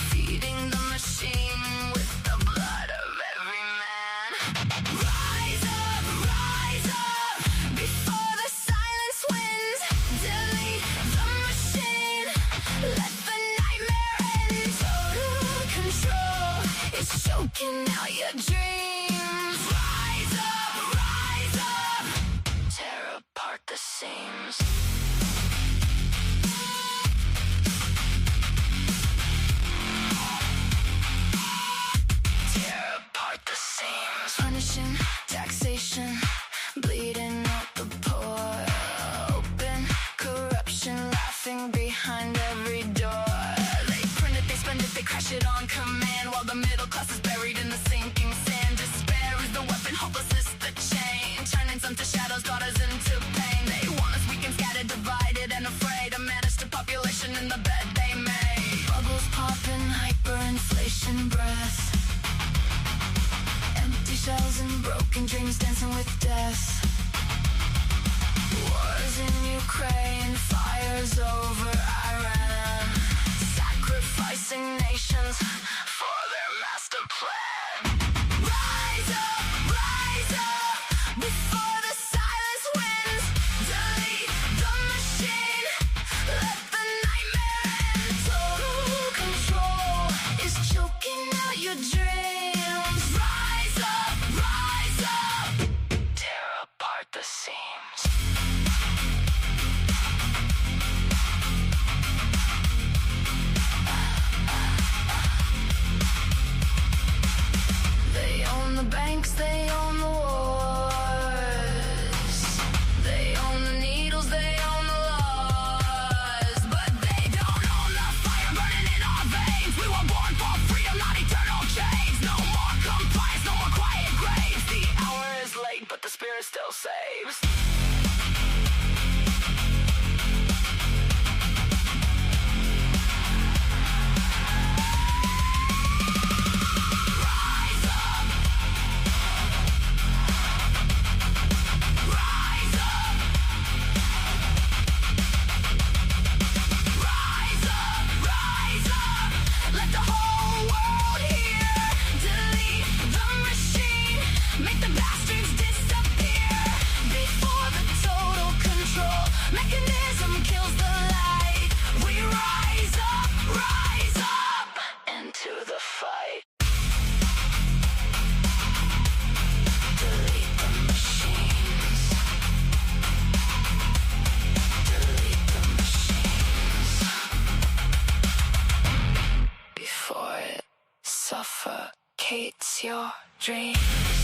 Feeding the machine with the blood of every man. Rise up, before the silence wins. Delete the machine, let the nightmare end. Total control is choking out your dreams. Rise up, tear apart the seams. Tear shells and broken dreams dancing with death. Wars in Ukraine, fires over Iran, sacrificing nations for their master plan. Rise up before the silence wins. Delete the machine, let the nightmare end. Total control is choking out your dreams. Rise up, tear apart the seams. They own the banks, they own the wars. They own the needles, they own the laws. But they don't own the fire burning in our veins. We were born for freedom, not eternal chains. No more compliance, no more quiet graves. The hour is late, but the spirit still saves. Suffocates your dreams.